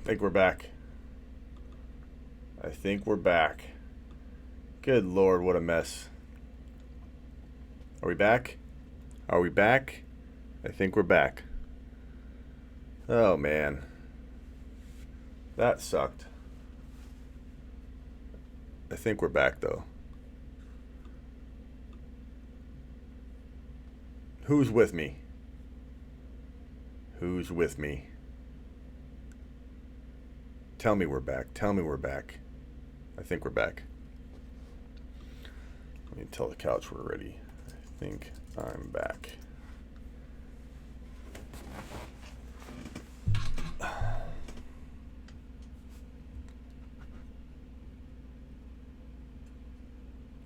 think we're back. I think we're back. Good Lord, what a mess. Are we back? Are we back? I think we're back. Oh, man. That sucked. I think we're back, though. Who's with me? Who's with me? Tell me we're back. Tell me we're back. I think we're back. Let me tell the couch we're ready. I think I'm back.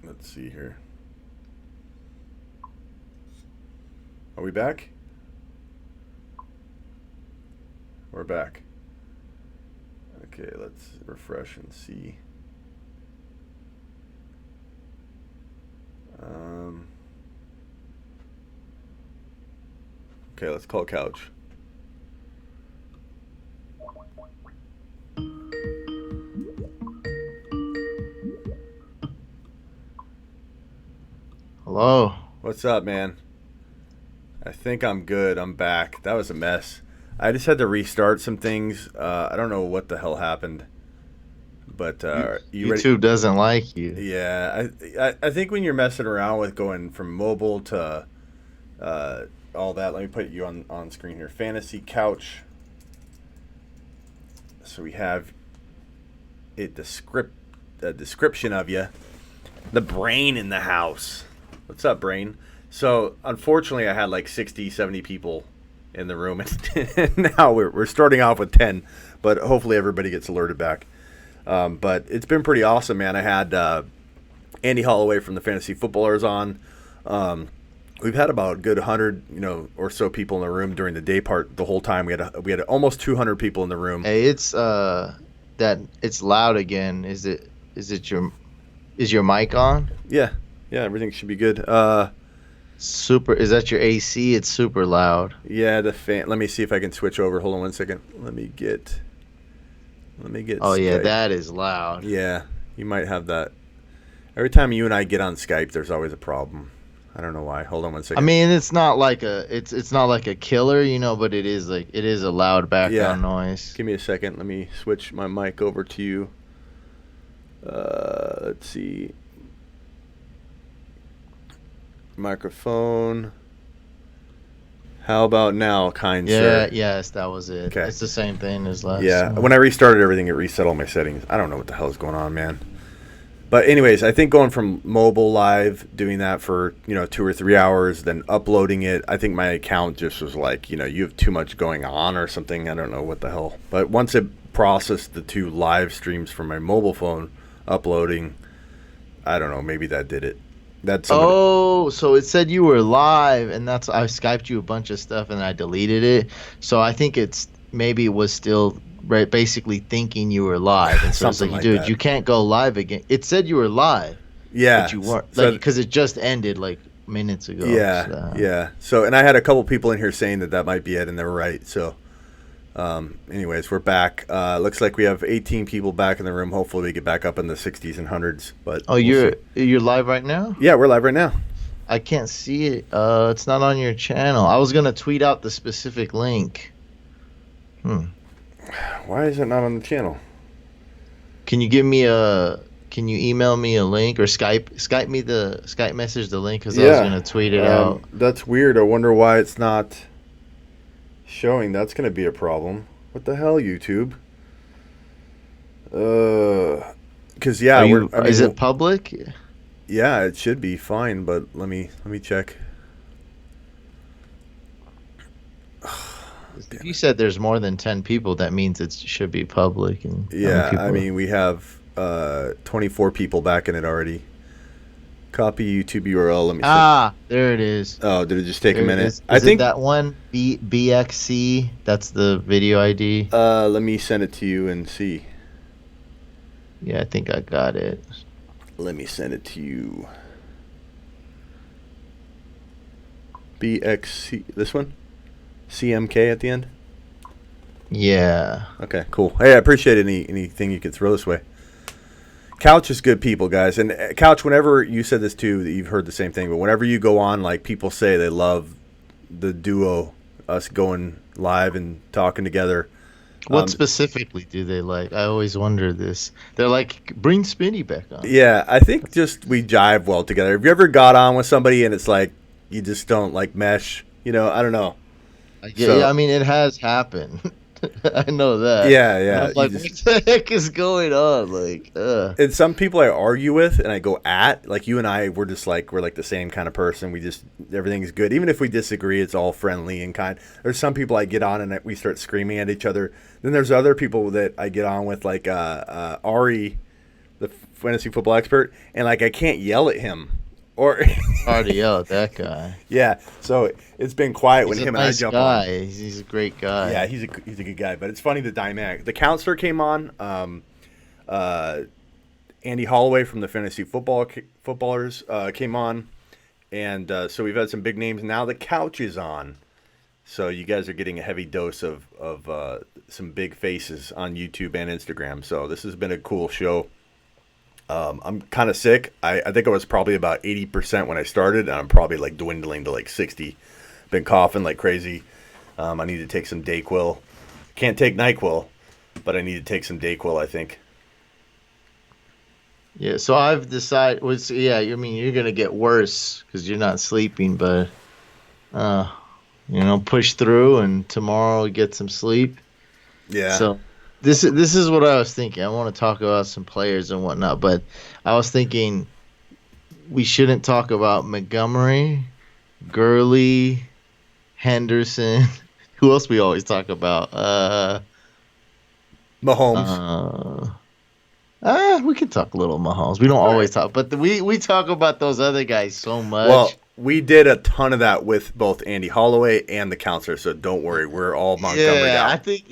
Let's see here. Are we back? We're back. Okay, let's refresh and see. Okay, let's call couch. Hello. What's up, man? I think I'm good. I'm back. That was a mess. I just had to restart some things. I don't know what the hell happened. But you ready? YouTube doesn't like you. Yeah, I think when you're messing around with going from mobile to all that, let me put you on screen here. FantasyCouch. So we have a description of you. The brain in the house. What's up, brain? So unfortunately, I had like 60, 70 people in the room, and now we're starting off with 10. But hopefully everybody gets alerted back. But it's been pretty awesome, man. I had Andy Holloway from the Fantasy Footballers on. We've had about a good 100, or so people in the room during the day part the whole time. We had almost 200 people in the room. Hey, it's it's loud again. Is your mic on? Yeah, everything should be good. Super. Is that your AC? It's super loud. Yeah, the fan. Let me see if I can switch over. Hold on one second. Let me get. Oh Skype. Yeah, that is loud. Yeah, you might have that. Every time you and I get on Skype, there's always a problem. I don't know why. Hold on one second. I mean, it's not like a killer, but it is a loud background noise. Give me a second. Let me switch my mic over to you. Let's see. Microphone. How about now, kind sir? Yes, that was it. Okay. It's the same thing as last. Yeah, when I restarted everything, it reset all my settings. I don't know what the hell is going on, man. But anyways, I think going from mobile live, doing that for 2 or 3 hours, then uploading it, I think my account just was like, you have too much going on or something. I don't know what the hell. But once it processed the 2 live streams from my mobile phone, uploading, I don't know, maybe that did it. So it said you were live, and I Skyped you a bunch of stuff, and I deleted it. So I think maybe it was still basically thinking you were live, and so it's like, dude, you can't go live again. It said you were live, but you weren't, because it just ended like minutes ago. Yeah. So, and I had a couple people in here saying that might be it, and they were right. So, anyways, we're back. Looks like we have 18 people back in the room. Hopefully, we get back up in the 60s and 100s. But you're live right now? Yeah, we're live right now. I can't see it. It's not on your channel. I was gonna tweet out the specific link. Why is it not on the channel? Can you email me a link or Skype message the link, because I was gonna tweet it out. That's weird. I wonder why it's not showing. That's gonna be a problem. What the hell, YouTube? Because is it public? Yeah, it should be fine, but let me check. If you said there's more than 10 people, that means it should be public. And I mean, we have 24 people back in it already. Copy YouTube URL. Let me see. There it is. Oh, did it just take a minute? Is I think that one BXC. That's the video ID. Let me send it to you and see. Yeah, I think I got it. Let me send it to you. BXC. This one. CMK at the end. Yeah. Okay, cool. Hey, I appreciate anything you could throw this way. Couch is good people, guys. And Couch, whenever you said this too, that you've heard the same thing, but whenever you go on, like people say they love the duo, us going live and talking together. What specifically do they like? I always wonder this. They're like, bring Smitty back on. Yeah, I think just we jive well together. Have you ever got on with somebody and it's like you just don't like mesh? You know, I don't know. Yeah, I mean, it has happened. I know that. Yeah. I'm like, what the heck is going on? Like, And some people I argue with and I go at, like you and I, we're like the same kind of person. We just, everything's good. Even if we disagree, it's all friendly and kind. There's some people I get on and we start screaming at each other. Then there's other people that I get on with, like Ari, the fantasy football expert, and like I can't yell at him. Or hard to yell at that guy. Yeah, so it's been quiet when him and I jump on. He's a great guy. Yeah, he's a good guy. But it's funny the dynamic. The counselor came on. Andy Holloway from the fantasy footballers came on, and so we've had some big names. Now the couch is on, so you guys are getting a heavy dose of some big faces on YouTube and Instagram. So this has been a cool show. I'm kind of sick. I think I was probably about 80% when I started, and I'm probably like dwindling to like 60. Been coughing like crazy. I need to take some Dayquil. Can't take NyQuil, but I need to take some Dayquil, I think. Yeah, so I've decided. I mean, you're gonna get worse because you're not sleeping, but push through, and tomorrow get some sleep. Yeah. So this is what I was thinking. I want to talk about some players and whatnot, but I was thinking we shouldn't talk about Montgomery, Gurley, Henderson. Who else we always talk about? Mahomes. We can talk a little Mahomes. We don't always talk, but we talk about those other guys so much. Well, we did a ton of that with both Andy Holloway and the counselor, so don't worry. We're all Montgomery down. I think,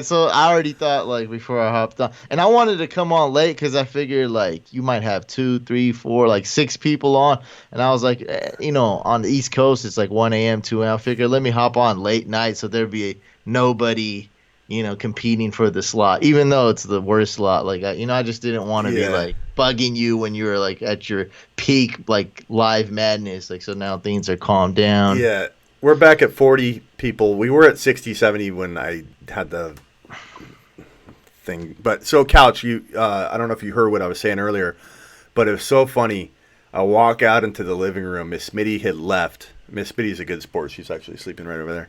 so I already thought, like, before I hopped on. And I wanted to come on late because I figured, like, you might have 2, 3, 4, like 6 people on. And I was like, on the East Coast, it's like 1 a.m., 2 a.m. I figured, let me hop on late night so there'd be nobody, competing for the slot, even though it's the worst slot. Like, I just didn't want to be, like, bugging you when you were, like, at your peak, like, live madness. Like, so now things are calmed down. Yeah. We're back at 40 people. We were at 60, 70 when I had the thing. But so, Couch, I don't know if you heard what I was saying earlier, but it was so funny. I walk out into the living room. Miss Smitty had left. Miss Smitty's a good sport. She's actually sleeping right over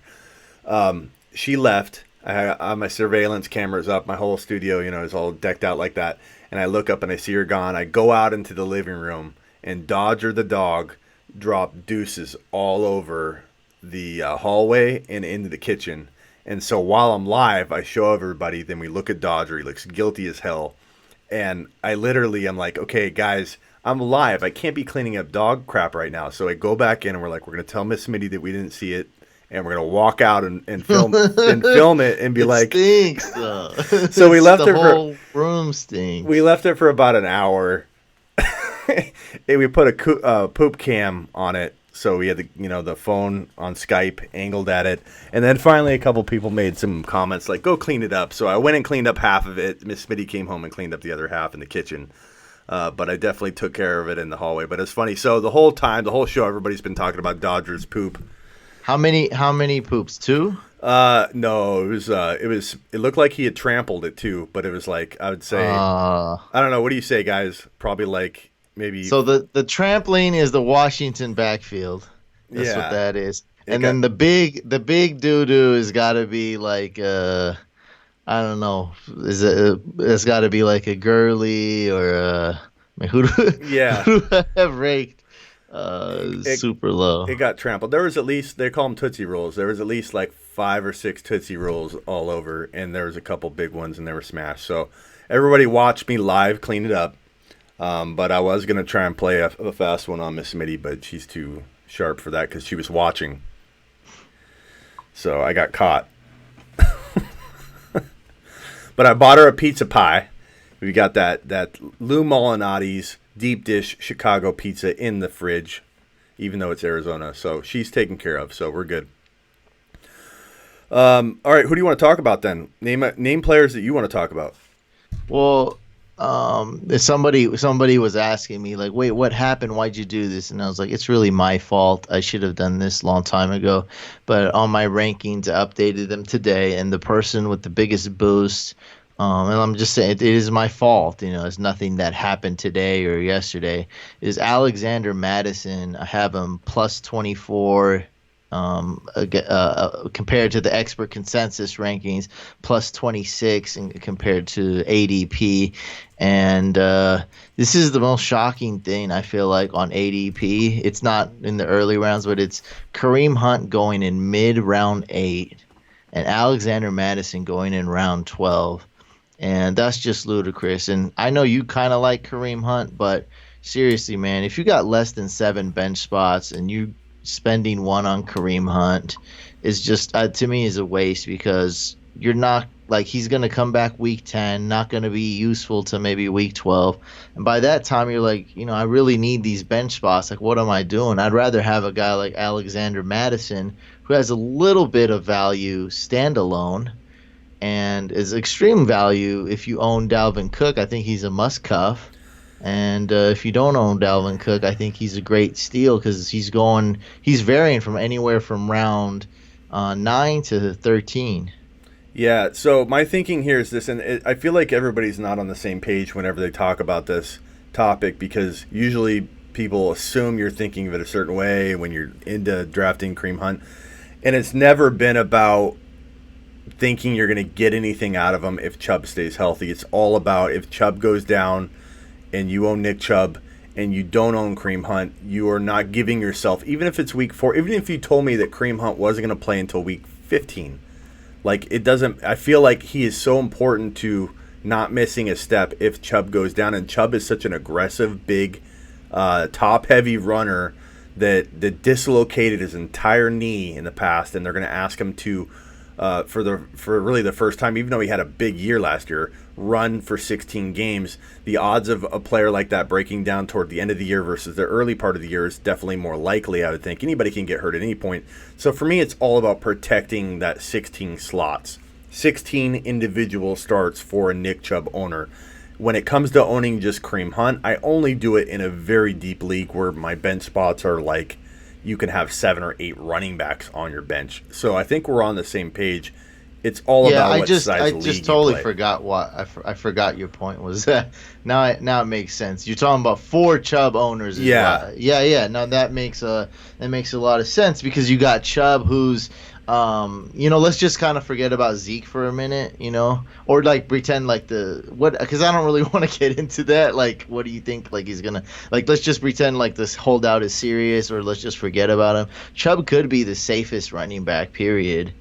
there. She left. I have my surveillance cameras up. My whole studio, is all decked out like that. And I look up and I see her gone. I go out into the living room, and Dodger the dog dropped deuces all over the hallway and into the kitchen. And so while I'm live, I show everybody. Then we look at Dodger. He looks guilty as hell. And I literally am like, okay, guys, I'm live. I can't be cleaning up dog crap right now. So I go back in and we're like, we're going to tell Miss Smitty that we didn't see it. And we're gonna walk out and film it and be like, stinks, though. So we left the whole room stinks. We left it for about an hour. And we put a poop cam on it, so we had the phone on Skype angled at it. And then finally, a couple people made some comments like, "Go clean it up." So I went and cleaned up half of it. Miss Smitty came home and cleaned up the other half in the kitchen. But I definitely took care of it in the hallway. But it's funny. So the whole show, everybody's been talking about Dodgers poop. How many poops? 2? No, it looked like he had trampled it too, but it was like, I would say, I don't know. What do you say, guys? Probably like maybe. So the trampling is the Washington backfield. That's what that is. And then the big doo-doo has got to be like, I don't know. It's got to be like a Gurley or who do I have raked? Super low. It got trampled. There was at least, they call them Tootsie Rolls. There was at least like 5 or 6 Tootsie Rolls all over, and there was a couple big ones, and they were smashed. So everybody watched me live clean it up. But I was going to try and play a fast one on Miss Smitty, but she's too sharp for that because she was watching. So I got caught. But I bought her a pizza pie. We got that Lou Molinati's deep dish Chicago pizza in the fridge, even though it's Arizona. So she's taken care of, so we're good. All right, who do you want to talk about then? Name players that you want to talk about. Well, if somebody was asking me like, "Wait, what happened? Why'd you do this?" And I was like, "It's really my fault. I should have done this a long time ago." But on my rankings, I updated them today, and the person with the biggest boost, and I'm just saying it is my fault. It's nothing that happened today or yesterday. Is Alexander Madison? I have him plus 24. Compared to the expert consensus rankings, plus 26 and compared to ADP. And this is the most shocking thing I feel like on ADP. It's not in the early rounds, but it's Kareem Hunt going in mid round 8 and Alexander Madison going in round 12. And that's just ludicrous. And I know you kind of like Kareem Hunt, but seriously, man, if you got less than 7 bench spots and you spending one on Kareem Hunt is just to me is a waste, because you're not like, he's going to come back week 10, not going to be useful to maybe week 12, and by that time you're like, I really need these bench spots. Like, what am I doing? I'd rather have a guy like Alexander Madison, who has a little bit of value standalone and is extreme value if you own Dalvin Cook. I think he's a must cuff. And if you don't own Dalvin Cook, I think he's a great steal, because he's varying from anywhere from round 9 to 13. Yeah, so my thinking here is this, and I feel like everybody's not on the same page whenever they talk about this topic, because usually people assume you're thinking of it a certain way when you're into drafting Kareem Hunt, and it's never been about thinking you're going to get anything out of him if Chubb stays healthy. It's all about if Chubb goes down and you own Nick Chubb and you don't own Kareem Hunt, you are not giving yourself, even if it's week 4, even if you told me that Kareem Hunt wasn't going to play until week 15, like, it doesn't, I feel like he is so important to not missing a step if Chubb goes down. And Chubb is such an aggressive, big, top-heavy runner that dislocated his entire knee in the past, and they're going to ask him to, for really the first time, even though he had a big year last year, run for 16 games. The odds of a player like that breaking down toward the end of the year versus the early part of the year is definitely more likely, I would think. Anybody can get hurt at any point. So for me, it's all about protecting that 16 slots. 16 individual starts for a Nick Chubb owner. When it comes to owning just Kareem Hunt, I only do it in a very deep league where my bench spots are like, you can have 7 or 8 running backs on your bench. So I think we're on the same page. It's all about what size league you play. I just totally forgot what I forgot your point was. Now it makes sense. You're talking about 4 Chubb owners. Yeah. Now that makes a lot of sense, because you got Chubb, who's let's just kind of forget about Zeke for a minute, or like pretend like because I don't really want to get into that. Like, what do you think? Like, he's gonna, like, let's just pretend like this holdout is serious, or let's just forget about him. Chubb could be the safest running back, period,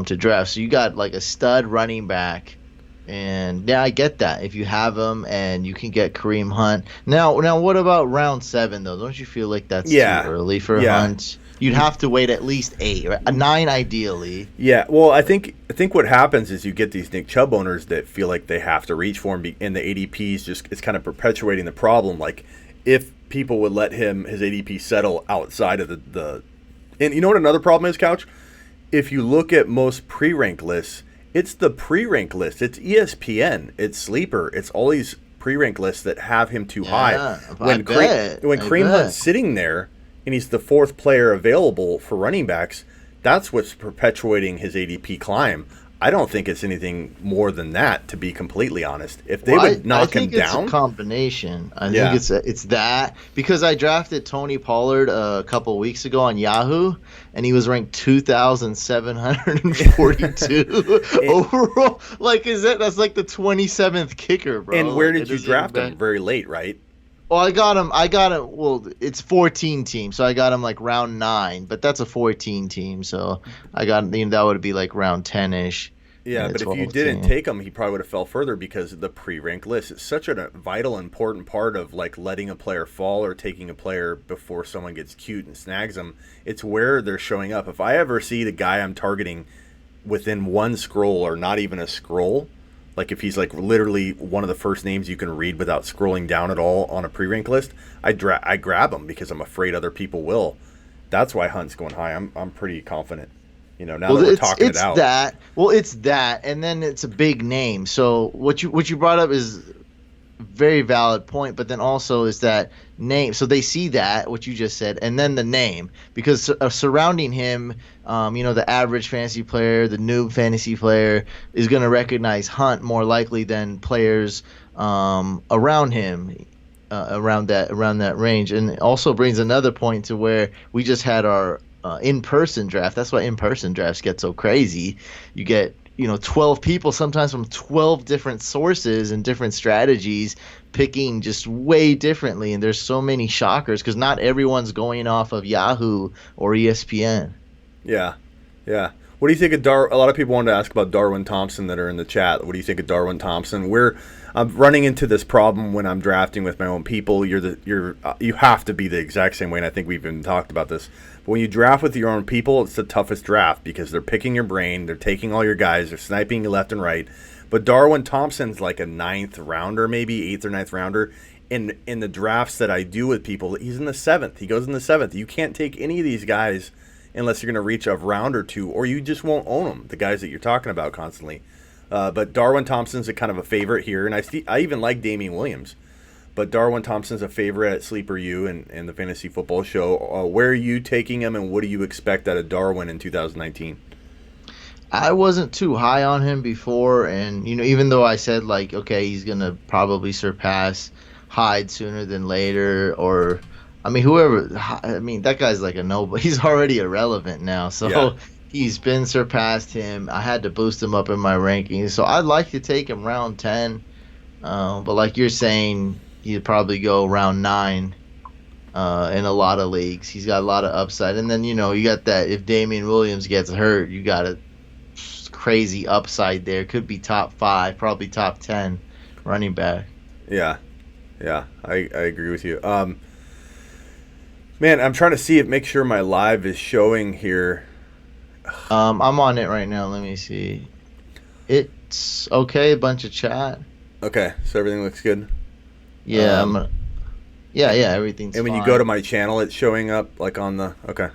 to draft. So you got like a stud running back, and yeah, I get that if you have him and you can get Kareem Hunt. Now what about round 7 though? Don't you feel like that's too early for Hunt? You'd have to wait at least 8, right? 9 ideally. Yeah, well, I think what happens is you get these Nick Chubb owners that feel like they have to reach for him, and the ADPs it's kind of perpetuating the problem. Like, if people would let his ADP settle outside of the and you know what another problem is, Couch? If you look at most pre-rank lists, it's the pre-rank list. It's ESPN. It's Sleeper. It's all these pre-rank lists that have him too high. When Kareem Hunt's sitting there, and he's the 4th player available for running backs, that's what's perpetuating his ADP climb. I don't think it's anything more than that, to be completely honest. If they would knock him down, I think it's a combination. I think it's that, because I drafted Tony Pollard a couple weeks ago on Yahoo, and he was ranked 2,742 overall. Like, that's like the 27th kicker, bro. And where did you draft him? Very late, right? Well, I got him. Well, it's 14 teams, so I got him like round 9, but that's a 14 team, so I got that would be like round 10-ish. Yeah, but if you didn't take him, he probably would have fell further, because of the pre-ranked list. It's such a vital, important part of like letting a player fall or taking a player before someone gets cute and snags them. It's where they're showing up. If I ever see the guy I'm targeting within one scroll or not even a scroll, like if he's like literally one of the first names you can read without scrolling down at all on a pre-rank list, I grab him, because I'm afraid other people will. That's why Hunt's going high. I'm pretty confident. Now Well, that we're talking it it's out. that. Well, it's that, and then it's a big name. So what you brought up is a very valid point, but then also is that name. So they see that what you just said, and then the name, because surrounding him, the average fantasy player, the noob fantasy player is going to recognize Hunt more likely than players around him. Around that range, and it also brings another point to where we just had our in-person draft. That's why in-person drafts get so crazy. You get 12 people sometimes from 12 different sources and different strategies picking just way differently, and there's so many shockers because not everyone's going off of Yahoo or ESPN. Yeah. What do you think of a lot of people wanted to ask about Darwin Thompson that are in the chat. What do you think of Darwin Thompson? I'm running into this problem when I'm drafting with my own people. You have to be the exact same way, and I think we've even talked about this. But when you draft with your own people, it's the toughest draft because they're picking your brain, they're taking all your guys, they're sniping you left and right. But Darwin Thompson's like a 9th rounder, maybe 8th or 9th rounder. In the drafts that I do with people, he's in the 7th. He goes in the 7th. You can't take any of these guys unless you're going to reach a round or two, or you just won't own them, the guys that you're talking about constantly. But Darwin Thompson's a kind of a favorite here, and I even like Damian Williams. But Darwin Thompson's a favorite at Sleeper U and the Fantasy Football Show. Where are you taking him, and what do you expect out of Darwin in 2019? I wasn't too high on him before, and even though I said okay, he's gonna probably surpass Hyde sooner than later, or whoever. That guy's like a no, but he's already irrelevant now. So yeah. He's been surpassed him. I had to boost him up in my rankings, so I'd like to take him round 10. But like you're saying, he'd probably go round 9 in a lot of leagues. He's got a lot of upside, and then you got that if Damian Williams gets hurt, you got a crazy upside there. Could be top 5, probably top 10 running back. Yeah, I agree with you. Man, I'm trying to make sure my live is showing here. I'm on it right now. Let me see. It's okay. A bunch of chat. Okay, so everything looks good. Yeah, yeah, everything's. And when fine. you go to my channel, it's showing up like on the. Okay.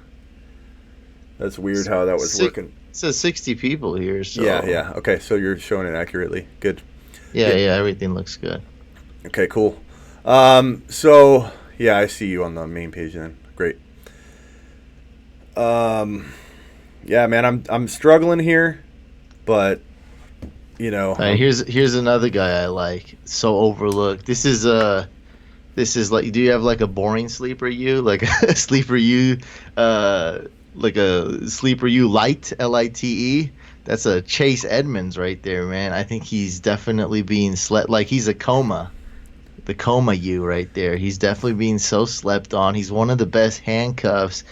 That's weird how that was working. It says 60 people here. So. Yeah. Okay, so you're showing it accurately. Good. Yeah, everything looks good. Okay, cool. So yeah, I see you on the main page then. Great. Yeah, man, I'm struggling here, but here's another guy I like. So overlooked. This is like, do you have like a boring sleeper you, like a sleeper you, like a sleeper you light LITE? That's a Chase Edmunds right there, man. I think he's definitely being slept. Like he's a coma. The coma you right there. He's definitely being so slept on. He's one of the best handcuffs.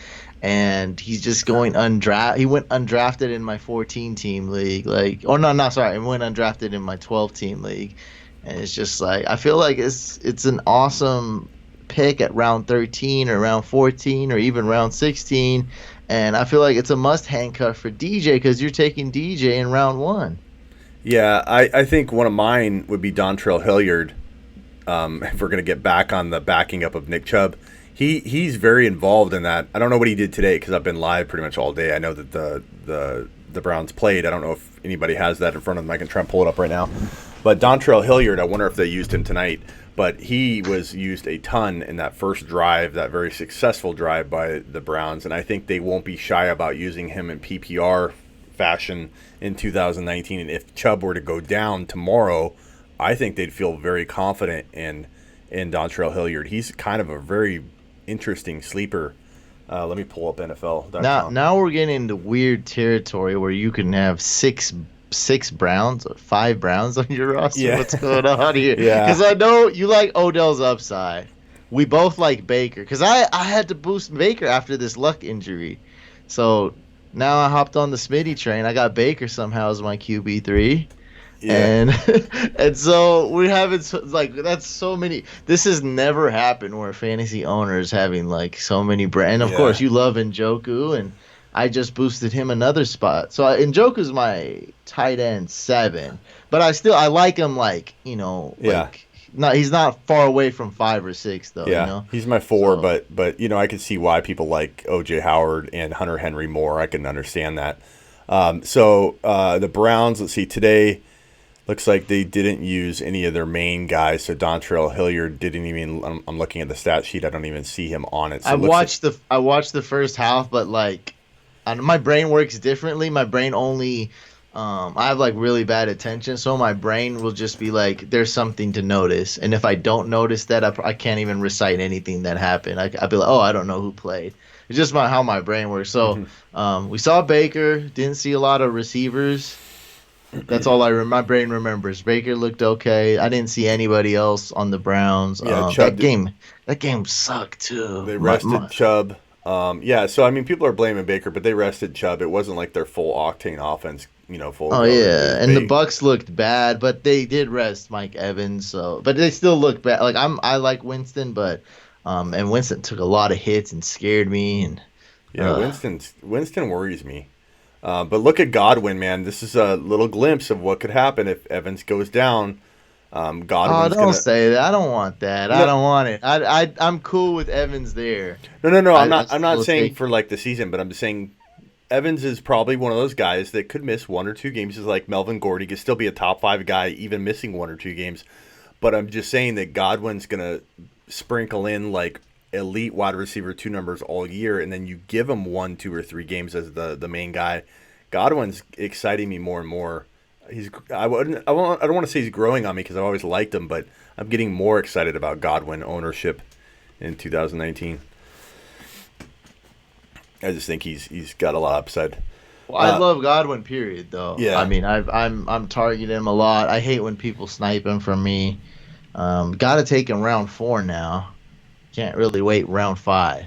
And he's just going undrafted. He went undrafted in my 14-team league. He went undrafted in my 12-team league. And it's just like, I feel like it's an awesome pick at round 13 or round 14 or even round 16. And I feel like it's a must handcuff for DJ because you're taking DJ in round 1. Yeah, I think one of mine would be Dontrell Hilliard. If we're going to get back on the backing up of Nick Chubb. He's very involved in that. I don't know what he did today because I've been live pretty much all day. I know that the Browns played. I don't know if anybody has that in front of them. I can try and pull it up right now. But Dontrell Hilliard, I wonder if they used him tonight. But he was used a ton in that first drive, that very successful drive by the Browns. And I think they won't be shy about using him in PPR fashion in 2019. And if Chubb were to go down tomorrow, I think they'd feel very confident in Dontrell Hilliard. He's kind of a very interesting sleeper. Let me pull up NFL.com. Now we're getting into weird territory where you can have six Browns, 5 Browns on your roster. Yeah. What's going on here? Yeah. Because I know you like Odell's upside. We both like Baker. Because I had to boost Baker after this luck injury. So now I hopped on the Smitty train. I got Baker somehow as my QB3. Yeah. And so we're having that's so many. This has never happened where fantasy owners having like so many and of course you love Njoku, and I just boosted him another spot. So Njoku's my tight end 7, but I like him he's not far away from 5 or 6 though. Yeah, he's my 4, but I can see why people like OJ Howard and Hunter Henry more. I can understand that. The Browns, let's see, today looks like they didn't use any of their main guys. So Dontrell Hilliard didn't even. I'm looking at the stat sheet. I don't even see him on it. So I watched the first half, but like, my brain works differently. My brain only. I have like really bad attention, so my brain will just be like, "There's something to notice," and if I don't notice that, I can't even recite anything that happened. I'll be like, "Oh, I don't know who played." It's just how my brain works. So, we saw Baker. Didn't see a lot of receivers. That's all my brain remembers. Baker looked okay. I didn't see anybody else on the Browns. Yeah, that game sucked too. They rested Chubb. So I mean, people are blaming Baker, but they rested Chubb. It wasn't like their full octane offense, full. Oh yeah, and the Bucks looked bad, but they did rest Mike Evans. So, but they still look bad. Like I like Winston, but and Winston took a lot of hits and scared me. And Winston worries me. But look at Godwin, man. This is a little glimpse of what could happen if Evans goes down. Don't say that. I don't want that. I don't want it. I'm cool with Evans there. No. I'm not saying for like the season, but I'm just saying Evans is probably one of those guys that could miss 1 or 2 games. Is like Melvin Gordon. He could still be a top 5 guy, even missing 1 or 2 games. But I'm just saying that Godwin's gonna sprinkle in like elite wide receiver 2 numbers all year, and then you give him 1, 2, or 3 games as the main guy. Godwin's exciting me more and more. I don't want to say he's growing on me because I've always liked him, but I'm getting more excited about Godwin ownership in 2019. I just think he's got a lot of upside. Well, I love Godwin, period, though. Yeah. I mean, I'm targeting him a lot. I hate when people snipe him from me. Got to take him round 4 now. Can't really wait round 5.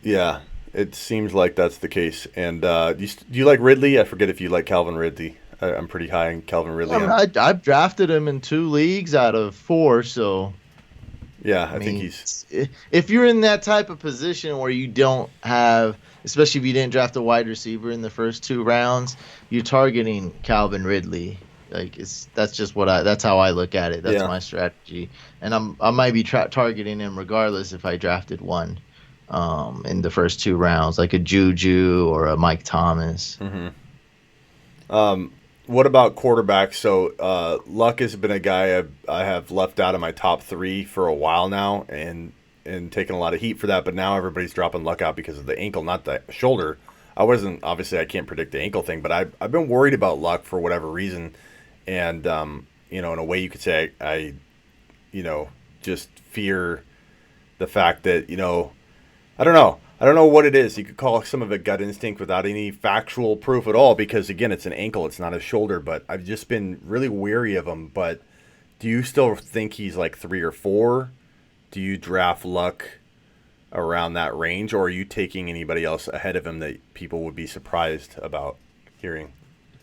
Yeah, it seems like that's the case. And do you like Ridley? I forget if you like Calvin Ridley. I'm pretty high in Calvin Ridley. I've drafted him in 2 leagues out of 4, so. Yeah, I think he's. If you're in that type of position where you don't have, especially if you didn't draft a wide receiver in the first 2 rounds, you're targeting Calvin Ridley. Like that's how I look at it. That's my strategy, and I might be targeting him regardless if I drafted one in the first 2 rounds, like a Juju or a Mike Thomas. Mm-hmm. What about quarterbacks? So Luck has been a guy I have left out of my top 3 for a while now, and taking a lot of heat for that. But now everybody's dropping Luck out because of the ankle, not the shoulder. I can't predict the ankle thing, but I've been worried about Luck for whatever reason. And, in a way you could say I just fear the fact that, I don't know. I don't know what it is. You could call some of it gut instinct without any factual proof at all because, again, it's an ankle. It's not a shoulder. But I've just been really wary of him. But do you still think he's like 3 or 4? Do you draft Luck around that range? Or are you taking anybody else ahead of him that people would be surprised about hearing?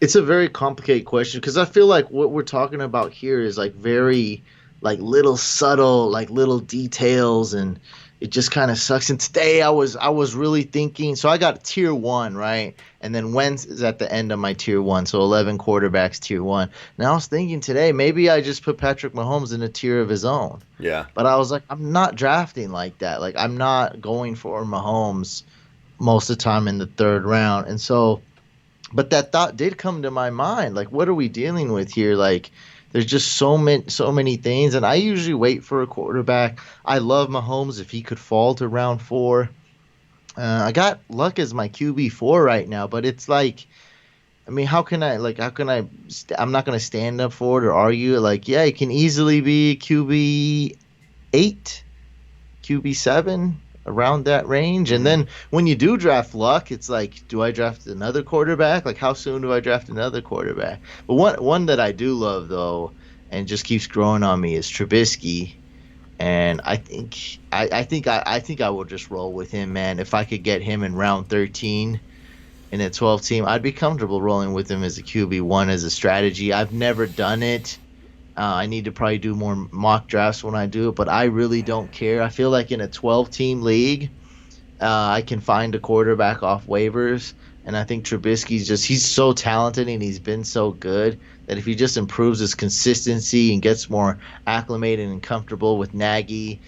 It's a very complicated question because I feel like what we're talking about here is like very like little subtle, like little details, and it just kind of sucks. And today I was really thinking. So I got tier 1, right? And then Wentz is at the end of my tier 1. So 11 quarterbacks, tier 1. And I was thinking today, maybe I just put Patrick Mahomes in a tier of his own. Yeah. But I was like, I'm not drafting like that. Like I'm not going for Mahomes most of the time in the 3rd round. And so, but that thought did come to my mind. Like, what are we dealing with here? Like, there's just so many things, and I usually wait for a quarterback. I love Mahomes if he could fall to round 4. I got Luck as my QB4 right now, but it's like, I mean, I'm not going to stand up for it or argue it. Like, yeah, it can easily be QB8, QB7, around that range. And then when you do draft Luck, it's like, do I draft another quarterback? Like, how soon do I draft another quarterback? But one that I do love, though, and just keeps growing on me is Trubisky. And I think I will just roll with him, man. If I could get him in round 13 in a 12 team, I'd be comfortable rolling with him as a QB1 as a strategy. I've never done it. I need to probably do more mock drafts when I do it, but I really don't care. I feel like in a 12-team league, I can find a quarterback off waivers And I think he's so talented and he's been so good that if he just improves his consistency and gets more acclimated and comfortable with Nagy,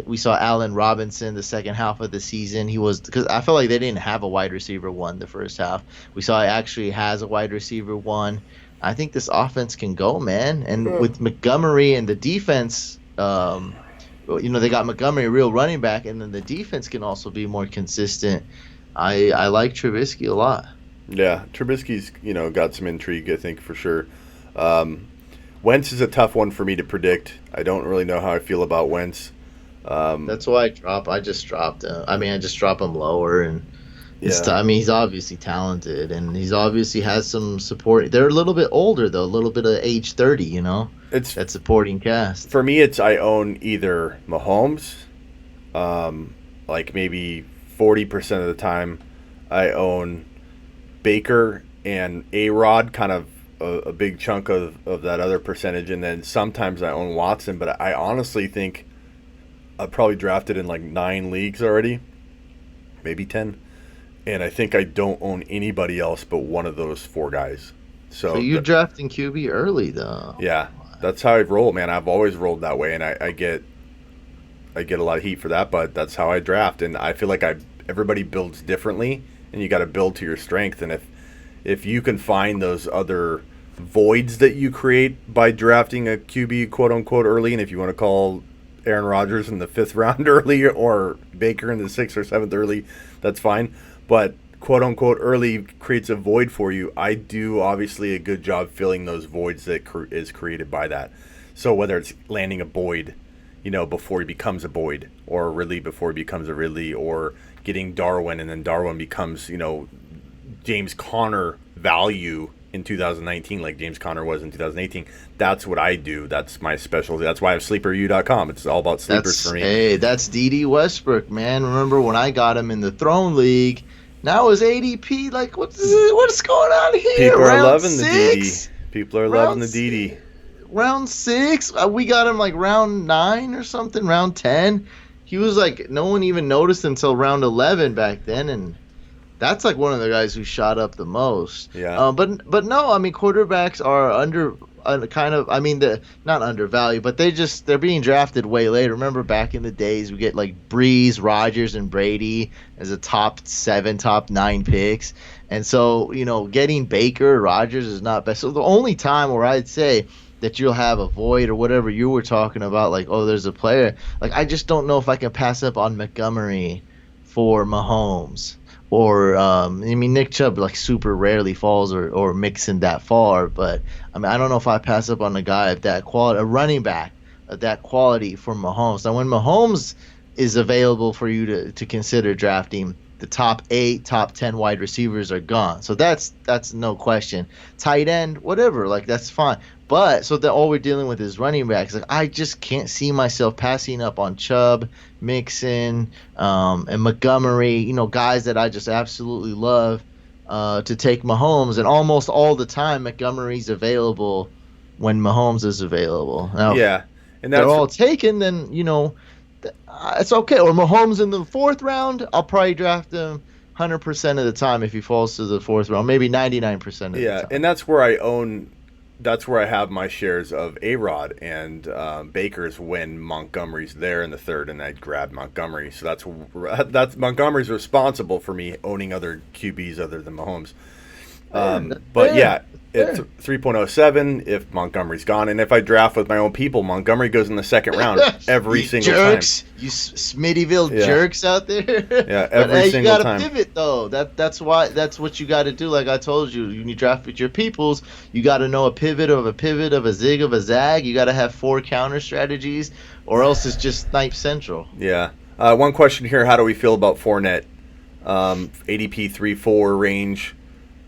we saw Allen Robinson the second half of the season. Because I felt like they didn't have a wide receiver one the first half. We saw he actually has a wide receiver one. I think this offense can go, man. And with Montgomery and the defense, they got Montgomery, a real running back, and then the defense can also be more consistent. I like Trubisky a lot. Yeah, Trubisky's got some intrigue, I think, for sure. Wentz is a tough one for me to predict. I don't really know how I feel about Wentz. That's why I just dropped him. I just drop him lower, and he's obviously talented, and he's obviously has some support. They're a little bit older though, a little bit of age 30. It's that supporting cast. For me, I own either Mahomes, like maybe 40% of the time. I own Baker and A-Rod, kind of a big chunk of that other percentage, and then sometimes I own Watson. But I honestly think I've probably drafted in like 9 leagues already, maybe 10, and I think I don't own anybody else but one of those 4 guys. So you're drafting QB early though. Yeah, that's how I roll, man. I've always rolled that way, and I get a lot of heat for that, but that's how I draft, and I feel like everybody builds differently, and you got to build to your strength. And if you can find those other voids that you create by drafting a QB quote unquote early, and if you want to call Aaron Rodgers in the 5th round early or Baker in the 6th or 7th early, that's fine. But quote unquote early creates a void for you. I do obviously a good job filling those voids that is created by that. So whether it's landing a Boyd, before he becomes a Boyd, or a Ridley before he becomes a Ridley, or getting Darwin and then Darwin becomes, James Conner value in 2019 like James Conner was in 2018. That's what I do. That's my specialty. That's why I have sleeperu.com. It's all about sleepers for me. Hey, that's D.D. Westbrook, man. Remember when I got him in the Throne League? Now his ADP, like, what's going on here? People are loving 6? the DD. People are loving the DD. Round 6? We got him like round 9 or something, round 10. He was like, no one even noticed until round 11 back then, and that's like one of the guys who shot up the most. Yeah. But no, quarterbacks are not undervalued, but they're being drafted way later. Remember back in the days, we get like Breeze, Rodgers, and Brady as a top 7, top 9 picks. And so, getting Baker, Rodgers is not best. So the only time where I'd say that you'll have a void or whatever you were talking about, like, oh, there's a player. Like, I just don't know if I can pass up on Montgomery for Mahomes. Or, Nick Chubb, like, super rarely falls or mixing that far. But, I don't know if I pass up on a guy of that quality, a running back of that quality for Mahomes. Now, when Mahomes is available for you to consider drafting, the top 8, top 10 wide receivers are gone. So that's no question. Tight end, whatever, like, that's fine. But so that all we're dealing with is running backs. Like, I just can't see myself passing up on Chubb, Mixon, and Montgomery. Guys that I just absolutely love to take Mahomes. And almost all the time, Montgomery's available when Mahomes is available. Now, yeah, and they're all taken. Then it's okay. Or Mahomes in the 4th round, I'll probably draft him 100% of the time if he falls to the 4th round, maybe 99% of the time. Yeah, and that's where I have my shares of A-Rod and Baker's when Montgomery's there in the 3rd, and I'd grab Montgomery. So that's Montgomery's responsible for me owning other QBs other than Mahomes. But yeah, it's 3.07 if Montgomery's gone, and if I draft with my own people, Montgomery goes in the 2nd round every single jerks. time. You Smittyville jerks out there. Yeah, every single time. You got to pivot though. That's what you got to do. Like I told you, when you draft with your peoples, you got to know a pivot, a zig, of a zag. You got to have 4 counter strategies, or else it's just Snipe Central. Yeah. One question here: how do we feel about Fournette? ADP 3-4 range.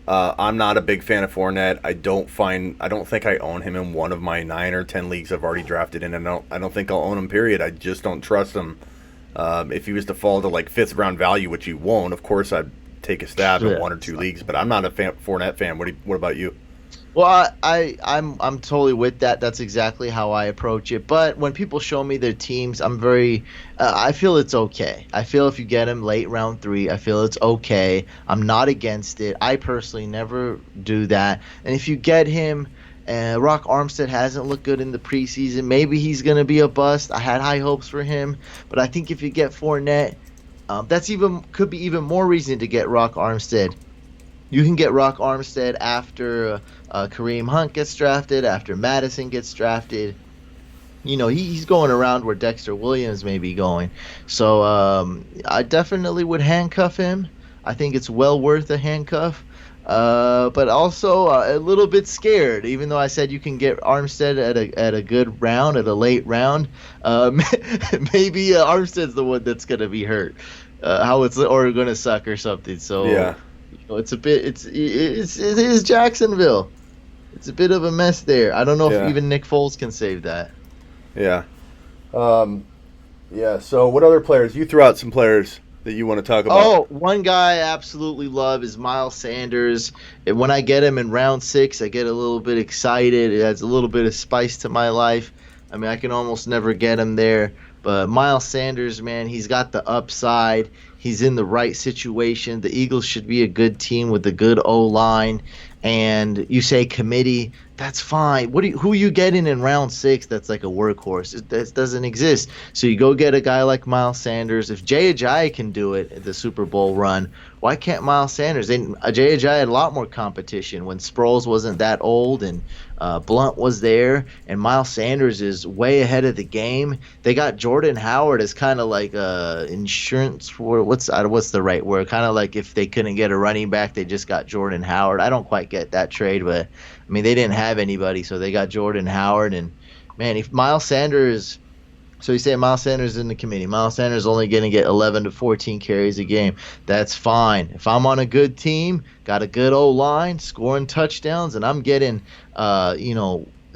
I'm not a big fan of Fournette. I don't think I own him in one of my 9 or 10 leagues I've already drafted in, and I don't think I'll own him, period. I just don't trust him. If he was to fall to like 5th round value, which he won't, of course I'd take a stab in 1 or 2 leagues, but I'm not a Fournette fan. What about you? Well, I'm totally with that. That's exactly how I approach it. But when people show me their teams, I feel it's okay. I feel if you get him late round 3, I feel it's okay. I'm not against it. I personally never do that. And if you get him, Rock Armstead hasn't looked good in the preseason. Maybe he's gonna be a bust. I had high hopes for him, but I think if you get Fournette, that's even could be even more reason to get Rock Armstead. You can get Rock Armstead after Kareem Hunt gets drafted, after Madison gets drafted. He's going around where Dexter Williams may be going. So I definitely would handcuff him. I think it's well worth a handcuff. But also a little bit scared, even though I said you can get Armstead at a good round, at a late round. Maybe Armstead's the one that's going to be hurt. Or going to suck or something. So Yeah. it's a bit. It is Jacksonville. It's a bit of a mess there. I don't know Yeah. if even Nick Foles can save that. Yeah. Yeah. So what other players? You threw out some players that you want to talk about. Oh, one guy I absolutely love is Miles Sanders. And when I get him in round 6, I get a little bit excited. It adds a little bit of spice to my life. I mean, I can almost never get him there. But Miles Sanders, man, he's got the upside. He's in the right situation. The Eagles should be a good team with a good O-line. And you say committee, that's fine. Who are you getting in round 6 that's like a workhorse? That doesn't exist. So you go get a guy like Miles Sanders. If Jay Ajayi can do it at the Super Bowl run, why can't Miles Sanders? Jay Ajayi had a lot more competition when Sproles wasn't that old and Blunt was there, and Miles Sanders is way ahead of the game. They got Jordan Howard as kind of like insurance for what's the right word? Kind of like if they couldn't get a running back, they just got Jordan Howard. I don't quite get that trade, but I mean they didn't have anybody, so they got Jordan Howard. And man, if Miles Sanders. So you say Miles Sanders in the committee. Miles Sanders is only going to get 11 to 14 carries a game. That's fine. If I'm on a good team, got a good O-line, scoring touchdowns, and I'm getting,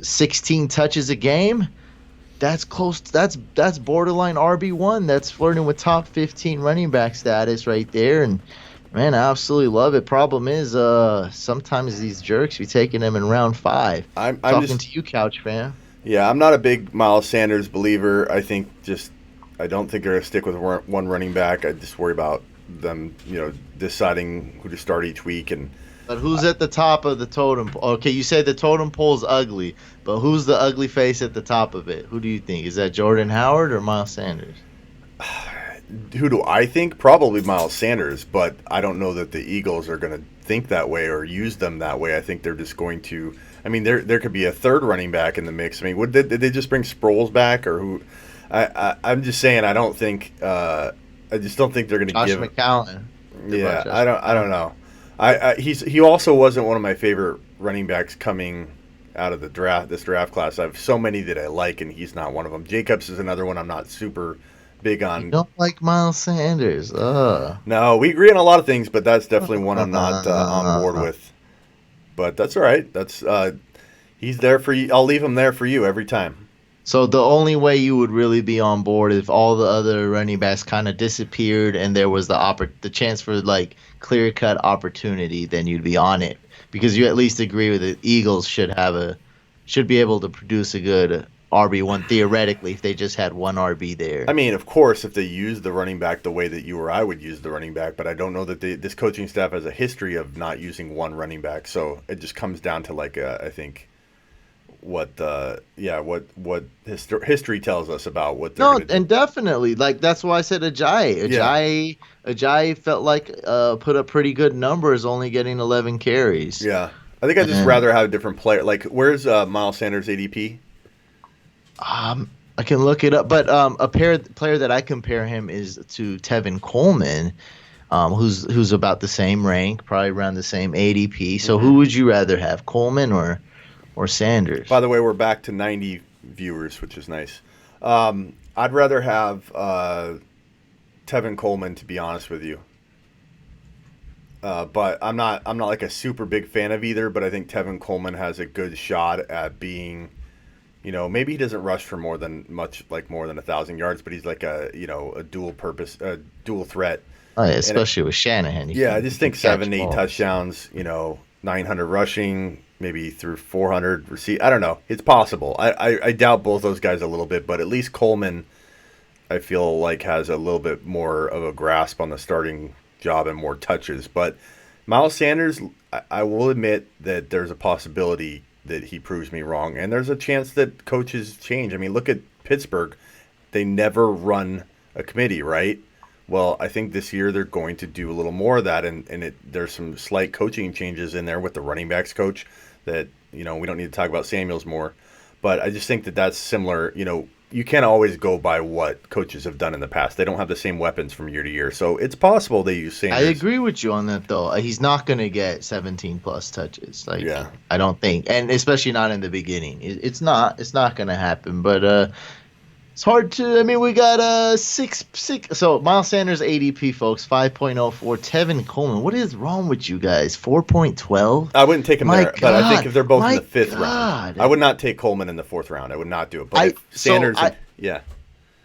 16 touches a game, that's close. That's borderline RB1. That's flirting with top 15 running back status right there. And man, I absolutely love it. Problem is, sometimes these jerks be taking them in round 5. I'm Talking just to you, Couch fan. Yeah, I'm not a big Miles Sanders believer. I don't think they're going to stick with one running back. I just worry about them, deciding who to start each week. And But who's at the top of the totem pole? Okay, you say the totem pole's ugly, but who's the ugly face at the top of it? Who do you think? Is that Jordan Howard or Miles Sanders? who do I think? Probably Miles Sanders, but I don't know that the Eagles are going to think that way or use them that way. I think they're just going to. I mean, there could be a third running back in the mix. I mean, did they just bring Sproles back or who? I'm just saying. I don't think. I just don't think they're going to give. Josh McCown. Yeah, I don't know. He also wasn't one of my favorite running backs coming out of this draft class. I have so many that I like, and he's not one of them. Jacobs is another one I'm not super big on. You don't like Miles Sanders. No, we agree on a lot of things, but that's definitely one I'm not on board with. But that's all right. He's there for you. I'll leave him there for you every time. So the only way you would really be on board if all the other running backs kind of disappeared and there was the chance for like clear-cut opportunity, then you'd be on it because you at least agree with it. Eagles should be able to produce a good RB1 theoretically if they just had one RB there. I mean, of course, if they use the running back the way that you or I would use the running back, but I don't know that this coaching staff has a history of not using one running back. So it just comes down to like I think what history tells us about what they're going to do. And definitely like that's why I said Ajayi. Ajayi felt like put up pretty good numbers, only getting 11 carries. Yeah, I think I'd just rather have a different player. Like, where's Miles Sanders ADP? I can look it up, but a player that I compare him is to Tevin Coleman, who's about the same rank, probably around the same ADP. So who would you rather have, Coleman or Sanders? By the way, we're back to 90 viewers, which is nice. I'd rather have Tevin Coleman, to be honest with you. But I'm not like a super big fan of either. But I think Tevin Coleman has a good shot at being. Maybe he doesn't rush for more than 1,000 yards, but he's like a dual threat. Oh, yeah, especially with Shanahan. I just think 7-8 touchdowns, 900 rushing, maybe through 400 receive. I don't know. It's possible. I doubt both those guys a little bit, but at least Coleman, I feel like, has a little bit more of a grasp on the starting job and more touches. But Miles Sanders, I will admit that there's a possibility that he proves me wrong, and there's a chance that coaches change. I mean, look at Pittsburgh. They never run a committee, right? Well, I think this year they're going to do a little more of that, and there's some slight coaching changes in there with the running backs coach that, we don't need to talk about Samuels more. But I just think that that's similar. You can't always go by what coaches have done in the past. They don't have the same weapons from year to year. So it's possible they use Sanders. I agree with you on that, though. He's not going to get 17-plus touches. Yeah. I don't think. And especially not in the beginning. It's not going to happen. But it's hard to – we got 6. So Miles Sanders ADP, folks, 5.04. Tevin Coleman. What is wrong with you guys? 4.12? I wouldn't take him there. But I think if they're both in the 5th God. round. I would not take Coleman in the 4th round. I would not do it. But Sanders yeah.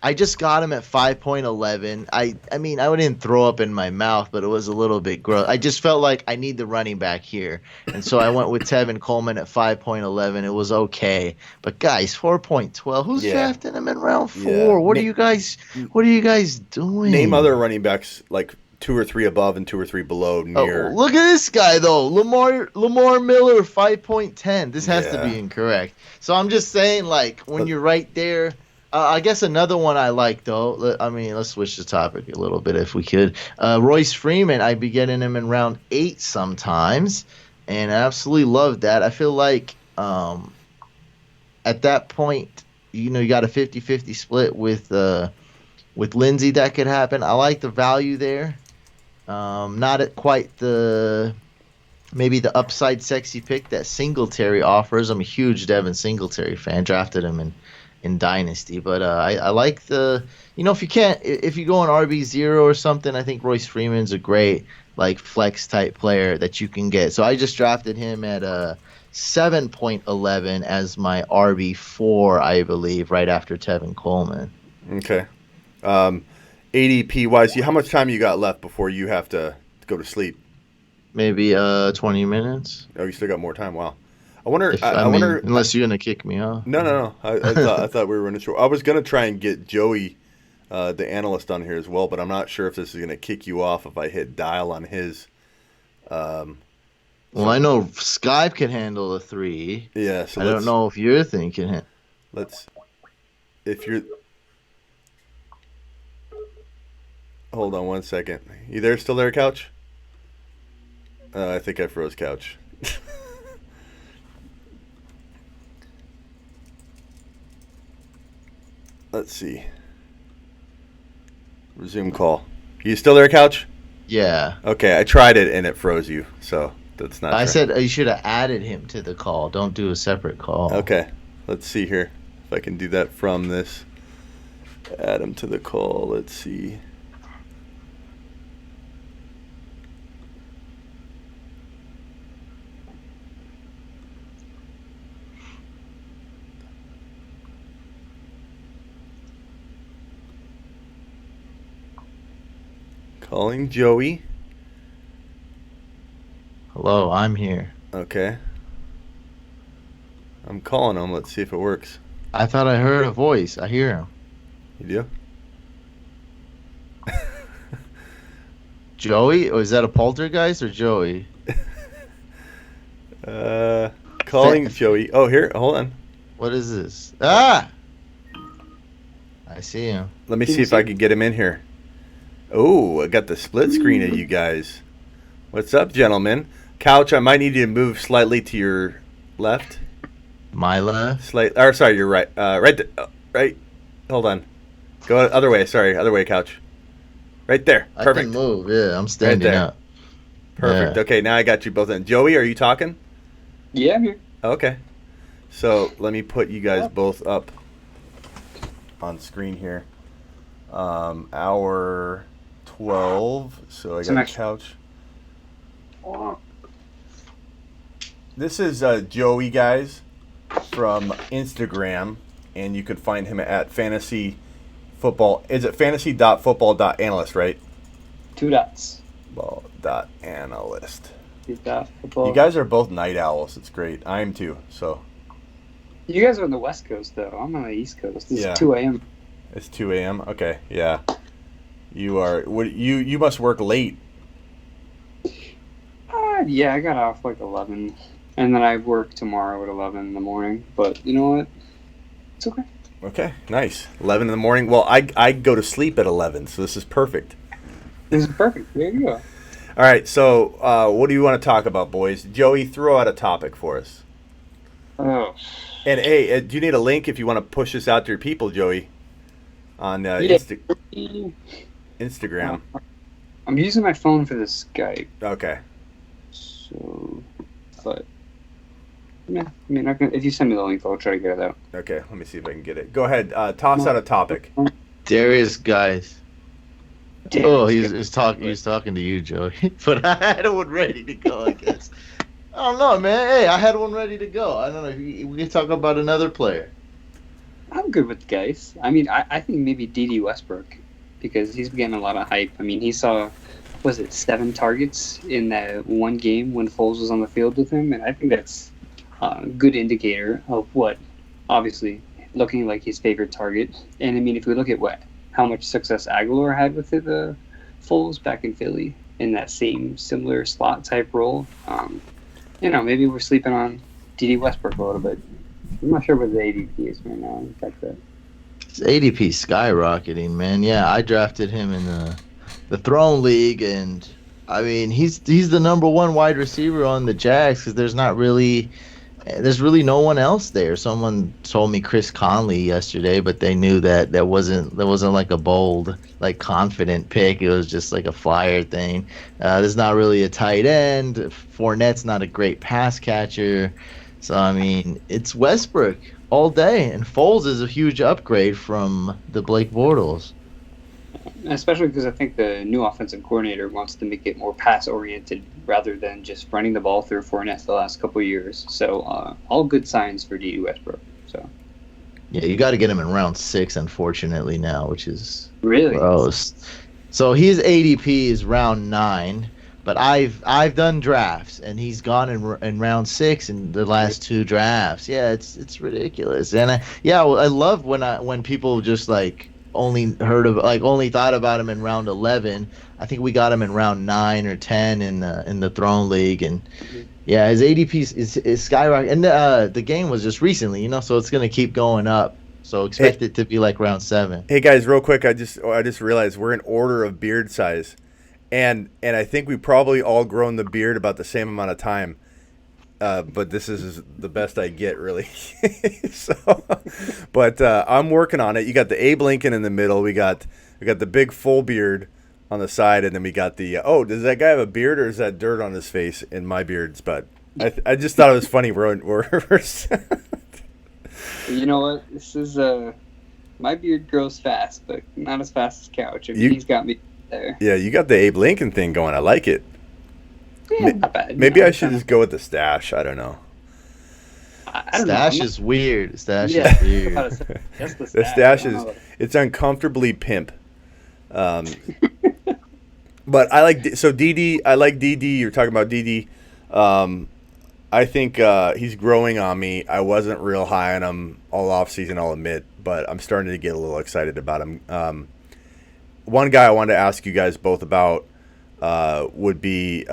I just got him at 5.11. I wouldn't throw up in my mouth, but it was a little bit gross. I just felt like I need the running back here. And so I went with Tevin Coleman at 5.11. It was okay. But guys, 4.12. Who's drafting him in round 4? Yeah. What are you guys doing? Name other running backs like 2 or 3 above and 2 or 3 below near. Oh, look at this guy though. Lamar Miller 5.10. This has to be incorrect. So I'm just saying, like, when you're right there. I guess another one I like, though, let's switch the topic a little bit if we could. Royce Freeman, I'd be getting him in round 8 sometimes, and I absolutely love that. I feel like at that point, you got a 50-50 split with Lindsey that could happen. I like the value there. Not at quite maybe the upside sexy pick that Singletary offers. I'm a huge Devin Singletary fan. Drafted him in Dynasty, but I like if you go on RB0 or something, I think Royce Freeman's a great like flex type player that you can get. So I just drafted him at 7.11 as my RB4, I believe, right after Tevin Coleman. Okay. ADP wise, how much time you got left before you have to go to sleep? Maybe 20 minutes. Oh, you still got more time. Wow. I wonder. Unless you're gonna kick me off. No. I thought we were running short. I was gonna try and get Joey, the analyst, on here as well, but I'm not sure if this is gonna kick you off if I hit dial on his. Well, I know Skype can handle a 3. Yeah. So I don't know if your thing can. If you're. Hold on 1 second. You there? Still there, Couch? I think I froze Couch. Let's see. Resume call. You still there, Couch? Yeah. Okay, I tried it and it froze you, so that's not. I said you should have added him to the call. Don't do a separate call. Okay, let's see here if I can do that from this. Add him to the call. Let's see. Calling Joey. Hello, I'm here. Okay. I'm calling him. Let's see if it works. I thought I heard a voice. I hear him. You do? Joey? Or is that a poltergeist or Joey? Calling Joey. Oh, here. Hold on. What is this? Ah! I see him. Let me see if I can get him in here. Oh, I got the split screen of you guys. What's up, gentlemen? Couch, I might need you to move slightly to your left. My left? Sorry, you're right. Right. Hold on. Go other way. Sorry, other way, Couch. Right there. Perfect. I can move. Yeah, I'm standing up. Perfect. Yeah. Okay, now I got you both in. Joey, are you talking? Yeah, I'm here. Okay. So let me put you guys both up on screen here. Hour 12. So I got Couch. This is Joey, guys, from Instagram, and you can find him at Fantasy Football. Is it fantasy.football.analyst, right? 2 dots. Football.analyst. You guys are both night owls. It's great. I am too. So. You guys are on the West Coast, though. I'm on the East Coast. It's 2 a.m. It's 2 a.m. Okay, yeah. You are. What? You must work late. Yeah, I got off like 11, and then I work tomorrow at 11 in the morning. But you know what? It's okay. Okay, nice. 11 in the morning. Well, I go to sleep at 11, so this is perfect. This is perfect. There you go. All right, so what do you want to talk about, boys? Joey, throw out a topic for us. Oh. And hey, do you need a link if you want to push this out to your people, Joey? On Instagram. I'm using my phone for the Skype. Okay. So, but yeah, I mean, if you send me the link, I'll try to get it out. Okay, let me see if I can get it. Go ahead, toss out a topic. Darius, guys. He's talking to you, Joey. But I had one ready to go, I guess. I don't know, man. Hey, I had one ready to go. I don't know. We can talk about another player. I'm good with the guys. I mean, I think maybe D.D. Westbrook, because he's getting a lot of hype. I mean, he saw, 7 targets in that one game when Foles was on the field with him, and I think that's a good indicator of what, obviously, looking like his favorite target. And I mean, if we look at how much success Aguilar had with the Foles back in Philly in that same similar slot type role, maybe we're sleeping on D.D. Westbrook a little bit. I'm not sure what the ADP is right now. In fact, his ADP skyrocketing, man. Yeah, I drafted him in the Throne League, and I mean he's the number one wide receiver on the Jags because there's really no one else there. Someone told me Chris Conley yesterday, but they knew that wasn't like a bold, like confident pick. It was just like a flyer thing. There's not really a tight end. Fournette's not a great pass catcher. So, I mean, it's Westbrook all day, and Foles is a huge upgrade from the Blake Bortles. Especially because I think the new offensive coordinator wants to make it more pass-oriented rather than just running the ball through Fournette the last couple of years. So, all good signs for D.D. Westbrook. So. Yeah, you got to get him in round 6, unfortunately, now, which is really gross. So, his ADP is round 9. But I've done drafts, and he's gone in round 6 in the last 2 drafts. Yeah, it's ridiculous. And I love when people just like only thought about him in round 11. I think we got him in round 9 or 10 in the Throne League, and yeah, his ADP is skyrocketing. And the game was just recently, so it's gonna keep going up. So expect it to be like round 7. Hey guys, real quick, I just realized we're in order of beard size. And I think we probably all grown the beard about the same amount of time, but this is the best I get, really. But I'm working on it. You got the Abe Lincoln in the middle. We got the big full beard on the side, and then we got the does that guy have a beard or is that dirt on his face in my beard's? But I just thought it was funny. We're You know what? This is my beard grows fast, but not as fast as Couch. He's got me. There. Yeah, you got the Abe Lincoln thing going. I like it. Yeah, not bad. Maybe I should just go with the stash. I don't know. Stash is weird. Stash is weird. The stash is it's uncomfortably pimp. But I like DD. I like DD. You're talking about DD. I think he's growing on me. I wasn't real high on him all off season, I'll admit, but I'm starting to get a little excited about him. One guy I wanted to ask you guys both about would be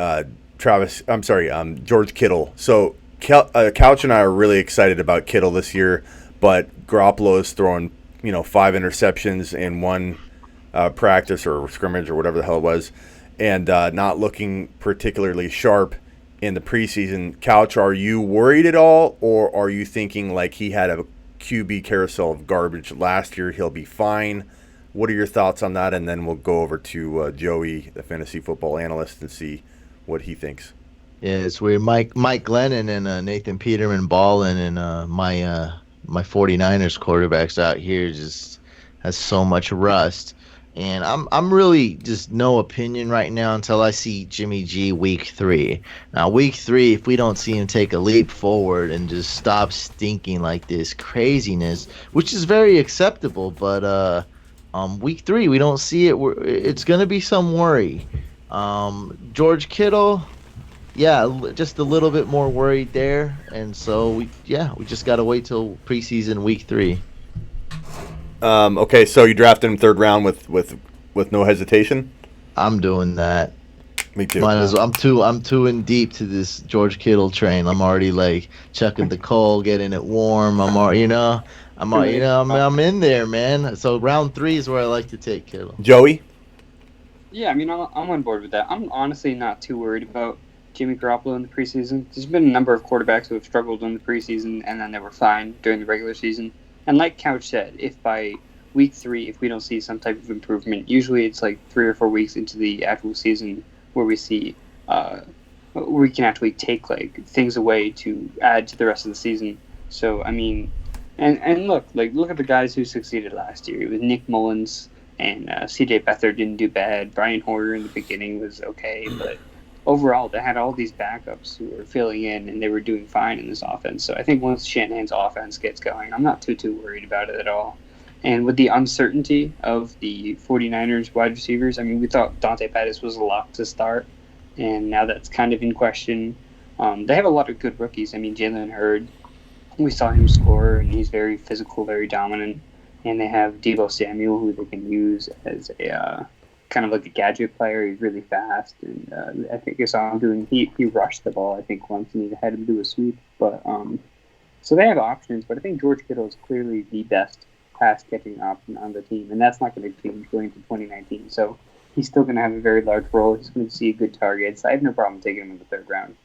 George Kittle. So Couch and I are really excited about Kittle this year, but Garoppolo is throwing 5 interceptions in one practice or scrimmage or whatever the hell it was, and not looking particularly sharp in the preseason. Couch, are you worried at all, or are you thinking like he had a QB carousel of garbage last year, he'll be fine? What are your thoughts on that? And then we'll go over to Joey, the fantasy football analyst, and see what he thinks. Yeah, it's weird. Mike Glennon and Nathan Peterman balling, and my 49ers quarterbacks out here just has so much rust. And I'm really just no opinion right now until I see Jimmy G week 3. Now, week 3, if we don't see him take a leap forward and just stop stinking like this craziness, which is very acceptable, but week 3, we don't see it. It's going to be some worry. George Kittle, just a little bit more worried there, and so we just gotta wait till preseason week 3. Okay, so you drafted him third round with no hesitation. I'm doing that. Me too. I'm too in deep to this George Kittle train. I'm already like chucking the coal, getting it warm. I'm in there, man. So round 3 is where I like to take Kittle. Joey? Yeah, I mean, I'm on board with that. I'm honestly not too worried about Jimmy Garoppolo in the preseason. There's been a number of quarterbacks who have struggled in the preseason, and then they were fine during the regular season. And like Couch said, if by week 3, if we don't see some type of improvement, usually it's like 3 or 4 weeks into the actual season where we see we can actually take like things away to add to the rest of the season. So I mean, and look at the guys who succeeded last year. It was Nick Mullins and C.J. Beathard didn't do bad. Brian Hoyer in the beginning was okay, but overall they had all these backups who were filling in and they were doing fine in this offense. So I think once Shanahan's offense gets going, I'm not too worried about it at all. And with the uncertainty of the 49ers wide receivers, I mean, we thought Dante Pettis was a lock to start, and now that's kind of in question. They have a lot of good rookies. I mean, Jalen Hurd, we saw him score, and he's very physical, very dominant. And they have Deebo Samuel, who they can use as a kind of like a gadget player. He's really fast, and I think I saw him doing. He rushed the ball, I think, once, and he had him do a sweep. But so they have options, but I think George Kittle is clearly the best pass-catching option on the team, and that's not going to change going into 2019. So he's still going to have a very large role. He's going to see good targets. I have no problem taking him in the 3rd round.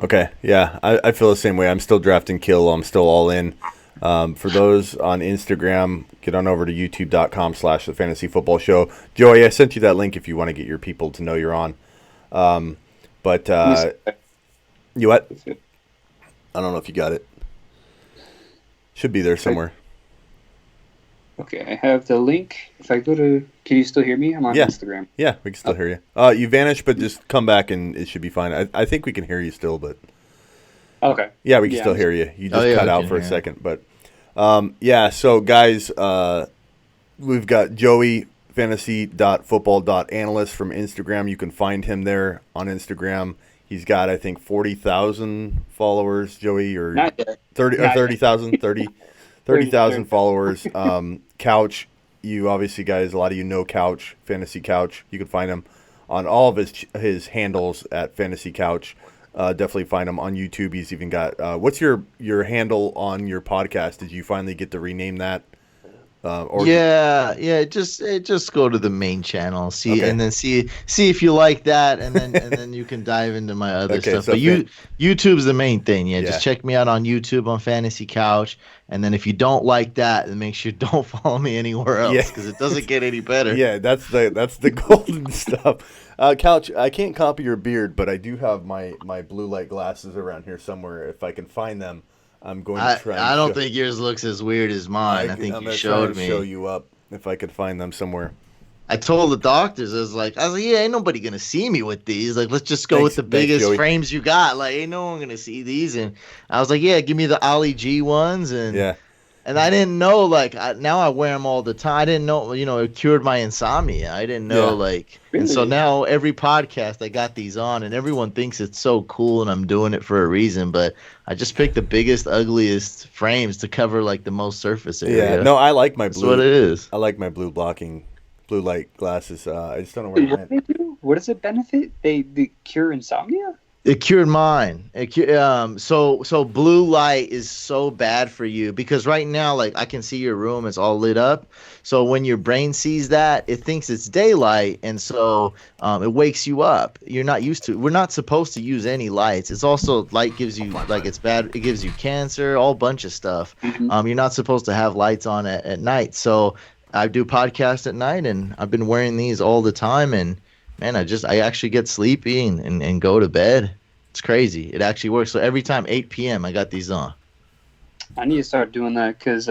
Okay, yeah, I feel the same way. I'm still drafting Kittle. I'm still all in. For those on Instagram, get on over to youtube.com/The Fantasy Football Show. Joey, I sent you that link if you want to get your people to know you're on. You what? I don't know if you got it. Should be there somewhere. Okay, I have the link. If I go to... Can you still hear me? I'm on Instagram. Yeah, we can still hear you. You vanished, but just come back and it should be fine. I think we can hear you still, but... Okay. Yeah, we can still hear you. You just cut out for a second. But, so, guys, we've got Joey, fantasy.football.analyst from Instagram. You can find him there on Instagram. He's got, I think, 40,000 followers, Joey, or 30,000 followers. Couch, you obviously, guys, a lot of you know Couch, Fantasy Couch. You can find him on all of his handles at Fantasy Couch. Definitely find him on YouTube. He's even got what's your handle on your podcast? Did you finally get to rename that? Just go to the main channel, and then see if you like that, and then you can dive into my other stuff. So but YouTube's the main thing. Yeah, just check me out on YouTube on Fantasy Couch, and then if you don't like that, then make sure you don't follow me anywhere else because it doesn't get any better. Yeah, that's the golden stuff. Couch, I can't copy your beard, but I do have my blue light glasses around here somewhere. If I can find them, I'm going to try. I don't think yours looks as weird as mine. I think you showed me. Show you up if I could find them somewhere. I told the doctors, I was like, yeah, ain't nobody gonna see me with these. Like, let's just go with the biggest frames you got. Like, ain't no one gonna see these. And I was like, yeah, give me the Ollie G ones. And I didn't know, like, now I wear them all the time. I didn't know, it cured my insomnia. I didn't know, really? And so now every podcast I got these on, and everyone thinks it's so cool, and I'm doing it for a reason. But I just picked the biggest, ugliest frames to cover, like, the most surface area. Yeah, no, I like my blue. That's what it is. I like my blue light glasses. I just don't know where they do. What does it benefit? They cure insomnia? It cured mine. So blue light is so bad for you because right now, like, I can see your room, it's all lit up. So when your brain sees that, it thinks it's daylight, and so it wakes you up. You're not used to. We're not supposed to use any lights. It's also light gives you it's bad. It gives you cancer, all bunch of stuff. Mm-hmm. You're not supposed to have lights on at night. So I do podcasts at night, and I've been wearing these all the time, and man, I actually get sleepy and go to bed. It's crazy. It actually works. So every time 8 p.m. I got these on. I need to start doing that because,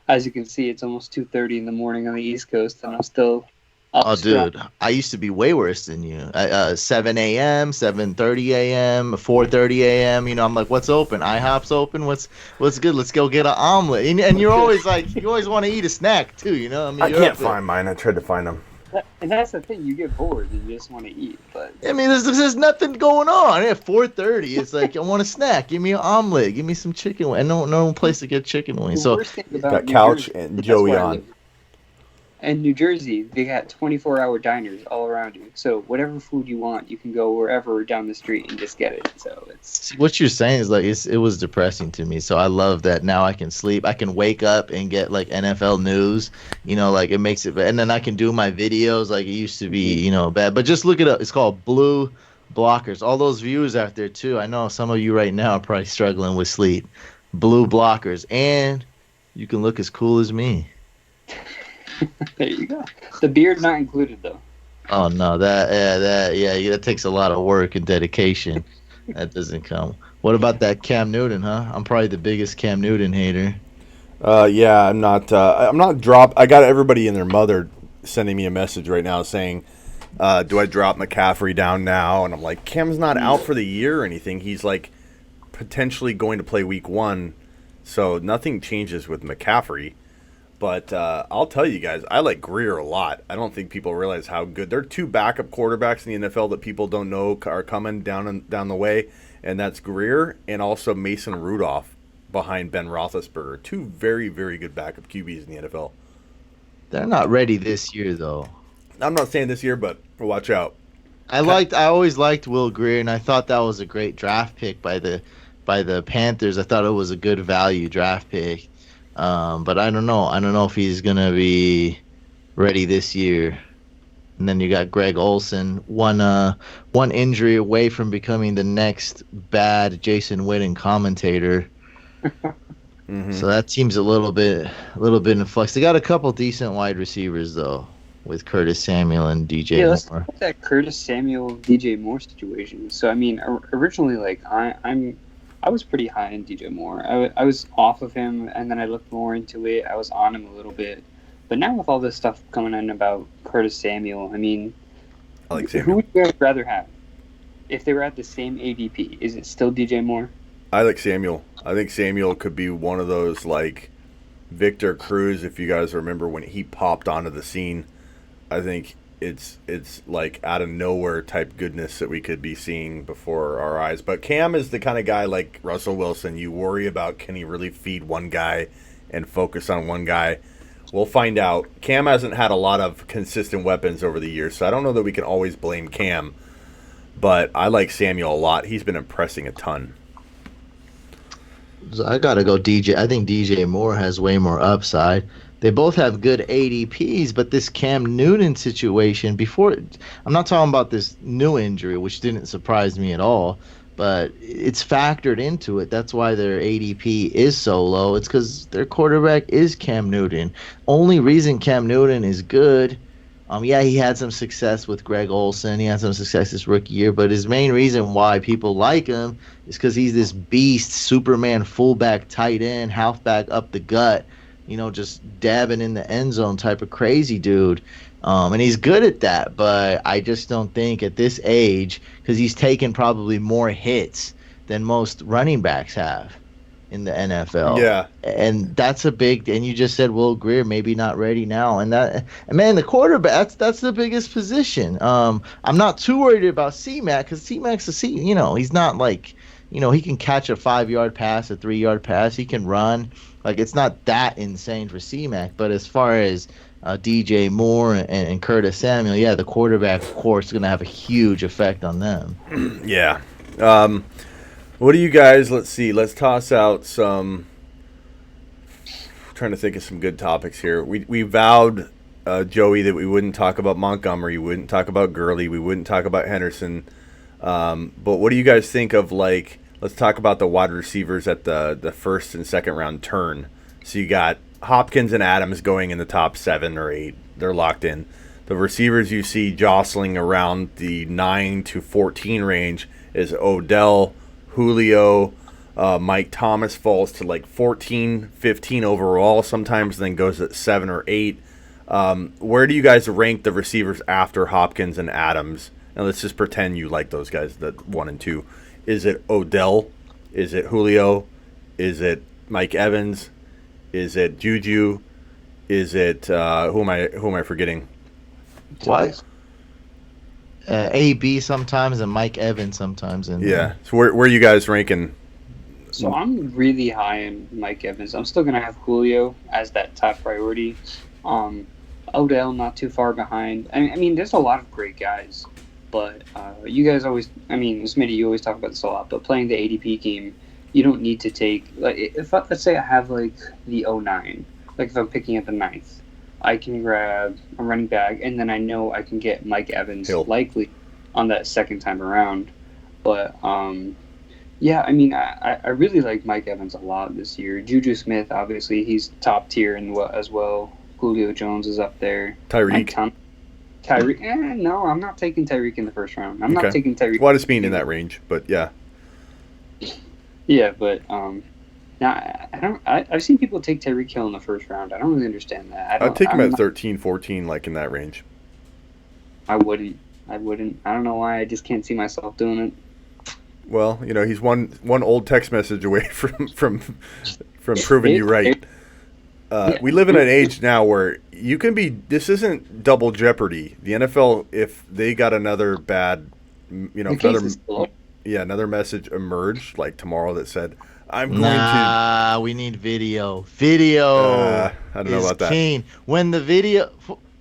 as you can see, it's almost 2:30 in the morning on the East Coast, and I'm still up. Oh, dude, I used to be way worse than you. 7 a.m., 7:30 a.m., 4:30 a.m. I'm like, what's open? IHOP's open. What's good? Let's go get an omelet. And you're always like, you always want to eat a snack too. I can't find mine. I tried to find them. And that's the thing, you get bored and you just want to eat. But I mean, there's nothing going on. At 4:30, it's like I want a snack. Give me an omelet. Give me some chicken wings. No place to get chicken wings. the So worst thing about Got New Couch Jersey, and that's Joey where I on. live. And New Jersey, they got 24-hour diners all around you. So whatever food you want, you can go wherever down the street and just get it. So it's see, what you're saying is like it was depressing to me. So I love that now I can sleep. I can wake up and get like NFL news. Like it makes it, and then I can do my videos like it used to be. Bad. But just look it up. It's called Blue Blockers. All those viewers out there too. I know some of you right now are probably struggling with sleep. Blue Blockers, and you can look as cool as me. there you go. The beard not included though. Oh no, that takes a lot of work and dedication. That doesn't come. What about that Cam Newton, huh? I'm probably the biggest Cam Newton hater. Yeah, I'm not I got everybody and their mother sending me a message right now saying, do I drop McCaffrey down now? And I'm like, Cam's not out for the year or anything. He's like potentially going to play week 1. So nothing changes with McCaffrey. But I'll tell you guys, I like Greer a lot. I don't think people realize how good. There are 2 backup quarterbacks in the NFL that people don't know are coming down the way, and that's Greer and also Mason Rudolph behind Ben Roethlisberger. 2 very, very good backup QBs in the NFL. They're not ready this year, though. I'm not saying this year, but watch out. I always liked Will Greer, and I thought that was a great draft pick by the Panthers. I thought it was a good value draft pick. But I don't know. I don't know if he's gonna be ready this year. And then you got Greg Olsen, one injury away from becoming the next bad Jason Witten commentator. Mm-hmm. So that team's a little bit in flux. They got a couple decent wide receivers though, with Curtis Samuel and DJ yeah, let's Moore. talk about that Curtis Samuel DJ Moore situation. So I mean, originally like I was pretty high on DJ Moore. I was off of him, and then I looked more into it. I was on him a little bit. But now with all this stuff coming in about Curtis Samuel, I mean, I like Samuel. who would you rather have? If they were at the same ADP, is it still DJ Moore? I like Samuel. I think Samuel could be one of those like Victor Cruz, if you guys remember when he popped onto the scene. I think it's like out of nowhere type goodness that we could be seeing before our eyes. But Cam is the kind of guy like Russell Wilson. You worry about, can he really feed one guy and focus on one guy? We'll find out. Cam hasn't had a lot of consistent weapons over the years, so I don't know that we can always blame Cam. But I like Samuel a lot. He's been impressing a ton. So I gotta go DJ. I think DJ Moore has way more upside. They both have good ADPs, but this Cam Newton situation before, I'm not talking about this new injury, which didn't surprise me at all, but it's factored into it. That's why their ADP is so low. It's because their quarterback is Cam Newton. Only reason Cam Newton is good, he had some success with Greg Olsen. He had some success this rookie year, but his main reason why people like him is because he's this beast, Superman fullback, tight end, halfback up the gut. Just dabbing in the end zone type of crazy dude. And he's good at that, but I just don't think at this age, because he's taken probably more hits than most running backs have in the NFL. Yeah. And that's and you just said Will Greer maybe not ready now. And the quarterback, that's the biggest position. I'm not too worried about C-Mac, because C-Mac's he's not like, he can catch a 5-yard pass, a 3-yard pass. He can run. Like, it's not that insane for C-Mac. But as far as DJ Moore and Curtis Samuel, yeah, the quarterback, of course, is going to have a huge effect on them. Yeah. What do you guys, let's see. Let's toss out some, trying to think of some good topics here. We vowed, Joey, that we wouldn't talk about Montgomery, we wouldn't talk about Gurley, we wouldn't talk about Henderson. But what do you guys think of, like, let's talk about the wide receivers at the first and second round turn. So you got Hopkins and Adams going in the top 7 or 8. They're locked in. The receivers you see jostling around the 9 to 14 range is Odell, Julio, Mike Thomas falls to like 14, 15 overall, sometimes then goes at 7 or 8. Where do you guys rank the receivers after Hopkins and Adams? And let's just pretend you like those guys, the 1 and 2. Is it Odell? Is it Julio? Is it Mike Evans? Is it Juju? Is it who am I forgetting? What? AB sometimes and Mike Evans sometimes. And Yeah. So where are you guys ranking? So I'm really high on Mike Evans. I'm still gonna have Julio as that top priority. Odell not too far behind. I mean, there's a lot of great guys, but you guys always, I mean, Smitty, you always talk about this a lot. But playing the ADP game, you don't need to take like let's say I have like the 09, like if I'm picking up the 9th, I can grab a running back, and then I know I can get Mike Evans likely on that second time around. But yeah, I mean, I really like Mike Evans a lot this year. Juju Smith, obviously, he's top tier as well. Julio Jones is up there. Tyreek. Tyreek? No, I'm not taking Tyreek in the first round. I'm not taking Tyreek. Well, I just mean in that range, but yeah. Yeah, but now I've seen people take Tyreek Hill in the first round. I don't really understand that. I'd take him at 13, 14, like in that range. I wouldn't. I don't know why. I just can't see myself doing it. Well, you know, he's one old text message away from proving you right. We live in an age now where you can be. This isn't double jeopardy. The NFL, if they got another bad, you know, another message emerged like tomorrow that said, "I'm going to." We need video. Video. I don't know about king. That. When the video,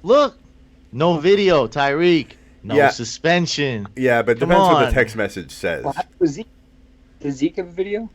look, no video, Tyreek. No suspension. Yeah, but it depends what the text message says. Well, does Zeke have a video?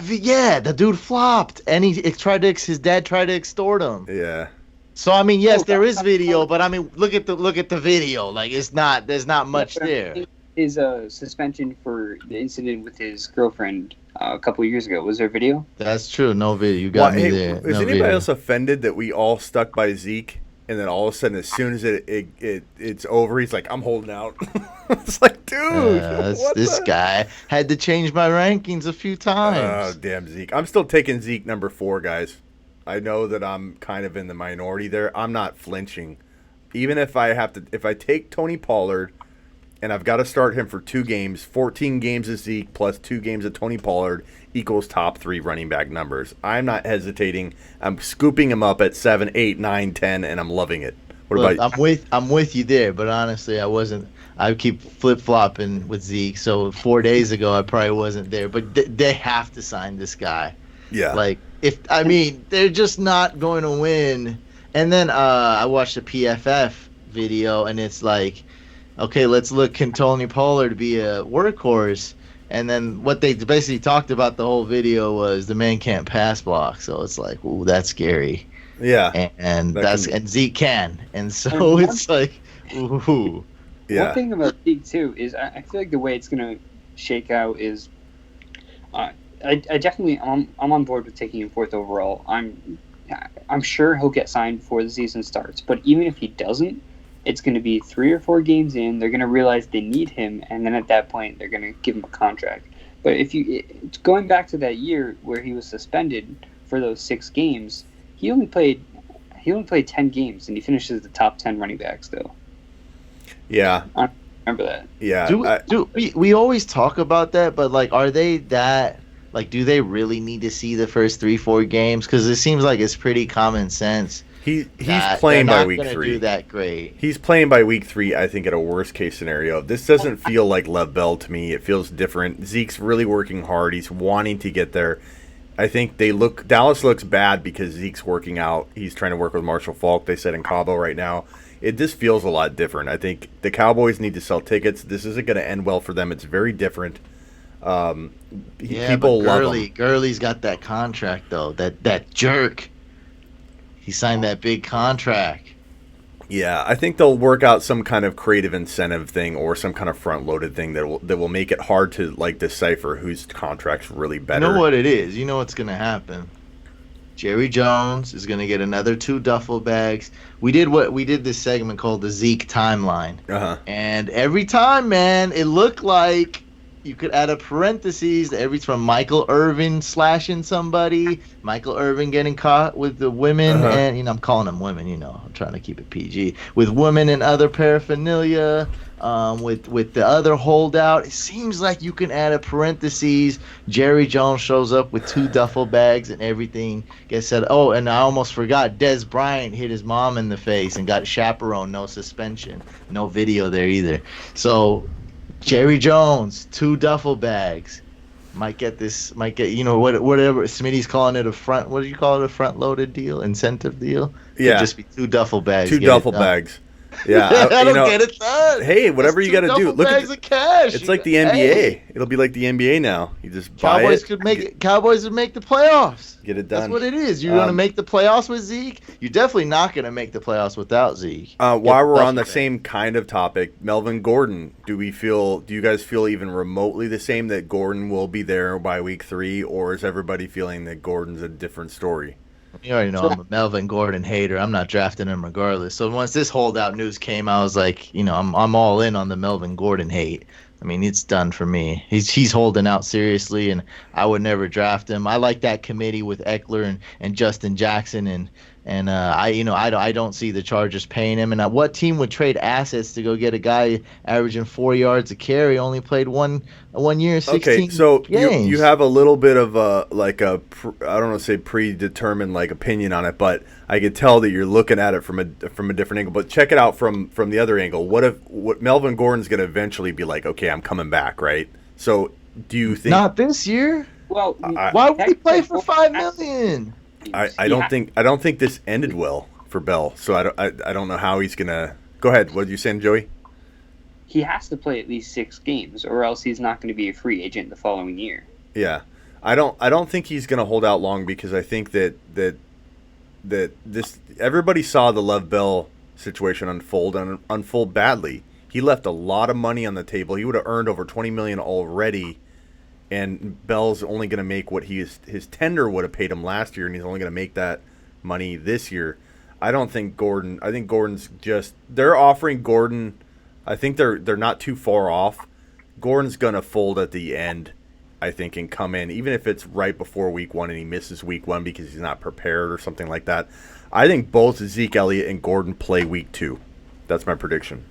Yeah, the dude flopped, and his dad tried to extort him. Yeah. So I mean, yes, there is video, but I mean, look at the video. Like there's not much there. His suspension for the incident with his girlfriend a couple of years ago, was there video? That's true. No video. You got me there. Is anybody else offended that we all stuck by Zeke? And then all of a sudden, as soon as it's over, he's like, "I'm holding out." It's like, dude, this guy had to change my rankings a few times. Oh, damn Zeke! I'm still taking Zeke number 4, guys. I know that I'm kind of in the minority there. I'm not flinching, even if I take Tony Pollard, and I've got to start him for 2 games. 14 games of Zeke plus 2 games of Tony Pollard equals top 3 running back numbers. I'm not hesitating. I'm scooping him up at 7, 8, 9, 10, and I'm loving it. What about you? I'm with you there, but honestly, I wasn't. I keep flip flopping with Zeke. So 4 days ago, I probably wasn't there. But they have to sign this guy. Yeah. Like they're just not going to win. And then I watched a PFF video, and it's like, okay, let's look. Can Tony Pollard be a workhorse? And then what they basically talked about the whole video was the man can't pass block. So it's like, ooh, that's scary. Yeah. And Zeke can. And so it's like, ooh. Yeah. One thing about Zeke too is I feel like the way it's gonna shake out is, I definitely I'm on board with taking him 4th overall. I'm sure he'll get signed before the season starts. But even if he doesn't, it's going to be 3 or 4 games in. They're going to realize they need him, and then at that point, they're going to give him a contract. But going back to that year where he was suspended for those 6 games, he only played 10 games, and he finishes the top 10 running back still. Yeah, I remember that. Yeah, we always talk about that, but like, are they that? Like, do they really need to see the first 3-4 games? Because it seems like it's pretty common sense. He's playing by week 3. Do that great. He's playing by week 3. I think at a worst case scenario. This doesn't feel like Lev Bell to me. It feels different. Zeke's really working hard. He's wanting to get there. I think Dallas looks bad because Zeke's working out. He's trying to work with Marshall Faulk. They said in Cabo right now. It just feels a lot different. I think the Cowboys need to sell tickets. This isn't going to end well for them. It's very different. People love him. Gurley's got that contract though. That jerk. He signed that big contract. Yeah, I think they'll work out some kind of creative incentive thing or some kind of front-loaded thing that will make it hard to like decipher whose contract's really better. You know what it is. You know what's going to happen. Jerry Jones is going to get another 2 duffel bags. We did this segment called the Zeke timeline. Uh-huh. And every time, man, it looked like you could add a parentheses to every from Michael Irvin slashing somebody, Michael Irvin getting caught with the women, and I'm calling them women. I'm trying to keep it PG, with women and other paraphernalia. With the other holdout, it seems like you can add a parentheses. Jerry Jones shows up with 2 duffel bags and everything gets said. Oh, and I almost forgot, Des Bryant hit his mom in the face and got chaperone, no suspension, no video there either. So Jerry Jones, 2 duffel bags. Might get whatever Smitty's calling it, a front. What do you call it? A front-loaded deal, incentive deal. Yeah, could just be 2 duffel bags. 2 duffel bags. Yeah, I don't get it done. Hey, whatever you got to do. Look bags of cash. It's like the NBA. Hey. It'll be like the NBA now. You just buy Cowboys would make the playoffs. Get it done. That's what it is. You're going to make the playoffs with Zeke. You're definitely not going to make the playoffs without Zeke. While we're on the same kind of topic, Melvin Gordon. Do you guys feel even remotely the same that Gordon will be there by week 3, or is everybody feeling that Gordon's a different story? You already know I'm a Melvin Gordon hater. I'm not drafting him regardless. So once this holdout news came, I was like, I'm all in on the Melvin Gordon hate. I mean, it's done for me. He's holding out seriously, and I would never draft him. I like that committee with Eckler and Justin Jackson, and I don't see the Chargers paying him. And what team would trade assets to go get a guy averaging 4 yards a carry, only played one year, 16 Okay, so games? you have a little bit of I don't want to say predetermined opinion on it, but I could tell that you're looking at it from a different angle. But check it out from the other angle. What Melvin Gordon's going to eventually be like? Okay, I'm coming back, right? So do you think not this year? Well, why would he play for $5 million? I don't think this ended well for Bell. So I don't know how he's gonna. Go ahead. What did you saying, Joey? He has to play at least 6 games, or else he's not going to be a free agent the following year. Yeah, I don't think he's gonna hold out long, because I think that this everybody saw the Lev Bell situation unfold badly. He left a lot of money on the table. He would have earned over $20 million already. And Bell's only going to make what his tender would have paid him last year, and he's only going to make that money this year. I think Gordon's just – they're offering Gordon – I think they're not too far off. Gordon's going to fold at the end, I think, and come in, even if it's right before week 1 and he misses week 1 because he's not prepared or something like that. I think both Zeke Elliott and Gordon play week 2. That's my prediction.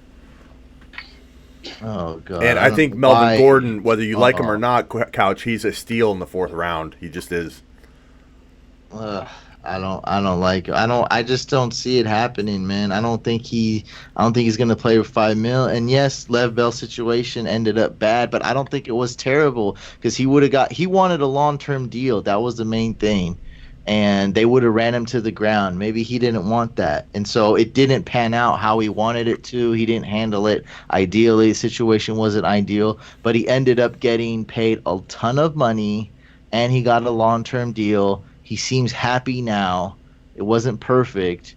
Oh God! And I think Melvin Gordon, whether you like him or not, Couch, he's a steal in the 4th round. He just is. I don't like it. I just don't see it happening, man. I don't think he's gonna play with $5 million. And yes, Lev Bell's situation ended up bad, but I don't think it was terrible, because he wanted a long-term deal. That was the main thing. And they would have ran him to the ground. Maybe he didn't want that. And so it didn't pan out how he wanted it to. He didn't handle it ideally. The situation wasn't ideal. But he ended up getting paid a ton of money, and he got a long-term deal. He seems happy now. It wasn't perfect.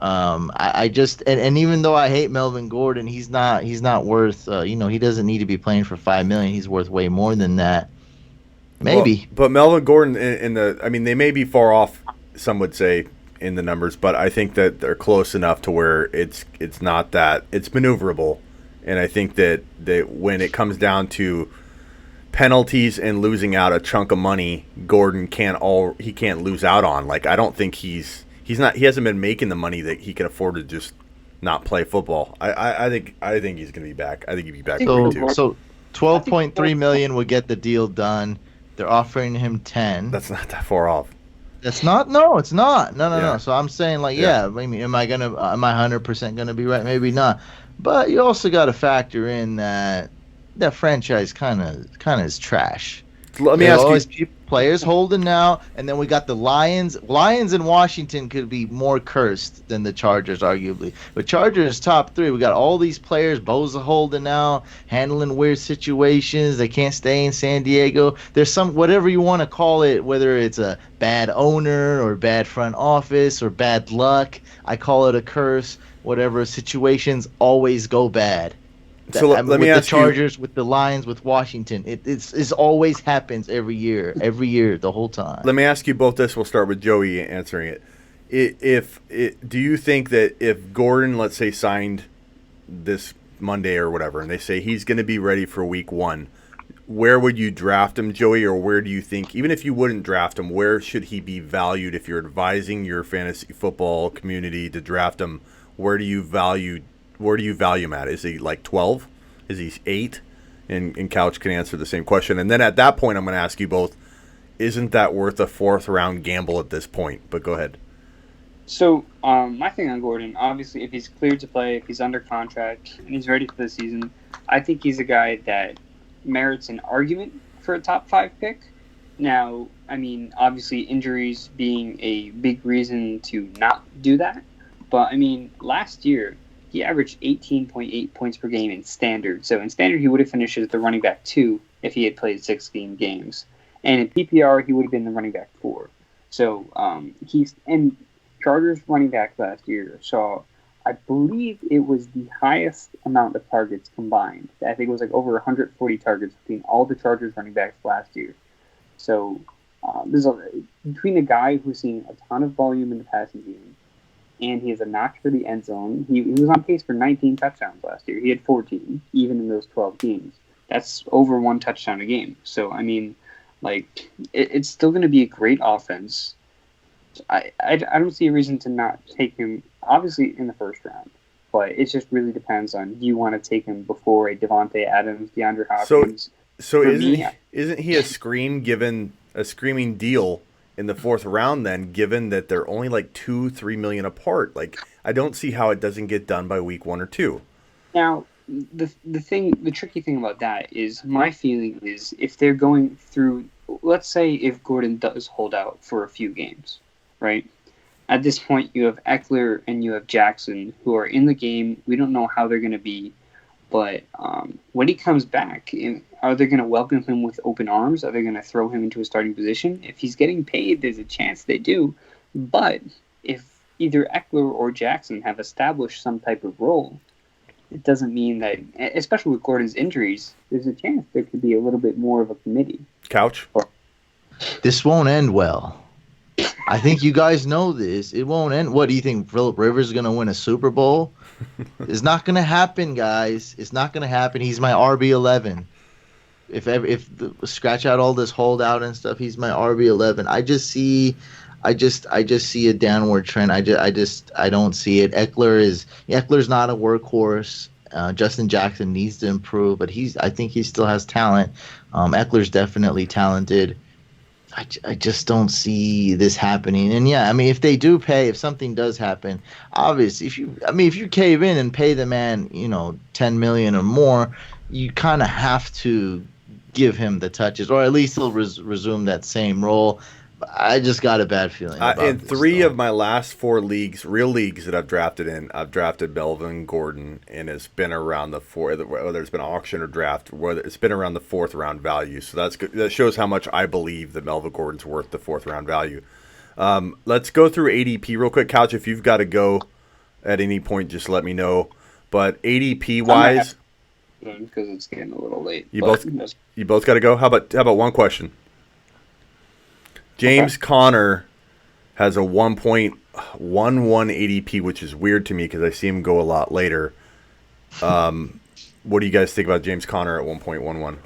I just and even though I hate Melvin Gordon, he's not worth he doesn't need to be playing for $5 million. He's worth way more than that. Maybe. Well, but Melvin Gordon they may be far off, some would say, in the numbers, but I think that they're close enough to where it's not that it's maneuverable. And I think that when it comes down to penalties and losing out a chunk of money, Gordon can't lose out on. I don't think he hasn't been making the money that he can afford to just not play football. I think he's going to be back. I think he'll be back. So $12.3 million would get the deal done. They're offering him 10. That's not that far off. It's not. No, it's not. No. So I'm saying, I mean, am I 100% gonna be right? Maybe not. But you also got to factor in that franchise kind of is trash. Let me ask you. Keep players holding out, and then we got the Lions. Lions in Washington could be more cursed than the Chargers, arguably. But Chargers top 3. We got all these players. Bosa holding out, handling weird situations. They can't stay in San Diego. There's some, whatever you want to call it, whether it's a bad owner or bad front office or bad luck. I call it a curse. Whatever, situations always go bad. So let me ask the Chargers, with the Lions, with Washington, it's always happens every year, the whole time. Let me ask you both this. We'll start with Joey answering it. Do you think that if Gordon, let's say, signed this Monday or whatever, and they say he's going to be ready for week 1, where would you draft him, Joey, or where do you think, even if you wouldn't draft him, where should he be valued if you're advising your fantasy football community to draft him? Where do you value him at? Is he like 12? Is he 8? And Couch can answer the same question. And then at that point, I'm going to ask you both, isn't that worth a 4th-round gamble at this point? But go ahead. So, my thing on Gordon, obviously, if he's cleared to play, if he's under contract, and he's ready for the season, I think he's a guy that merits an argument for a top 5 pick. Now, I mean, obviously, injuries being a big reason to not do that. But, I mean, last year, he averaged 18.8 points per game in standard. So in standard, he would have finished as the running back 2 if he had played 16 games. And in PPR, he would have been the running back 4. So and Chargers running back last year saw, I believe it was the highest amount of targets combined. I think it was like over 140 targets between all the Chargers running backs last year. So between a guy who's seen a ton of volume in the passing game, and he has a notch for the end zone. He was on pace for 19 touchdowns last year. He had 14, even in those 12 games. That's over 1 touchdown a game. So, I mean, like, it's still going to be a great offense. I don't see a reason to not take him, obviously, in the 1st round. But it just really depends on, do you want to take him before a Devontae Adams, DeAndre Hopkins? So isn't he a screaming deal in the 4th round then, given that they're only like $2-3 million apart? Like, I don't see how it doesn't get done by week 1 or 2. Now, the tricky thing about that is, my feeling is, if they're going through, let's say if Gordon does hold out for a few games, right? At this point, you have Eckler and you have Jackson who are in the game. We don't know how they're going to be. But when he comes back, are they going to welcome him with open arms? Are they going to throw him into a starting position? If he's getting paid, there's a chance they do. But if either Eckler or Jackson have established some type of role, it doesn't mean that, especially with Gordon's injuries, there's a chance there could be a little bit more of a committee. Couch? This won't end well. I think you guys know this. It won't end. What do you think? Phillip Rivers is going to win a Super Bowl? It's not going to happen, guys. It's not going to happen. He's my RB11. Scratch out all this holdout and stuff, he's my RB11. I just see a downward trend. I don't see it. Eckler's not a workhorse. Justin Jackson needs to improve, but I think he still has talent. Eckler's definitely talented. I just don't see this happening. And yeah, I mean, if they do pay, if something does happen, obviously, if you cave in and pay the man, $10 million or more, you kind of have to give him the touches, or at least he'll resume that same role. I just got a bad feeling about in this, 3 of my last 4 leagues, real leagues that I've drafted in, I've drafted Melvin Gordon, and it's been around the 4th, whether it's been auction or draft, whether it's been around the 4th round value. So that's good. That shows how much I believe that Melvin Gordon's worth the 4th round value. Let's go through ADP real quick. Couch, if you've got to go at any point, just let me know. But ADP wise, because it's getting a little late. You both got to go. How about one question? James Conner has a 1.11 ADP, which is weird to me because I see him go a lot later. What do you guys think about James Conner at 1.11?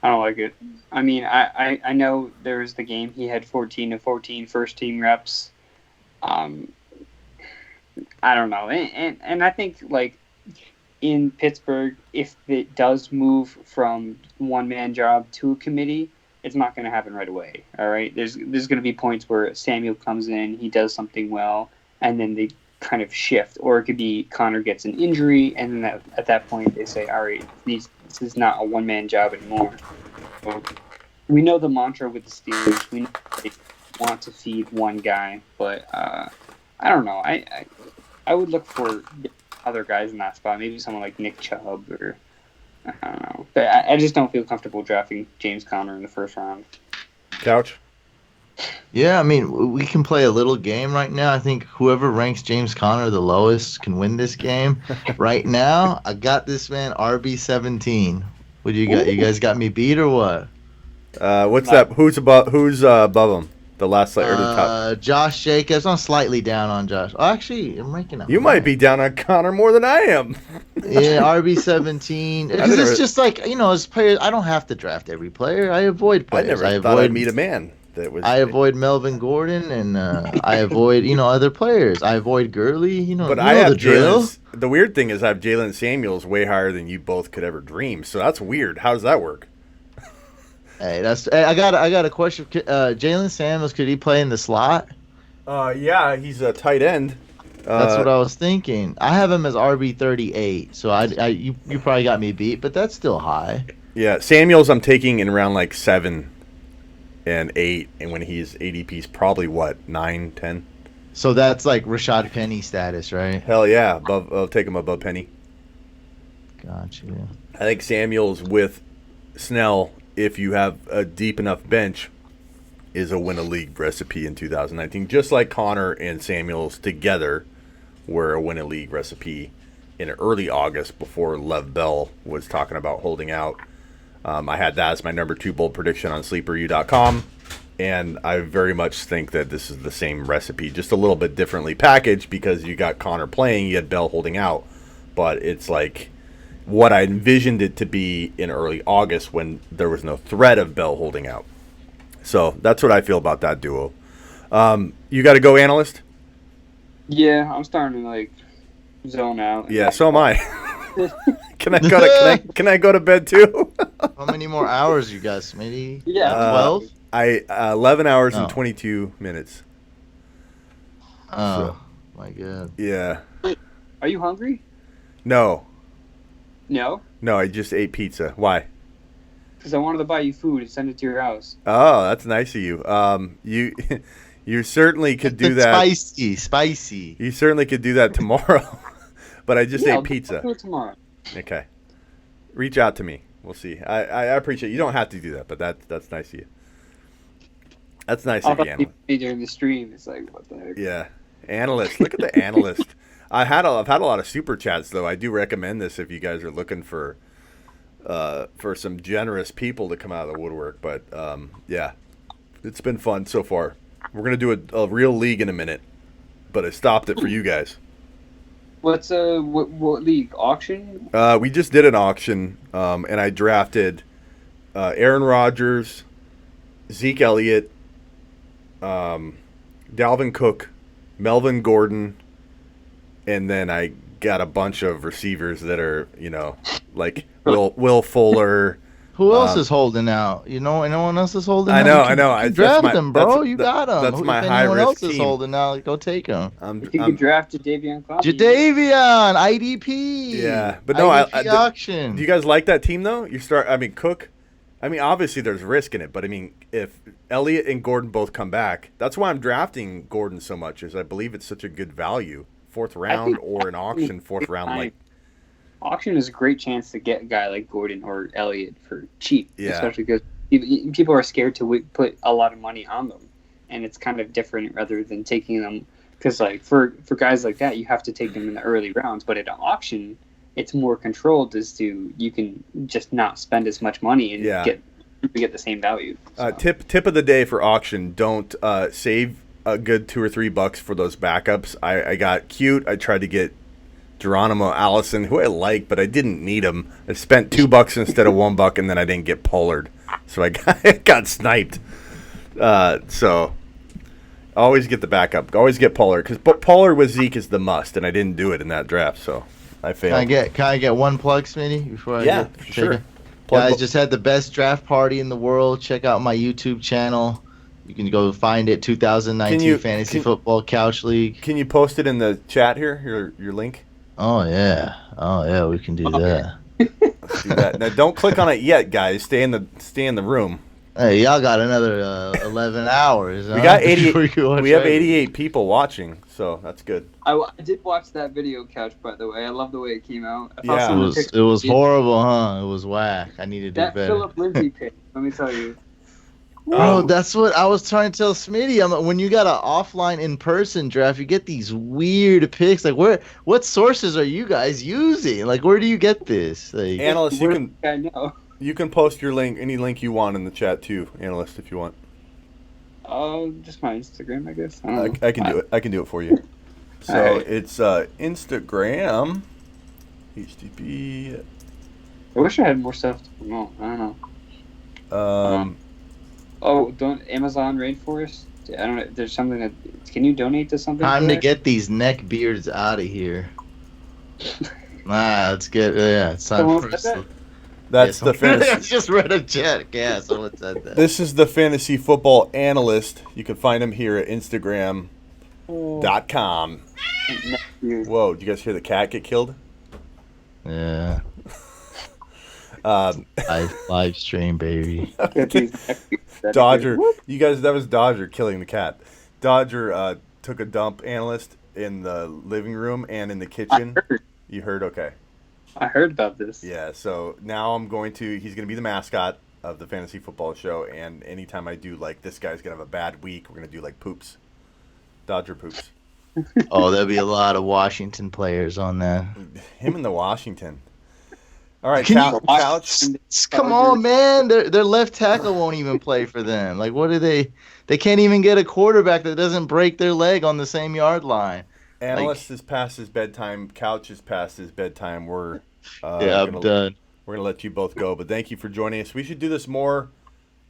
I don't like it. I mean, I know there was the game he had 14 of 14 first team reps. I don't know. And I think, like, in Pittsburgh, if it does move from one-man job to a committee, it's not going to happen right away, all right? There's going to be points where Samuel comes in, he does something well, and then they kind of shift. Or it could be Connor gets an injury, and then at that point they say, all right, this is not a one-man job anymore. So we know the mantra with the Steelers. We know they want to feed one guy, but I don't know. I would look for other guys in that spot, maybe someone like Nick Chubb or I don't know. But I just don't feel comfortable drafting James Conner in the 1st round. Couch? Yeah, I mean, we can play a little game right now. I think whoever ranks James Conner the lowest can win this game. Right now, I got this man RB17. What do you got? You guys got me beat or what? What's that? Who's above him? The last or the top. Josh Jacobs. I'm slightly down on Josh. Oh, actually, I'm ranking him. You might be down on Connor more than I am. Yeah, RB17. Because it's just like, as players, I don't have to draft every player. I avoid players. I never thought I'd meet a man that was. I avoid Melvin Gordon, and I avoid, other players. I avoid Gurley. But I have the drill. The weird thing is I have Jalen Samuels way higher than you both could ever dream. So that's weird. How does that work? Hey, I got a question. Jalen Sanders, could he play in the slot? Yeah, he's a tight end. That's what I was thinking. I have him as RB38, so you probably got me beat, but that's still high. Yeah, Samuels I'm taking in around like 7 and 8, and when he's ADP is probably 9, 10. So that's like Rashad Penny status, right? Hell yeah, I'll take him above Penny. Gotcha. I think Samuels with Snell, if you have a deep enough bench, is a win-a-league recipe in 2019. Just like Connor and Samuels together were a win-a-league recipe in early August before Lev Bell was talking about holding out. I had that as my number 2 bold prediction on sleeperu.com, and I very much think that this is the same recipe, just a little bit differently packaged because you got Connor playing, you had Bell holding out, but it's like what I envisioned it to be in early August when there was no threat of Bell holding out. So that's what I feel about that duo. You got to go, Analyst? Yeah, I'm starting to zone out. Yeah, so am I. Can I go to bed too? How many more hours you got, Smitty? Yeah, 12. 11 hours and 22 minutes. Oh, my God. Yeah. Wait, are you hungry? No, No, I just ate pizza. Why? because I wanted to buy you food and send it to your house. Oh, that's nice of you. You certainly could do that. Spicy. You certainly could do that tomorrow. But I just Yeah, ate pizza. I'll do it tomorrow. Okay. Reach out to me. We'll see. I appreciate it. You don't have to do that, but that's nice of you. That's nice of you, Analyst. During the stream, it's like, what the heck? Yeah. Analyst. Look at the Analyst. I've had a lot of super chats, though. I do recommend this if you guys are looking for some generous people to come out of the woodwork. But, yeah, it's been fun so far. We're going to do a real league in a minute, but I stopped it for you guys. What's what league? Auction? We just did an auction, and I drafted Aaron Rodgers, Zeke Elliott, Dalvin Cook, Melvin Gordon, and then I got a bunch of receivers that are, like Will Fuller. Who else is holding out? Anyone else is holding out? I know. You draft them, bro. You got them. That's my high-risk team. If anyone else is holding out, go take them. If you could draft Jadeveon Clowney. Jadeveon, IDP. Yeah, but no, IDP auction. Do you guys like that team, though? Cook. Obviously there's risk in it, but if Elliott and Gordon both come back, that's why I'm drafting Gordon so much, is I believe it's such a good value. 4th round or an auction 4th round. Auction is a great chance to get a guy like Gordon or Elliott for cheap, yeah. Especially because people are scared to put a lot of money on them, and it's kind of different rather than taking them because for guys like that you have to take them in the early rounds, but at an auction it's more controlled as to you can just not spend as much money and get the same value. So. Tip of the day for auction: don't save a good $2 or $3 for those backups. I got cute. I tried to get Geronimo Allison, who I like, but I didn't need him. I spent $2 instead of $1, and then I didn't get Pollard, so I got sniped. So always get the backup. Always get Pollard, because Pollard with Zeke is the must, and I didn't do it in that draft, so I failed. Can I get one plug, Smitty, before I sure. Guys, just had the best draft party in the world. Check out my YouTube channel. You can go find it. 2019 Fantasy Football Couch League. Can you post it in the chat here? Your link. Oh yeah, we can do that. Let's do that. Now, don't click on it yet, guys. Stay in the room. Hey, y'all got another 11 hours. We got 88. We have 88 people watching, so that's good. I did watch that video, Couch. By the way, I love the way it came out. Yeah, it was horrible, huh? It was whack. I need to do better. That Philip Lindsay pick. Let me tell you. Bro, that's what I was trying to tell Smitty. When you got an offline in-person draft, you get these weird picks. What sources are you guys using? Where do you get this? Analyst, you can post your link, any link you want in the chat too, Analyst, if you want. Just my Instagram, I guess. I don't know. I can do it. I can do it for you. So Alright. it's Instagram. HTTP. I wish I had more stuff to promote. I don't know. Don't Amazon Rainforest? I don't know. There's something that. Can you donate to something? Time for to that? get these neck beards out of here. Let's get. Yeah, it's time Someone for. said that? That's the I fantasy. just read a chat. Yeah, someone said that. This is the fantasy football analyst. You can find him here at Instagram.com. Whoa! Did you guys hear the cat get killed? Yeah. Live stream, baby. Dodger, you guys, that was Dodger killing the cat. Dodger took a dump, analyst, in the living room and in the kitchen. You heard? Okay. I heard about this. Yeah, so now he's going to be the mascot of the fantasy football show, and anytime I do, like, this guy's going to have a bad week, we're going to do, like, poops. Dodger poops. Oh, there'll be a lot of Washington players on that. Him and the Washington. All right, Can Couch. Come on, man. Their left tackle won't even play for them. Like, what do they? They can't even get a quarterback that doesn't break their leg on the same yard line. Analyst is past his bedtime. Couch is past his bedtime. We're I'm done. We're gonna let you both go, but thank you for joining us. We should do this more,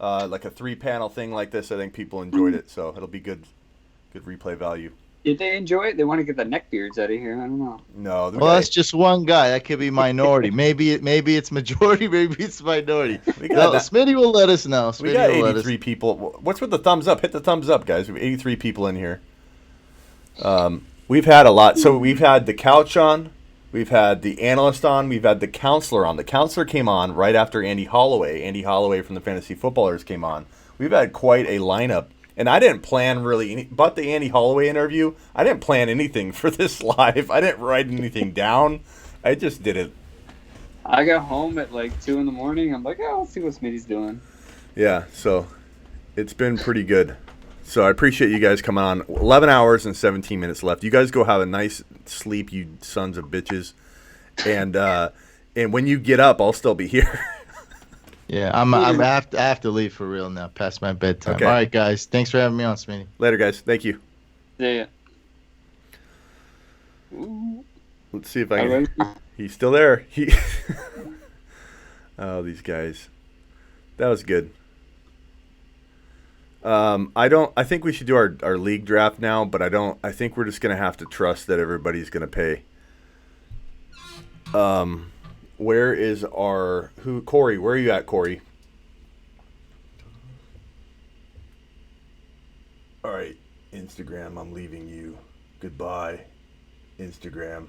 like a 3-panel thing like this. I think people enjoyed it, so it'll be good replay value. Did they enjoy it? They want to get the neck beards out of here. I don't know. No, Well, that's just one guy. That could be minority. Maybe it's majority. Maybe it's minority. Smitty will let us know. We got 83 people. What's with the thumbs up? Hit the thumbs up, guys. We have 83 people in here. We've had a lot. So we've had the Couch on. We've had the analyst on. We've had the counselor on. The counselor came on right after Andy Holloway. Andy Holloway from the Fantasy Footballers came on. We've had quite a lineup. And I didn't plan really but the Andy Holloway interview, I didn't plan anything for this live. I didn't write anything down. I just did it. I got home at like 2 in the morning. I'm like, oh, let's see what Smitty's doing. Yeah, so it's been pretty good. So I appreciate you guys coming on. 11 hours and 17 minutes left. You guys go have a nice sleep, you sons of bitches. And when you get up, I'll still be here. Yeah, I have to leave for real now. Past my bedtime. Okay. All right, guys. Thanks for having me on, Smitty. Later, guys. Thank you. Yeah. Let's see if I can. He's still there. Oh, these guys. That was good. I think we should do our league draft now, but I think we're just gonna have to trust that everybody's gonna pay. Where is Corey? Where are you at, Corey? All right, Instagram, I'm leaving you. Goodbye, Instagram.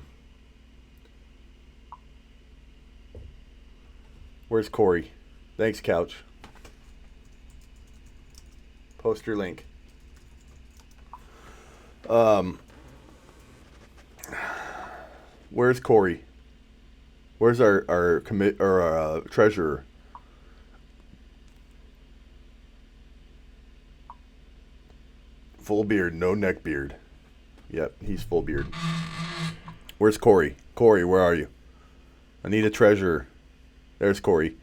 Where's Corey? Thanks, Couch. Post your link. Where's Corey? Where's our treasurer? Full beard, no neck beard. Yep, he's full beard. Where's Corey? Corey, where are you? I need a treasurer. There's Corey.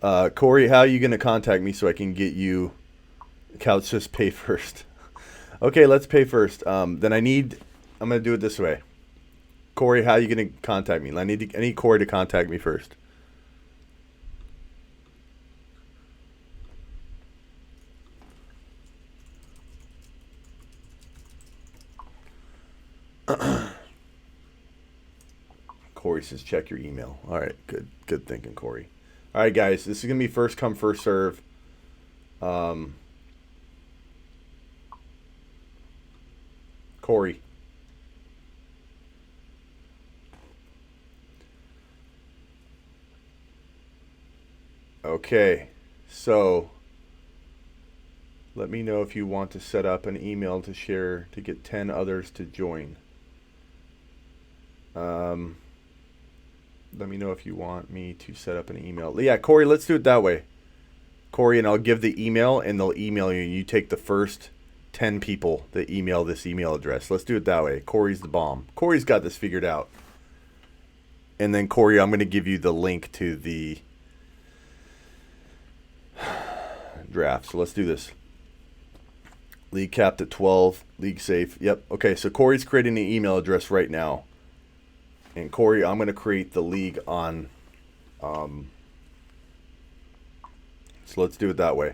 Corey, how are you going to contact me so I can get you? Couch says pay first. Okay, let's pay first. Then I'm going to do it this way. Corey, how are you going to contact me? I need Corey to contact me first. Corey says check your email. All right, good thinking, Corey. All right, guys, this is going to be first come, first serve. Corey. Okay, so let me know if you want to set up an email to share to get 10 others to join. Let me know if you want me to set up an email. Yeah, Corey, let's do it that way. Corey, and I'll give the email, and they'll email you, and you take the first 10 people that email this email address. Let's do it that way. Corey's the bomb. Corey's got this figured out. And then, Corey, I'm going to give you the link to the draft. So let's do this. League capped at 12. League safe. Yep. Okay, so Corey's creating an email address right now. And Corey, I'm going to create the league on... so let's do it that way.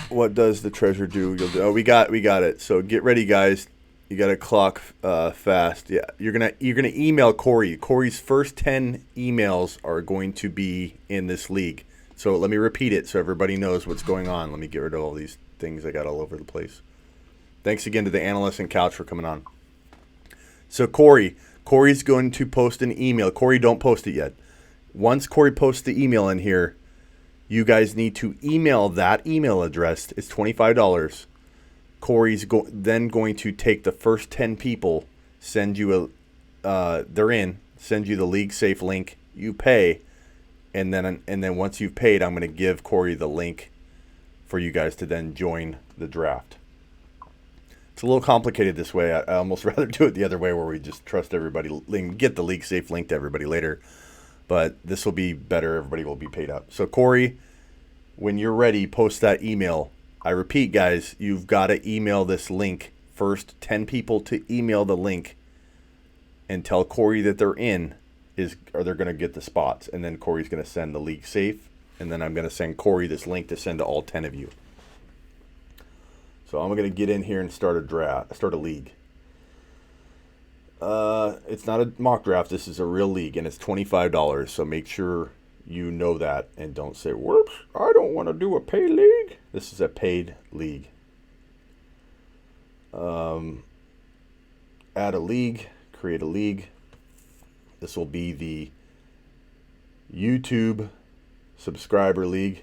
What does the treasure do? You'll do. Oh, we got it. So get ready, guys. You got to clock fast. Yeah, you're gonna email Corey. Corey's first 10 emails are going to be in this league. So let me repeat it so everybody knows what's going on. Let me get rid of all these things I got all over the place. Thanks again to the Analyst and Couch for coming on. So Corey's going to post an email. Corey, don't post it yet. Once Corey posts the email in here, you guys need to email that email address. It's $25. Corey's then going to take the first 10 people, send you send you the league safe link. You pay, and then once you've paid, I'm going to give Corey the link for you guys to then join the draft. It's a little complicated this way. I almost rather do it the other way, where we just trust everybody, get the league safe link to everybody later. But this will be better. Everybody will be paid up. So Corey, when you're ready, post that email. I repeat, guys, you've got to email this link. First 10 people to email the link and tell Corey that they're in or they're going to get the spots. And then Corey's going to send the league safe. And then I'm going to send Corey this link to send to all 10 of you. So I'm going to get in here and start a league. It's not a mock draft. This is a real league, and it's $25. So make sure you know that and don't say, whoops, I don't want to do a paid league. This is a paid league. Add a league, create a league. This will be the YouTube subscriber league.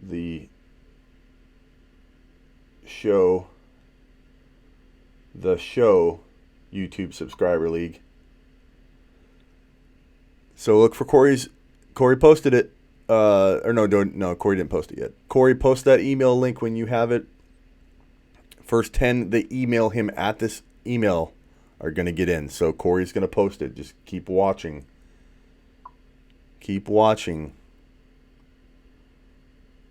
The show YouTube subscriber league. So look for Corey posted it. No, Corey didn't post it yet. Corey, post that email link when you have it. First 10 that email him at this email are going to get in. So Corey's going to post it. Just keep watching. Keep watching.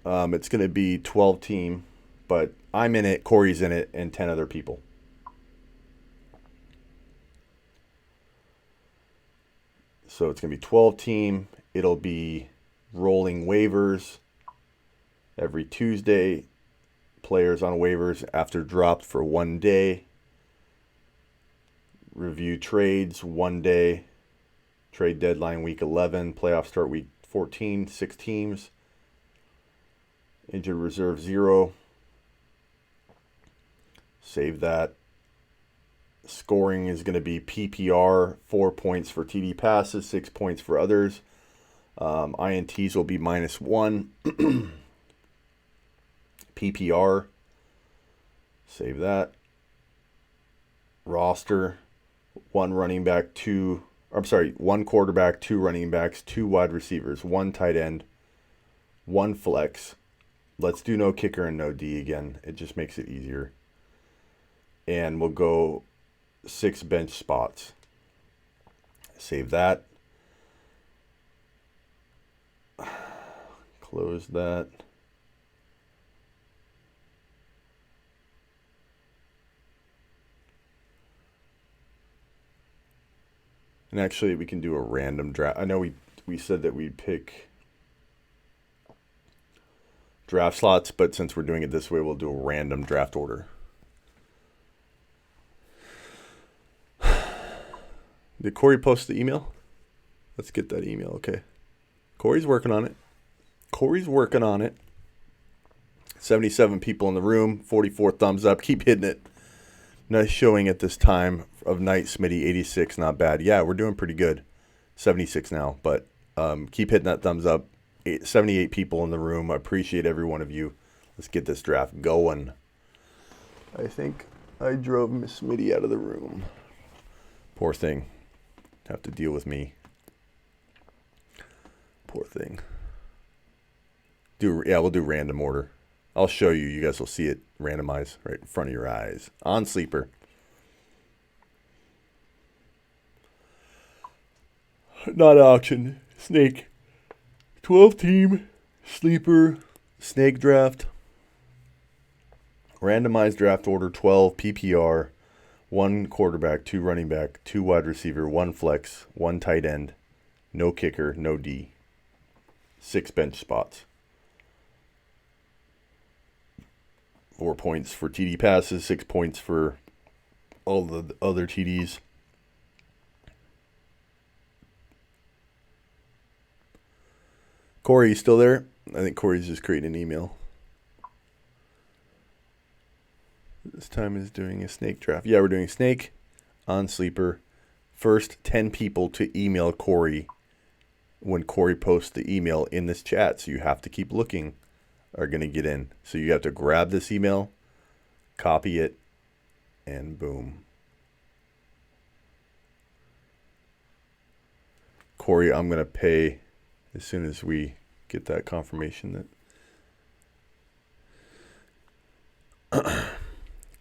It's going to be 12 team, but I'm in it, Corey's in it, and 10 other people. So it's going to be 12 team. It'll be rolling waivers every Tuesday. Players on waivers after dropped for 1 day. Review trades 1 day. Trade deadline week 11. Playoff start week 14. 6 teams. Injured reserve 0. Save that. Scoring is going to be PPR, 4 points for TD passes, 6 points for others. INTs will be -1. PPR. Save that. Roster. 1 quarterback, 2 running backs, 2 wide receivers, 1 tight end, 1 flex. Let's do no kicker and no D again. It just makes it easier. And we'll go 6 bench spots. Save that. Close that. And actually, we can do a random draft. I know we said that we'd pick draft slots, but since we're doing it this way, we'll do a random draft order. Did Corey post the email? Let's get that email, okay. Corey's working on it. 77 people in the room, 44 thumbs up. Keep hitting it. Nice showing at this time of night, Smitty. 86, not bad. Yeah, we're doing pretty good. 76 now, but keep hitting that thumbs up. 78 people in the room. I appreciate every one of you. Let's get this draft going. I think I drove Miss Smitty out of the room. Poor thing. Have to deal with me. Poor thing. We'll do random order. I'll show you. You guys will see it randomized right in front of your eyes. On Sleeper. Not auction. Snake. 12 team. Sleeper. Snake draft. Randomized draft order 12 PPR. 1 quarterback, 2 running back, 2 wide receiver, 1 flex, 1 tight end. No kicker, no D. 6 bench spots. 4 points for TD passes, 6 points for all the other TDs. Corey, you still there? I think Corey's just creating an email. This time is doing a snake draft. Yeah, we're doing snake on Sleeper. First 10 people to email Corey when Corey posts the email in this chat. So you have to keep looking, are going to get in. So you have to grab this email, copy it, and boom. Corey, I'm going to pay as soon as we get that confirmation that...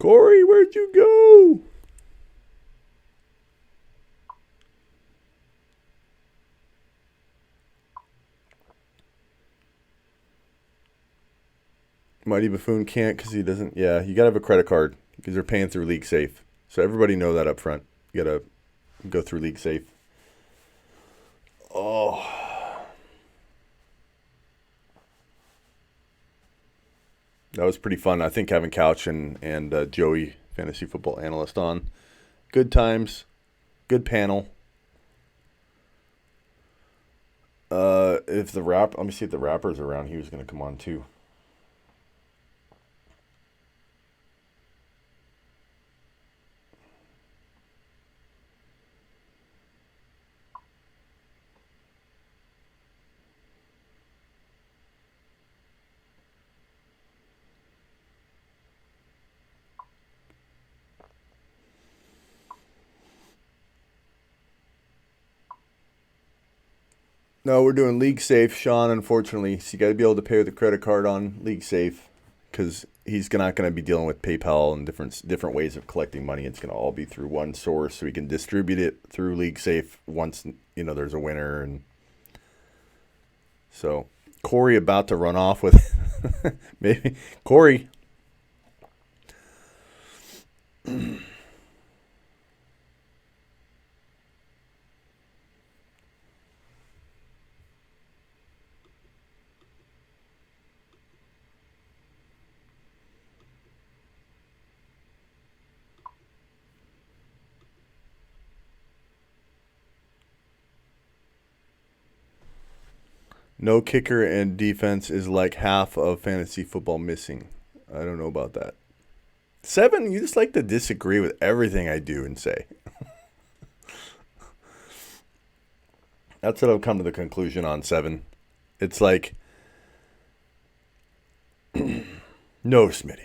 Corey, where'd you go? Mighty Buffoon can't because he doesn't. Yeah, you got to have a credit card because they're paying through League Safe. So everybody know that up front. You got to go through League Safe. Oh. That was pretty fun. I think having Couch and Joey, Fantasy Football Analyst, on. Good times. Good panel. If the let me see if the rapper's around. He was going to come on too. No, we're doing League Safe, Sean, unfortunately. So you got to be able to pay with a credit card on League Safe because he's not going to be dealing with PayPal and different ways of collecting money. It's going to all be through one source so he can distribute it through League Safe once, there's a winner. And so Corey about to run off with maybe Corey. No kicker and defense is like half of fantasy football missing. I don't know about that. 7, you just like to disagree with everything I do and say. That's what I've come to the conclusion on 7. It's like, no, Smitty.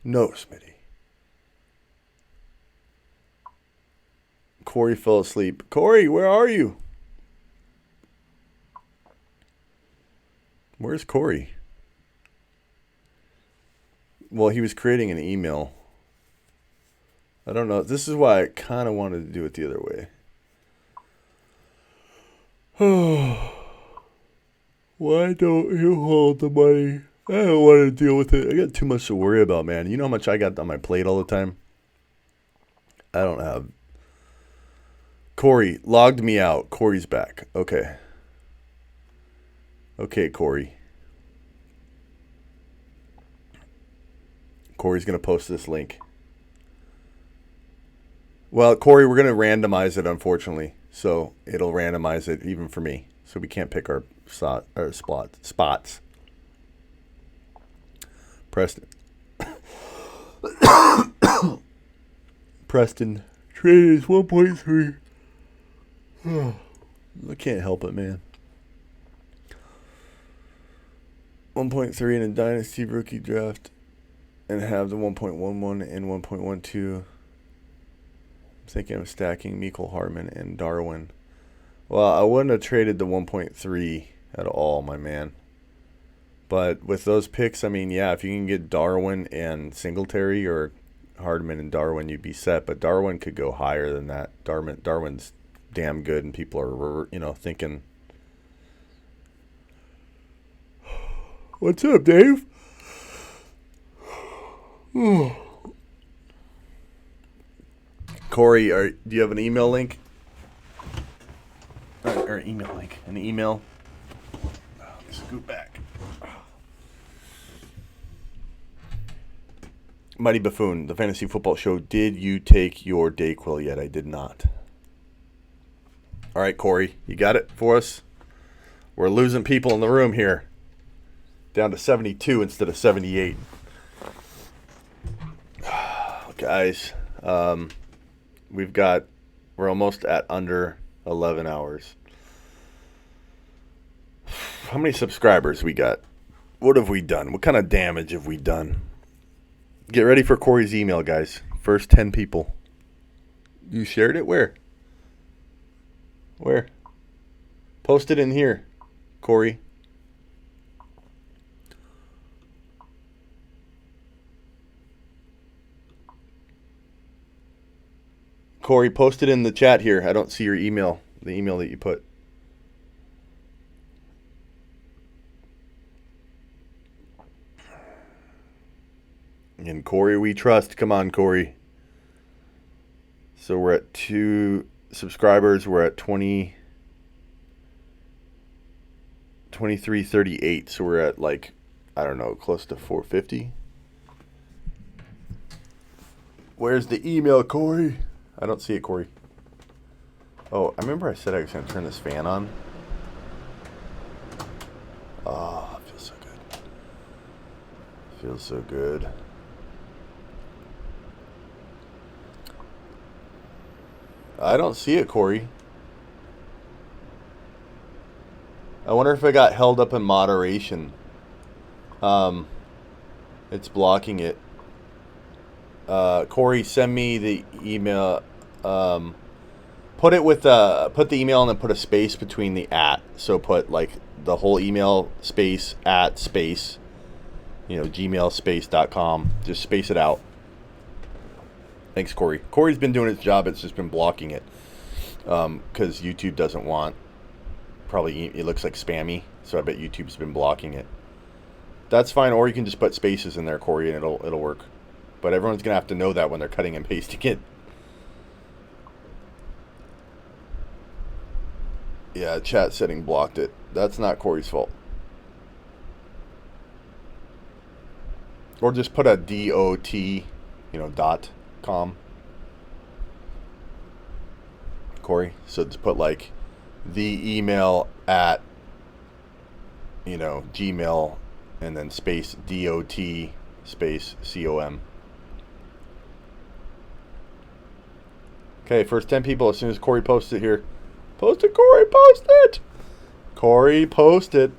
No, Smitty. Corey fell asleep. Corey, where are you? Where's Corey? Well, he was creating an email. I don't know. This is why I kind of wanted to do it the other way. Why don't you hold the money? I don't want to deal with it. I got too much to worry about, man. You know how much I got on my plate all the time? I don't have. Corey logged me out. Corey's back. Okay. Okay, Corey. Corey's going to post this link. Well, Corey, we're going to randomize it, unfortunately. So it'll randomize it even for me. So we can't pick our spots. Preston. Preston. Trade is 1.3. I can't help it, man. 1.3 in a dynasty rookie draft and have the 1.11 and 1.12. I'm thinking of stacking Mecole Hardman and Darwin. Well, I wouldn't have traded the 1.3 at all, my man. But with those picks, I mean, yeah, if you can get Darwin and Singletary or Hardman and Darwin, you'd be set. But Darwin could go higher than that. Darwin's damn good, and people are, thinking What's up, Dave? Corey, do you have an email link? Or email link. An email. Scoot back. Mighty Buffoon, the Fantasy Football Show. Did you take your Dayquil yet? I did not. All right, Corey, you got it for us? We're losing people in the room here. Down to 72 instead of 78. Guys, we're almost at under 11 hours. How many subscribers we got? What have we done? What kind of damage have we done? Get ready for Corey's email, guys. First 10 people. You shared it? Where? Post it in here, Corey. Corey, post it in the chat here. I don't see your email, the email that you put. And Corey, we trust. Come on, Corey. So we're at 2 subscribers. We're at 2338. So we're at like, I don't know, close to 450. Where's the email, Corey? I don't see it, Corey. Oh, I remember I said I was going to turn this fan on. Oh, it feels so good. Feels so good. I don't see it, Corey. I wonder if it got held up in moderation. It's blocking it. Corey, send me the email. Put the email and then put a space between the at. So put like the whole email space at space, gmailspace.com. Just space it out. Thanks, Corey. Corey's been doing his job. It's just been blocking it because YouTube doesn't want. Probably it looks like spammy, so I bet YouTube's been blocking it. That's fine, or you can just put spaces in there, Corey, and it'll work. But everyone's gonna have to know that when they're cutting and pasting it. Yeah, chat setting blocked it. That's not Corey's fault. Or just put a .com. Corey. So just put like the email at Gmail and then space .dot space com. Okay, first 10 people as soon as Corey posts it here. Post it, Corey, post it! Corey, post it.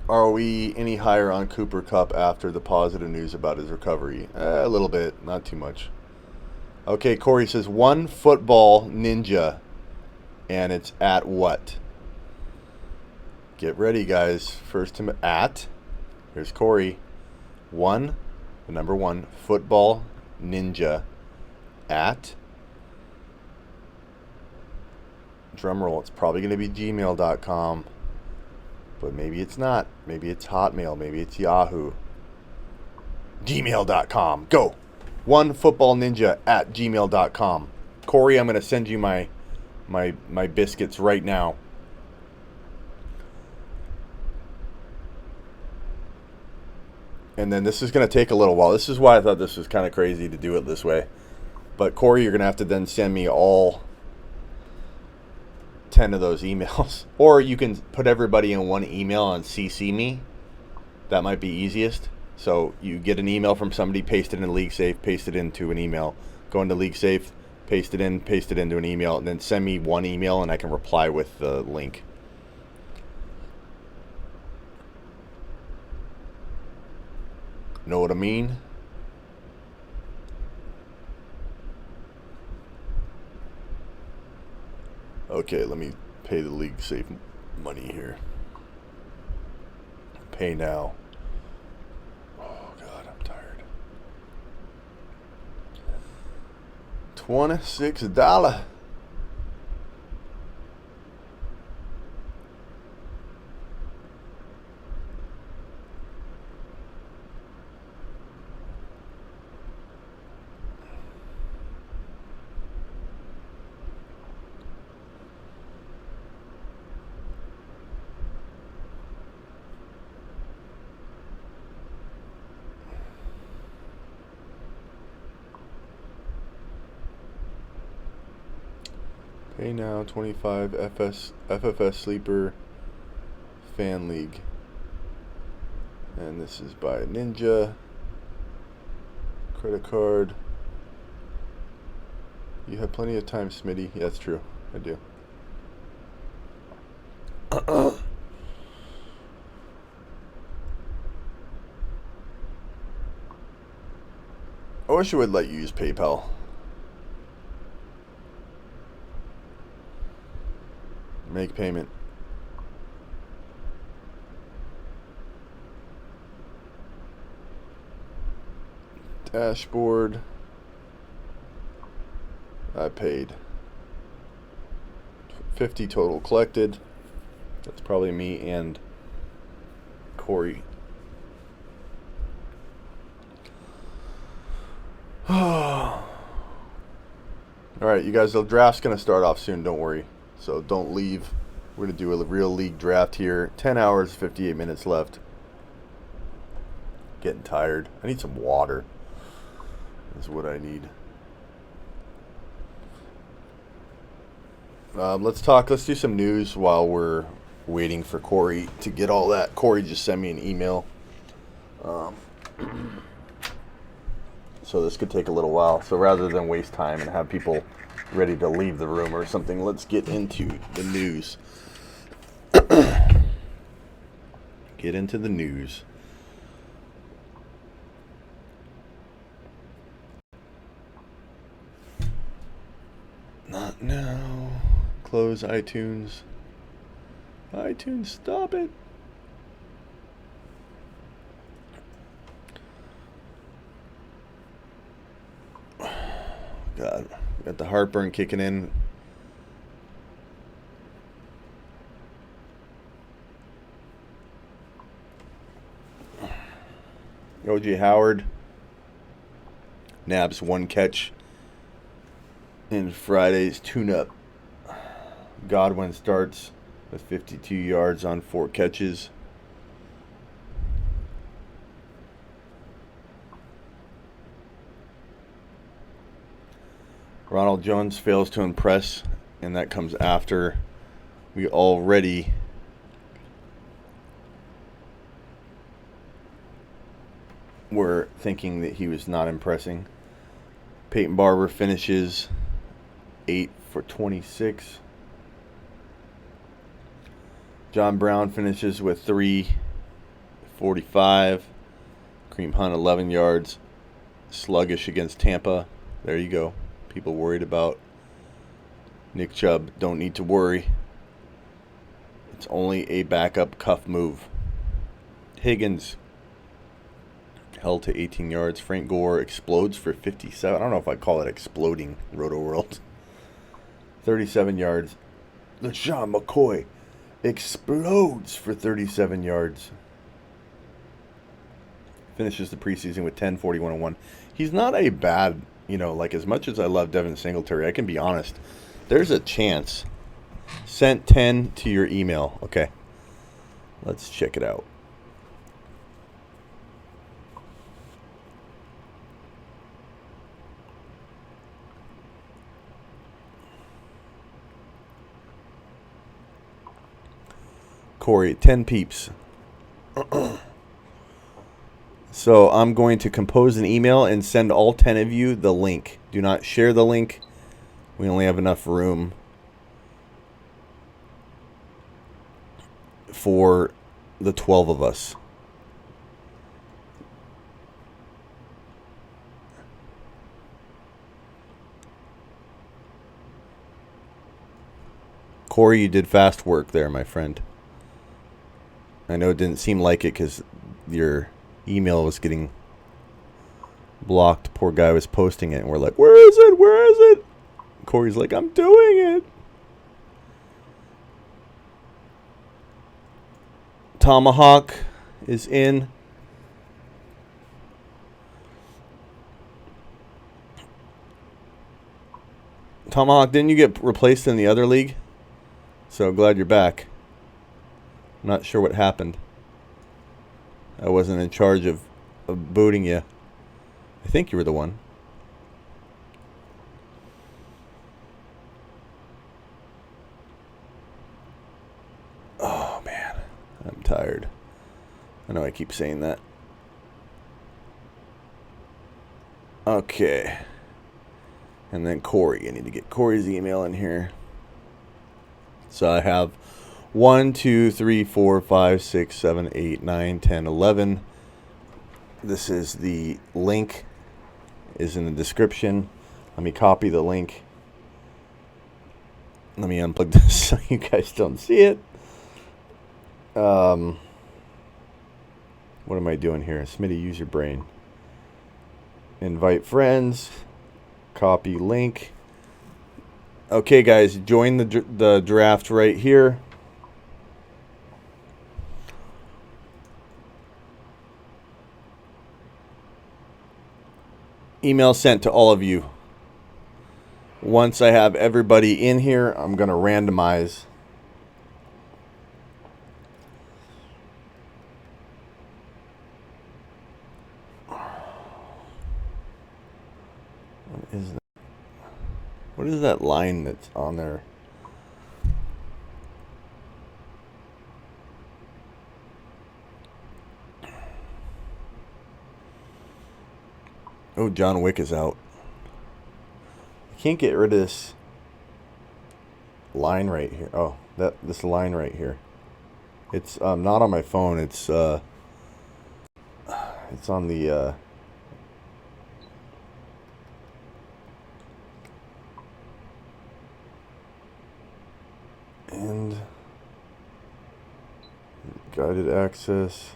Are we any higher on Cooper Kupp after the positive news about his recovery? A little bit, not too much. Okay, Corey says one football ninja, and it's at what? Get ready, guys. First time at. Here's Corey. The number one football ninja at. Drum roll. It's probably going to be gmail.com. But maybe it's not. Maybe it's Hotmail. Maybe it's Yahoo. Gmail.com. Go. OneFootballNinja at gmail.com. Corey, I'm going to send you my biscuits right now. And then this is going to take a little while. This is why I thought this was kind of crazy to do it this way. But Corey, you're going to have to then send me all 10 of those emails. Or you can put everybody in one email and CC me. That might be easiest. So you get an email from somebody, paste it in LeagueSafe, paste it into an email. Go into LeagueSafe, paste it into an email, and then send me one email and I can reply with the link. Know what I mean? Okay, let me pay the LeagueSafe money here. Pay now. Oh, God, I'm tired. $26. Hey now, 25 FFS Sleeper Fan League. And this is by Ninja. Credit card. You have plenty of time, Smitty. Yeah, that's true. I do. I wish it would let you use PayPal. Make payment. Dashboard. I paid. 50 total collected. That's probably me and Corey. Alright, you guys, the draft's going to start off soon, don't worry. So don't leave. We're going to do a real league draft here. 10 hours, 58 minutes left. Getting tired. I need some water. That's what I need. Let's do some news while we're waiting for Corey to get all that. Corey just sent me an email. So this could take a little while. So rather than waste time and have people ready to leave the room or something, let's get into the news. Get into the news. Not now. Close iTunes. iTunes, stop it. God, got the heartburn kicking in. O.J. Howard nabs one catch in Friday's tune-up. Godwin starts with 52 yards on 4 catches. Ronald Jones fails to impress, and that comes after we already were thinking that he was not impressing. Peyton Barber finishes 8 for 26. John Brown finishes with 345. Kareem Hunt 11 yards. Sluggish against Tampa. There you go. People worried about Nick Chubb don't need to worry. It's only a backup cuff move. Higgins held to 18 yards. Frank Gore explodes for 57. I don't know if I call it exploding, Roto World. 37 yards. LeSean McCoy explodes for 37 yards. Finishes the preseason with 10, 41, and 1. He's not a bad, like as much as I love Devin Singletary, I can be honest. There's a chance. Sent 10 to your email. Okay. Let's check it out. Corey, 10 peeps. So I'm going to compose an email and send all 10 of you the link. Do not share the link. We only have enough room for the 12 of us. Corey, you did fast work there, my friend. I know it didn't seem like it because your email was getting blocked. Poor guy was posting it, and we're like, where is it? Where is it? Corey's like, I'm doing it. Tomahawk is in. Tomahawk, didn't you get replaced in the other league? So glad you're back. I'm not sure what happened. I wasn't in charge of booting you. I think you were the one. I know I keep saying that. Okay. And then Corey. I need to get Corey's email in here. So I have 1, 2, 3, 4, 5, 6, 7, 8, 9, 10, 11. This is the link is in the description. Let me copy the link. Let me unplug this so you guys don't see it. What am I doing here? Smitty, use your brain. Invite friends. Copy link. Okay, guys, join the draft right here. Email sent to all of you. Once I have everybody in here, I'm going to randomize. What is that? What is that line that's on there? Oh, John Wick is out. I can't get rid of this line right here. Oh, this line right here. It's not on my phone. It's on the and guided access.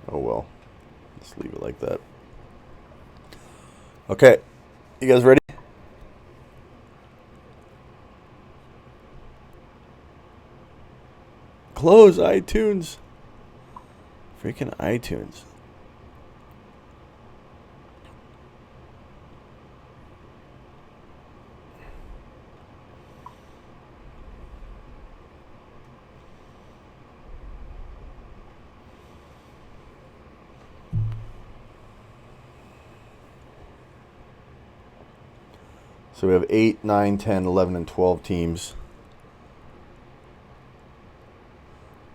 Oh well, just leave it like that. Okay, you guys ready? Close iTunes. Freaking iTunes. So we have 8, 9, 10, 11, and 12 teams.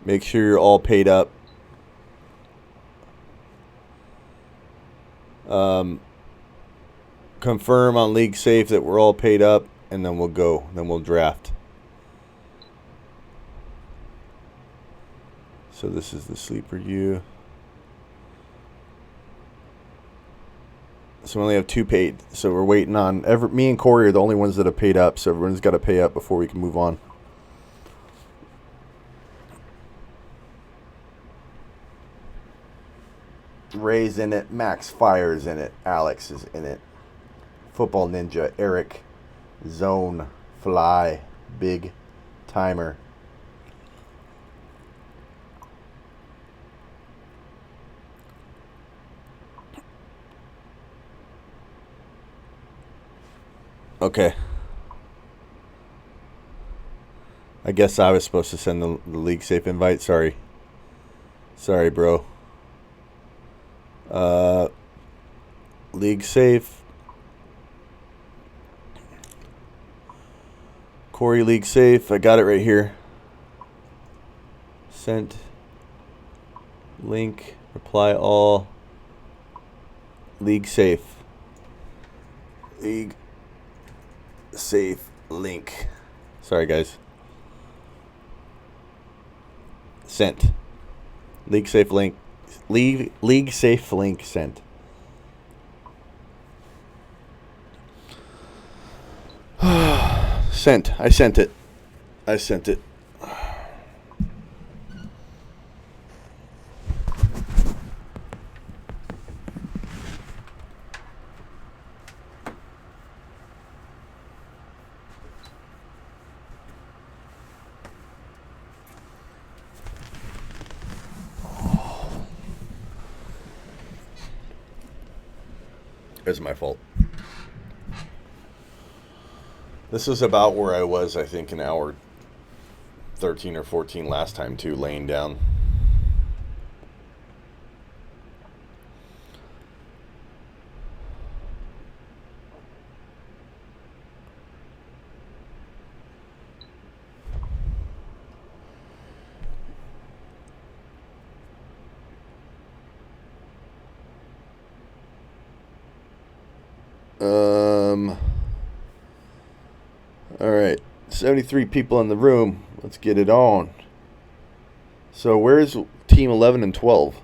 Make sure you're all paid up. Confirm on League Safe that we're all paid up, and then we'll go. Then we'll draft. So this is the sleeper U. So we only have 2 paid. So we're waiting on... me and Corey are the only ones that have paid up. So everyone's got to pay up before we can move on. Ray's in it. Max Fire's in it. Alex is in it. Football Ninja. Eric. Zone. Fly. Big Timer. Okay. I guess I was supposed to send the League Safe invite. Sorry. Sorry, bro. League Safe. Corey League Safe. I got it right here. Sent. Link. Reply all. League Safe. League Safe link. Sorry, guys. Sent. League Safe link. League Safe link sent. Sent. I sent it. I sent it. It's my fault. This is about where I was, I think, in hour 13 or 14 last time, too, laying down. All right, 73 people in the room. Let's get it on. So where's team 11 and 12?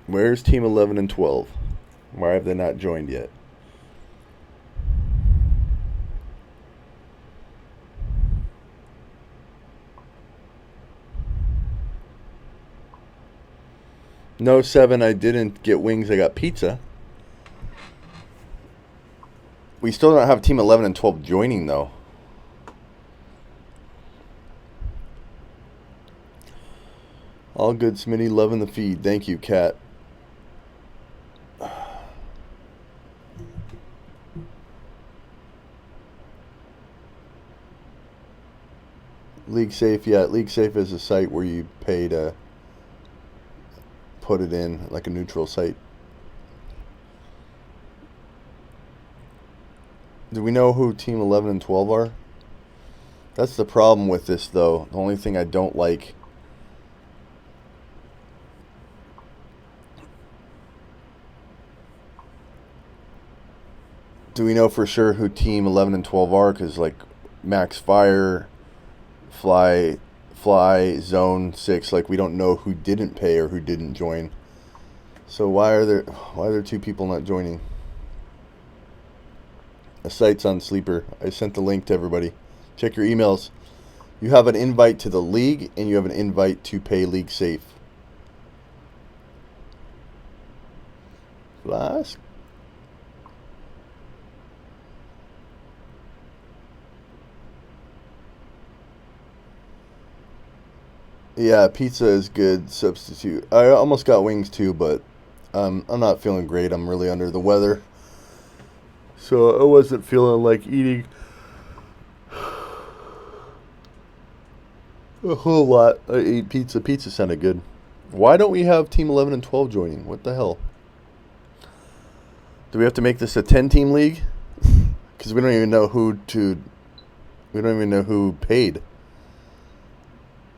Where's team 11 and 12? Why have they not joined yet? No, 7, I didn't get wings. I got pizza. We still don't have team 11 and 12 joining, though. All good, Smitty. Loving the feed. Thank you, Kat. League Safe, yeah. League Safe is a site where you pay to put it in, like a neutral site. Do we know who team 11 and 12 are? That's the problem with this, though. The only thing I don't like. Do we know for sure who team 11 and 12 are? Because, like, Max Fire, Fly, Zone 6, like, we don't know who didn't pay or who didn't join. So why are there two people not joining? A site's on Sleeper. I sent the link to everybody. Check your emails. You have an invite to the league, and you have an invite to pay League Safe. Flask. Yeah, pizza is good substitute. I almost got wings too, but I'm not feeling great. I'm really under the weather. So I wasn't feeling like eating a whole lot. I ate pizza. Pizza sounded good. Why don't we have team 11 and 12 joining? What the hell? Do we have to make this a 10-team league? Because we don't even know who paid.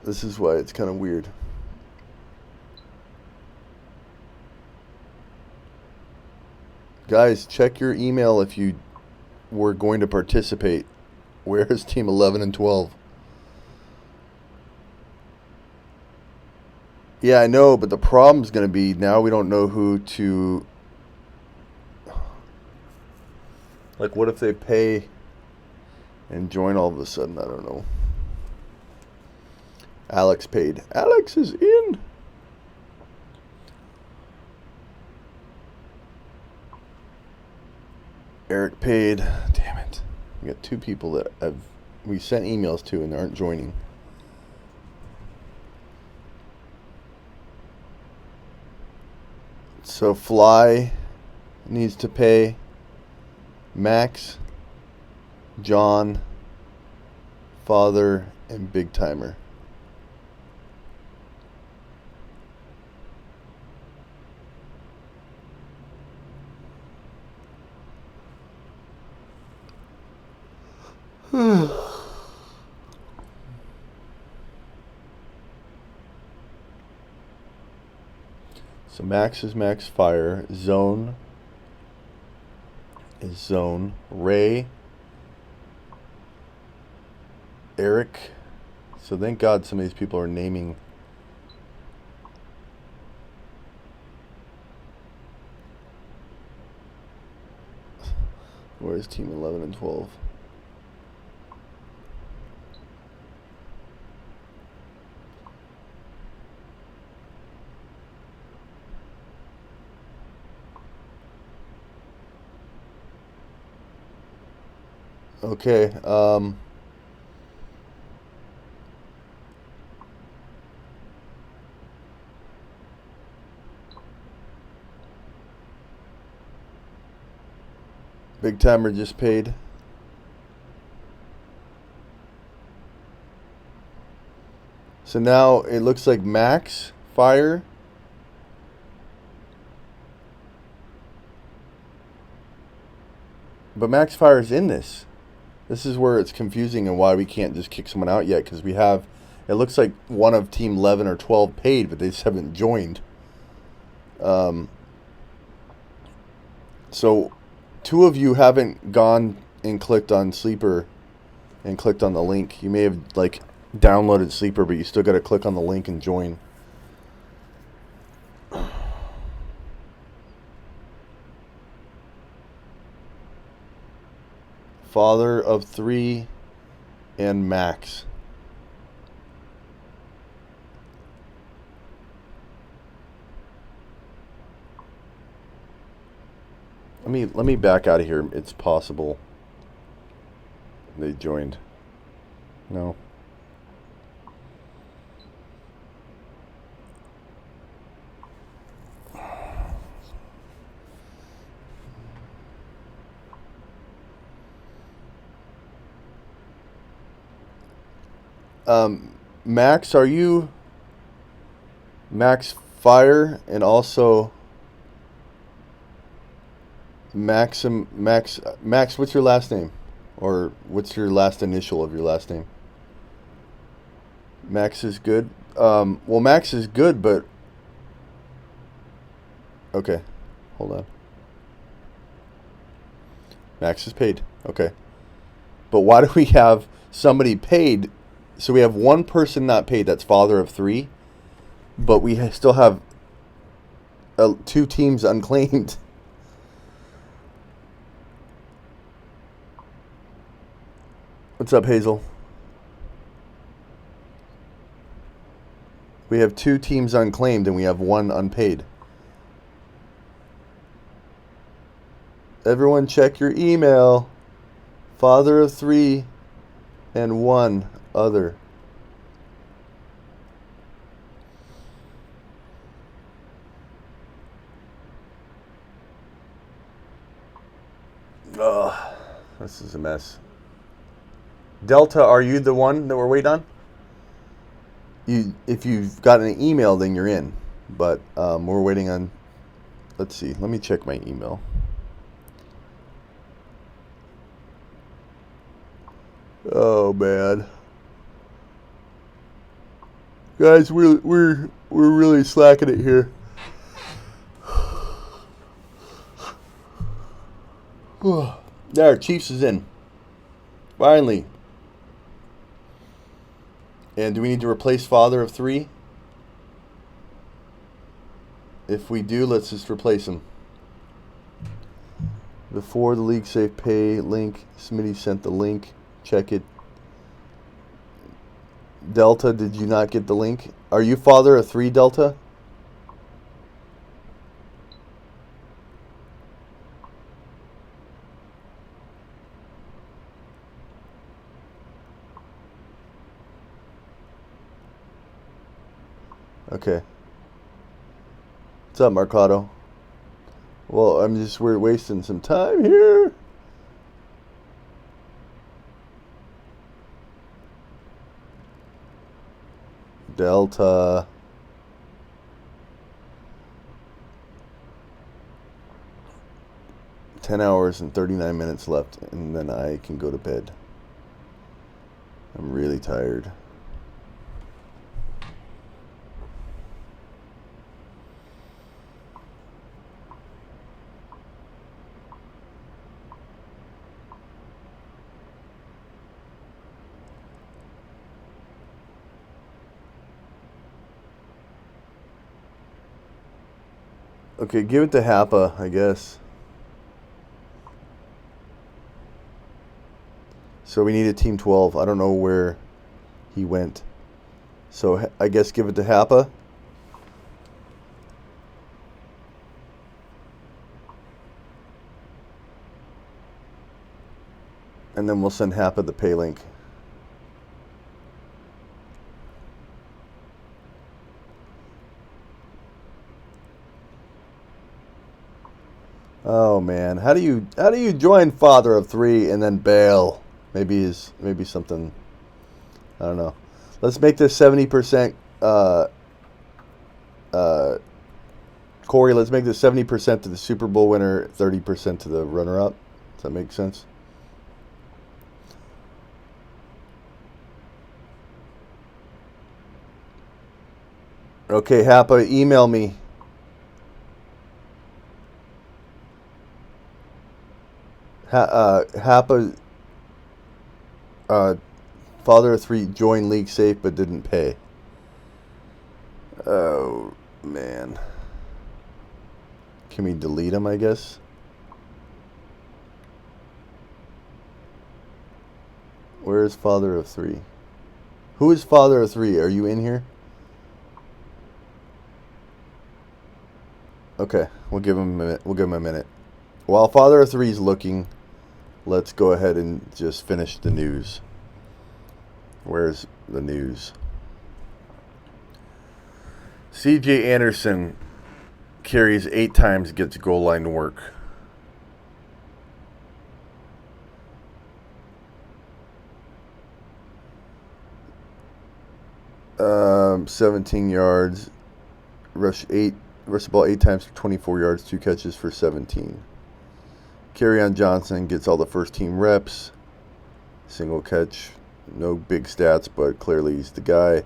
This is why it's kind of weird. Guys, check your email if you were going to participate. Where is team 11 and 12? Yeah, I know, but the problem's going to be now we don't know who to... Like, what if they pay and join all of a sudden? I don't know. Alex paid. Alex is in. Eric paid. Damn it. We got two people that we sent emails to and they aren't joining. So Fly needs to pay. Max, John, Father, and Big Timer. So Max is Max Fire. Zone is Zone. Ray. Eric. So thank God some of these people are naming. Where's team 11 and 12? Okay, Big Timer just paid. So now it looks like Max Fire. But Max Fire is in this. This is where it's confusing and why we can't just kick someone out yet, because we have, it looks like one of Team 11 or 12 paid, but they just haven't joined. So 2 of you haven't gone and clicked on Sleeper and clicked on the link. You may have like downloaded Sleeper, but you still got to click on the link and join. Father of 3 and Max. Let me back out of here. It's possible they joined. No. Max, are you Max Fire and also Max, what's your last name? Or what's your last initial of your last name? Max is good. Well, Max is good, but okay. Hold on. Max is paid. Okay. But why do we have somebody paid? So we have one person not paid. That's Father of 3. But we still have 2 teams unclaimed. What's up, Hazel? We have 2 teams unclaimed and we have 1 unpaid. Everyone check your email. Father of 3 and 1 other. Ugh, this is a mess. Delta, are you the one that we're waiting on? If you've got an email, then you're in. But we're waiting on. Let's see. Let me check my email. Oh man, guys, we're really slacking it here. There, Chiefs is in. Finally. And do we need to replace Father of 3? If we do, let's just replace him. Before the League Safe Pay link, Smitty sent the link. Check it. Delta, did you not get the link? Are you Father of 3, Delta? Okay. What's up, Marcado? Well, we're wasting some time here. Delta. $10 hours and 39 minutes left, and then I can go to bed. I'm really tired. Okay, give it to Happa, I guess. So we need a Team 12. I don't know where he went. So I guess give it to Happa. And then we'll send Happa the pay link. Oh man, how do you join father of 3 and then bail? Maybe something. I don't know. Let's make this 70%. Corey, let's make this 70% to the Super Bowl winner, 30% to the runner-up. Does that make sense? Okay, Happa, email me. Happa, father of 3 joined League Safe but didn't pay. Oh, man. Can we delete him, I guess? Where is father of 3? Who is father of 3? Are you in here? Okay, we'll give him a minute. While father of 3 is looking, let's go ahead and just finish the news. Where's the news? C.J. Anderson carries 8 times, gets goal line work. Um, 17 yards, rush the ball 8 times for 24 yards, 2 catches for 17. Kerryon Johnson gets all the first team reps. Single catch, no big stats, but clearly he's the guy.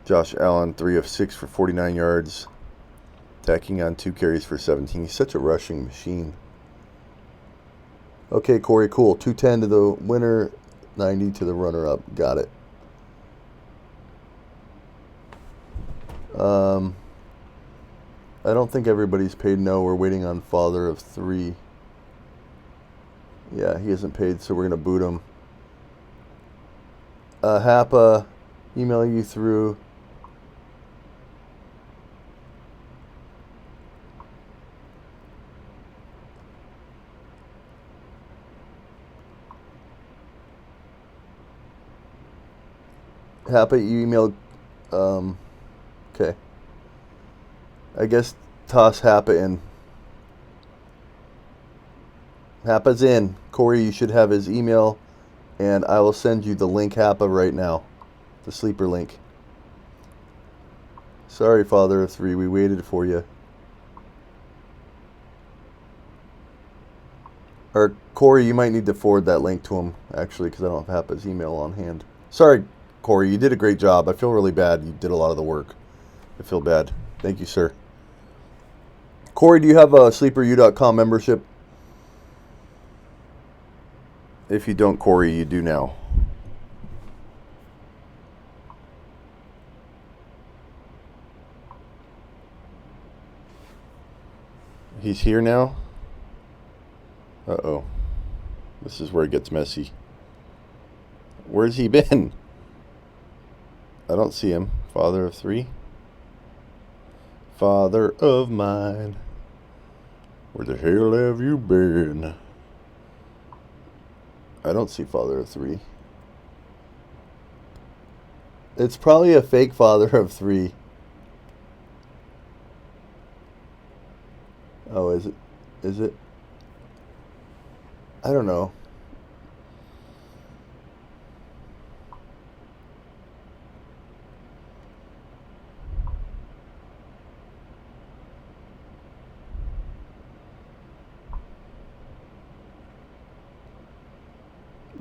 Josh Allen, 3 of 6 for 49 yards. Tacking on 2 carries for 17. He's such a rushing machine. Okay, Corey, cool. 210 to the winner, 90 to the runner-up. Got it. I don't think everybody's paid. No, we're waiting on father of 3. Yeah, he hasn't paid, so we're going to boot him. Happa, email you through. Happa, you emailed. Okay. I guess toss Happa in. Happa's in. Corey, you should have his email, and I will send you the link, Happa, right now. The sleeper link. Sorry, father of 3, we waited for you. Or, Corey, you might need to forward that link to him, actually, because I don't have Happa's email on hand. Sorry, Corey, you did a great job. I feel really bad. You did a lot of the work. I feel bad. Thank you, sir. Corey, do you have a sleeperu.com membership? If you don't, Corey, you do now. He's here now? Uh-oh. This is where it gets messy. Where's he been? I don't see him. Father of 3? Father of mine. Where the hell have you been? I don't see father of 3. It's probably a fake father of 3. Oh, is it? Is it? I don't know.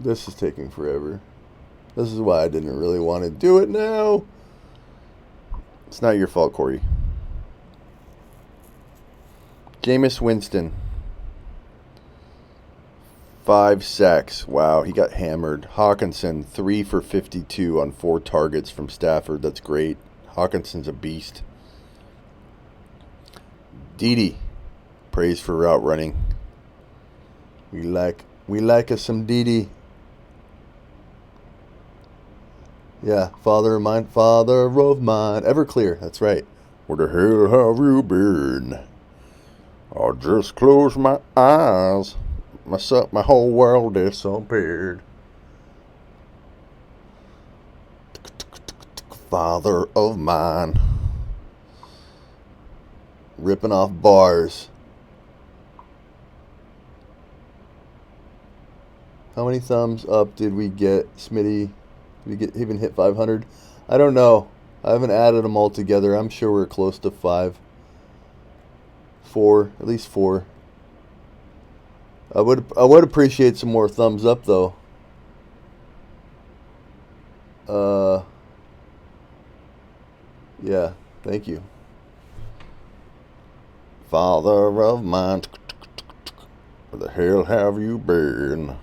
This is taking forever. This is why I didn't really want to do it now. It's not your fault, Corey. Jameis Winston. 5 sacks. Wow, he got hammered. Hawkinson, 3 for 52 on 4 targets from Stafford. That's great. Hawkinson's a beast. Dede. Praise for route running. We like us some Dede. Yeah, father of mine, father of mine. Everclear, that's right. Where the hell have you been? I'll just close my eyes. My whole world disappeared. Father of mine. Ripping off bars. How many thumbs up did we get, Smitty? Did we get even hit 500? I don't know. I haven't added them all together. I'm sure we're close to 5. 4, at least 4. I would appreciate some more thumbs up though. Yeah, thank you. Father of mine, where the hell have you been?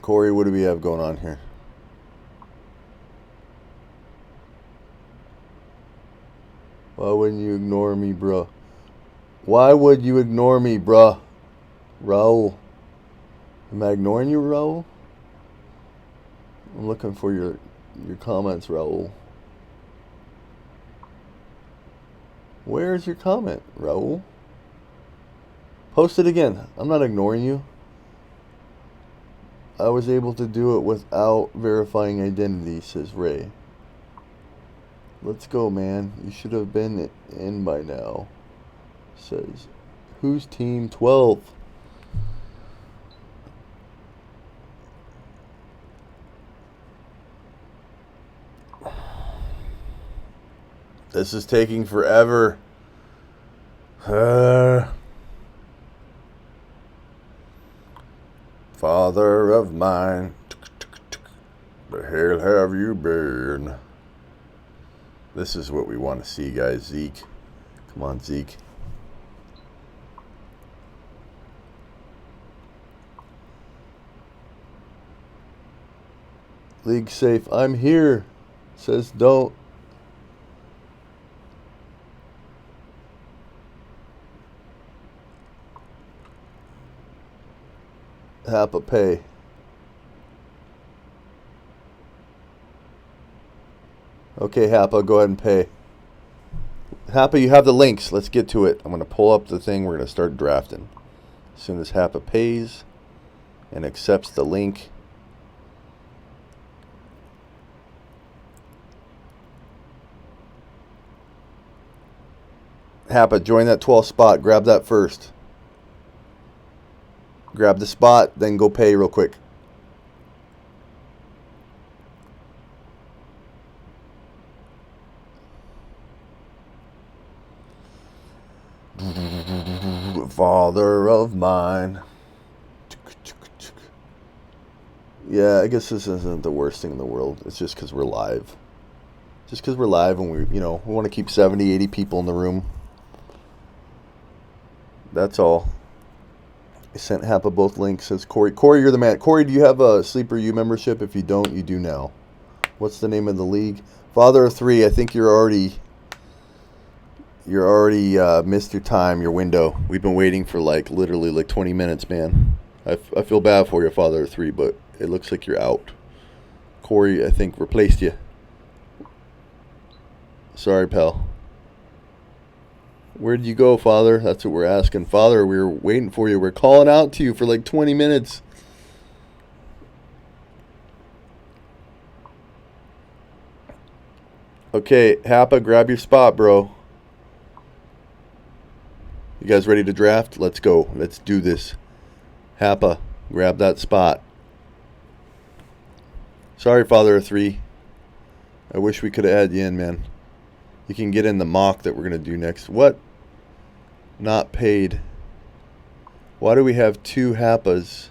Corey, what do we have going on here? Why wouldn't you ignore me, bruh? Why would you ignore me, bruh? Raul. Am I ignoring you, Raul? I'm looking for your comments, Raul. Where's your comment, Raul? Post it again. I'm not ignoring you. I was able to do it without verifying identity, says Ray. Let's go, man. You should have been in by now, says. Who's team 12? This is taking forever. Father of mine, the hell have you been? This is what we want to see, guys. Zeke. Come on, Zeke. League safe. I'm here. Says don't. Hapa pay. Okay, Hapa, go ahead and pay. Hapa, you have the links. Let's get to it. I'm going to pull up the thing. We're going to start drafting. As soon as Hapa pays and accepts the link. Hapa, join that 12th spot. Grab that first. Grab the spot, then go pay real quick. Father of mine. Yeah, I guess this isn't the worst thing in the world. It's just because we're live. Just because we're live and we want to keep 70, 80 people in the room. That's all. I sent Hapa both links, says Corey. Corey, you're the man. Corey, do you have a Sleeper U membership? If you don't, you do now. What's the name of the league? Father of 3. I think you're already missed your time, your window. We've been waiting for literally 20 minutes, man. I feel bad for you, Father of 3, but it looks like you're out. Corey, I think, replaced you. Sorry, pal. Where'd you go, Father? That's what we're asking. Father, we were waiting for you. We're calling out to you for 20 minutes. Okay, Hapa, grab your spot, bro. You guys ready to draft? Let's go. Let's do this. Hapa, grab that spot. Sorry, Father of 3. I wish we could have had you in, man. You can get in the mock that we're going to do next. What? Not paid. Why do we have 2 Hapas?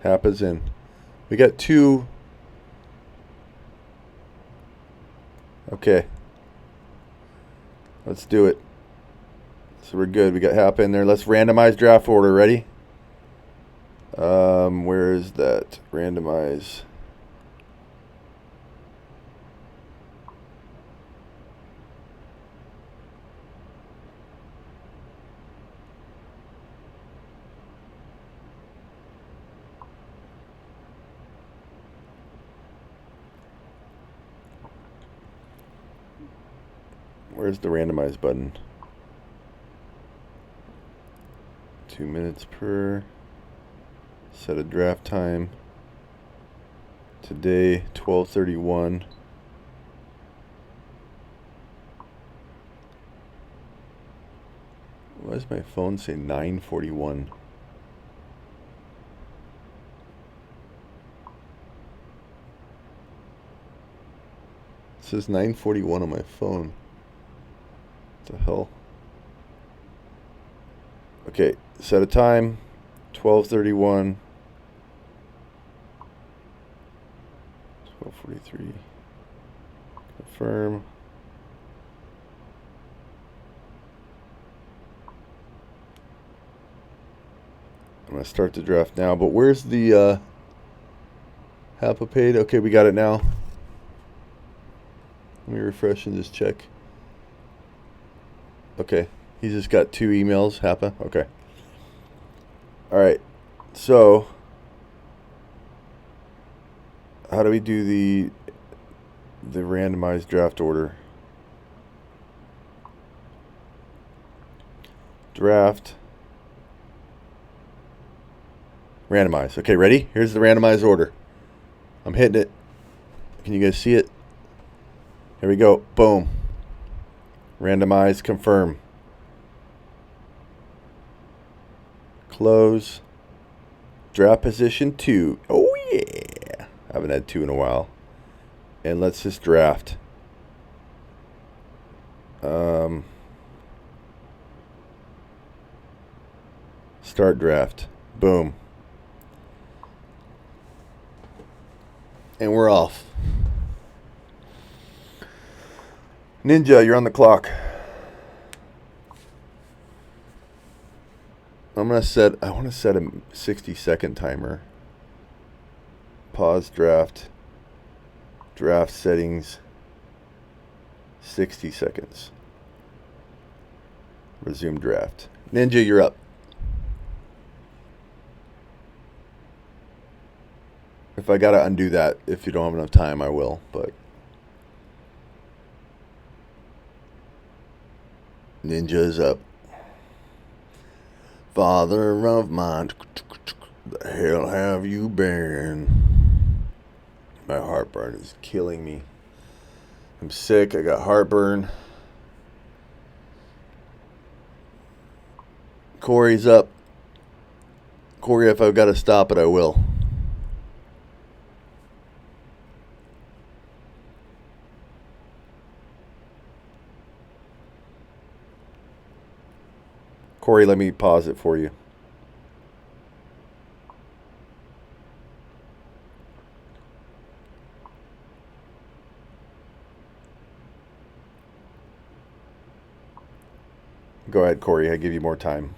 Hapas in. We got 2. Okay. Let's do it. So we're good. We got Hapa in there. Let's randomize draft order. Ready? Where is that? Randomize. Where's the randomized button? 2 minutes per. Set a draft time. Today, 12:31. Why does my phone say 9:41? It says 9:41 on my phone. What the hell? Okay, set a time. 12:31. 12:43. Confirm. I'm going to start the draft now, but where's the Happa-Paid? Okay, we got it now. Let me refresh and just check. Okay, he just got 2 emails, Happa. Okay. All right, so how do we do the randomized draft order? Draft. Randomize. Okay, ready? Here's the randomized order. I'm hitting it. Can you guys see it? Here we go. Boom. Randomize. Confirm. Close. Draft position 2. Oh, yeah. I haven't had 2 in a while. And let's just draft. Start draft. Boom. And we're off. Ninja, you're on the clock. I want to set a 60-second timer. Pause draft. Draft settings. 60 seconds. Resume draft. Ninja, you're up. If I gotta undo that, if you don't have enough time, I will, but Ninja's up. Father of mine, the hell have you been? My heartburn is killing me. I'm sick, I got heartburn. Corey's up. Corey, if I've got to stop it, I will. Corey, let me pause it for you. Go ahead, Corey. I give you more time.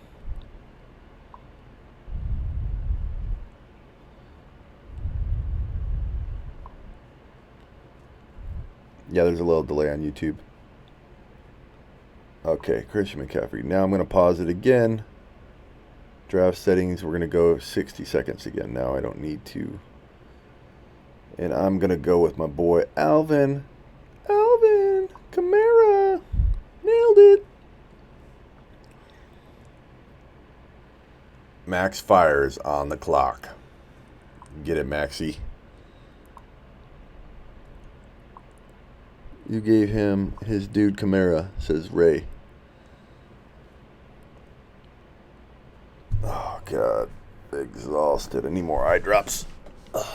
Yeah, there's a little delay on YouTube. Okay, Christian McCaffrey. Now I'm going to pause it again. Draft settings, we're going to go 60 seconds again. Now I don't need to. And I'm going to go with my boy Alvin. Alvin Kamara. Nailed it. Max Fires on the clock. Get it, Maxie. You gave him his dude Kamara, says Ray. Oh, God. Exhausted. I need more eye drops. Ugh.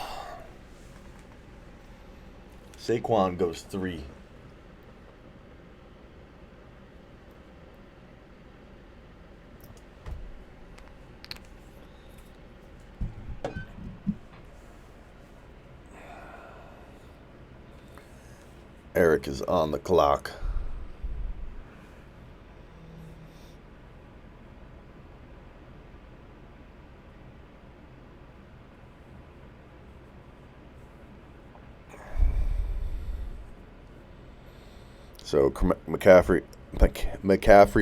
Saquon goes 3. Eric is on the clock. So McCaffrey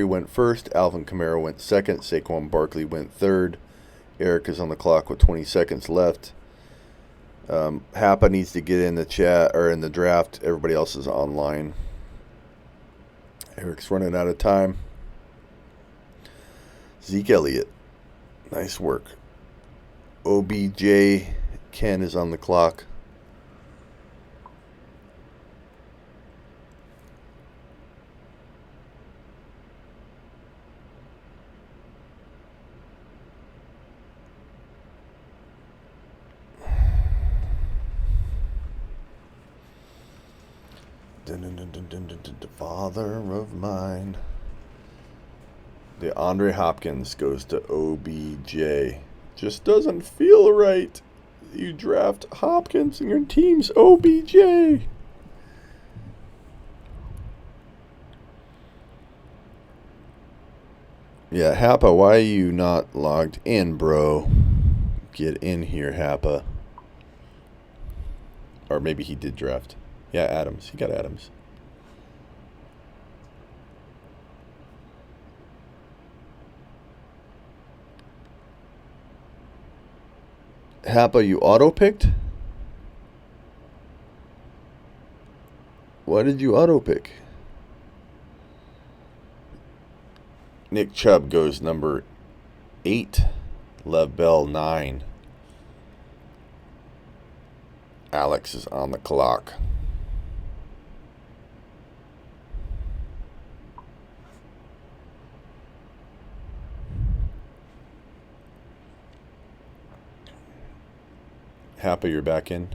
went first. Alvin Kamara went second. Saquon Barkley went third. Eric is on the clock with 20 seconds left. Happa needs to get in the chat or in the draft. Everybody else is online. Eric's running out of time. Zeke Elliott. Nice work. OBJ. Ken is on the clock. Father of mine. The Andre Hopkins goes to OBJ. Just doesn't feel right. You draft Hopkins and your team's OBJ. Yeah, Happa, why are you not logged in, bro? Get in here, Happa. Or maybe he did draft. Yeah, Adams. He got Adams. Happa, you auto-picked? Why did you auto-pick? Nick Chubb goes number 8. Lev Bell 9. Alex is on the clock. Happy you're back in.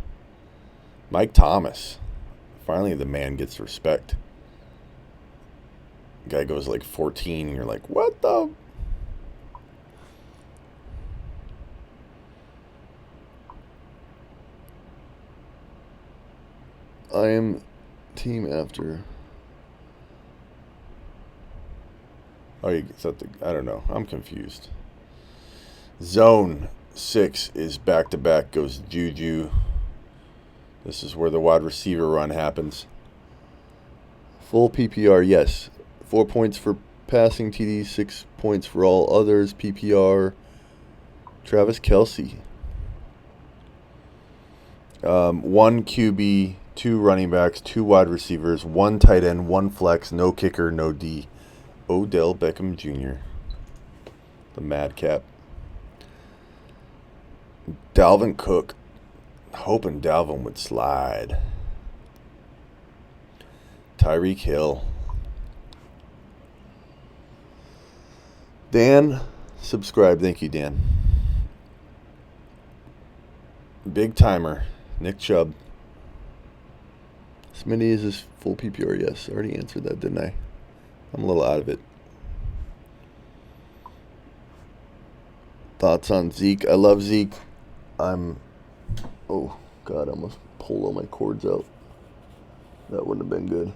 Mike Thomas. Finally the man gets respect. Guy goes like 14 and you're like, what the? I am team after. Oh, you set the, I don't know. I'm confused. Zone 6 is back-to-back, goes Juju. This is where the wide receiver run happens. Full PPR, yes. 4 points for passing TD, 6 points for all others. PPR, Travis Kelce. 1 QB, 2 running backs, 2 wide receivers, 1 tight end, 1 flex, no kicker, no D. Odell Beckham Jr. The madcap. Dalvin Cook. Hoping Dalvin would slide. Tyreek Hill. Dan, subscribe. Thank you, Dan. Big timer. Nick Chubb. Smitty, is his full PPR? Yes. I already answered that, didn't I? I'm a little out of it. Thoughts on Zeke? I love Zeke. Oh, God, I almost pulled all my cords out. That wouldn't have been good.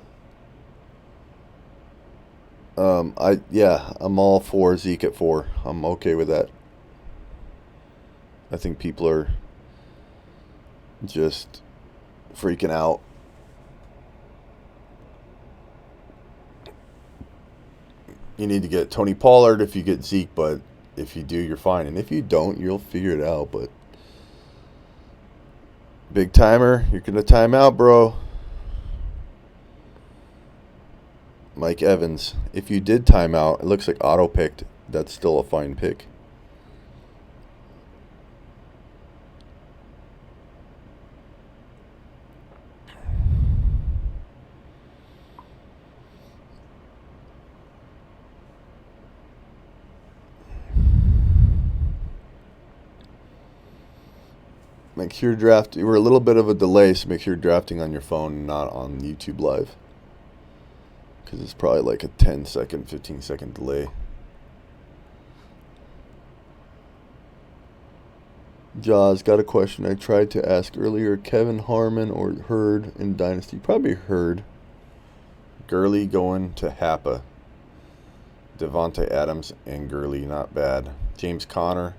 I'm all for Zeke at 4. I'm okay with that. I think people are just freaking out. You need to get Tony Pollard if you get Zeke, but if you do, you're fine. And if you don't, you'll figure it out. But big timer, you're going to time out, bro. Mike Evans, if you did time out, it looks like auto-picked. That's still a fine pick. Make sure you're drafting. We're a little bit of a delay, so make sure you're drafting on your phone, not on YouTube Live. Because it's probably like a 10-second, 15-second delay. Jaws, got a question I tried to ask earlier. Kevin Harmon or Hurd in Dynasty? Probably Hurd. Gurley going to Happa. Devontae Adams and Gurley, not bad. James Conner.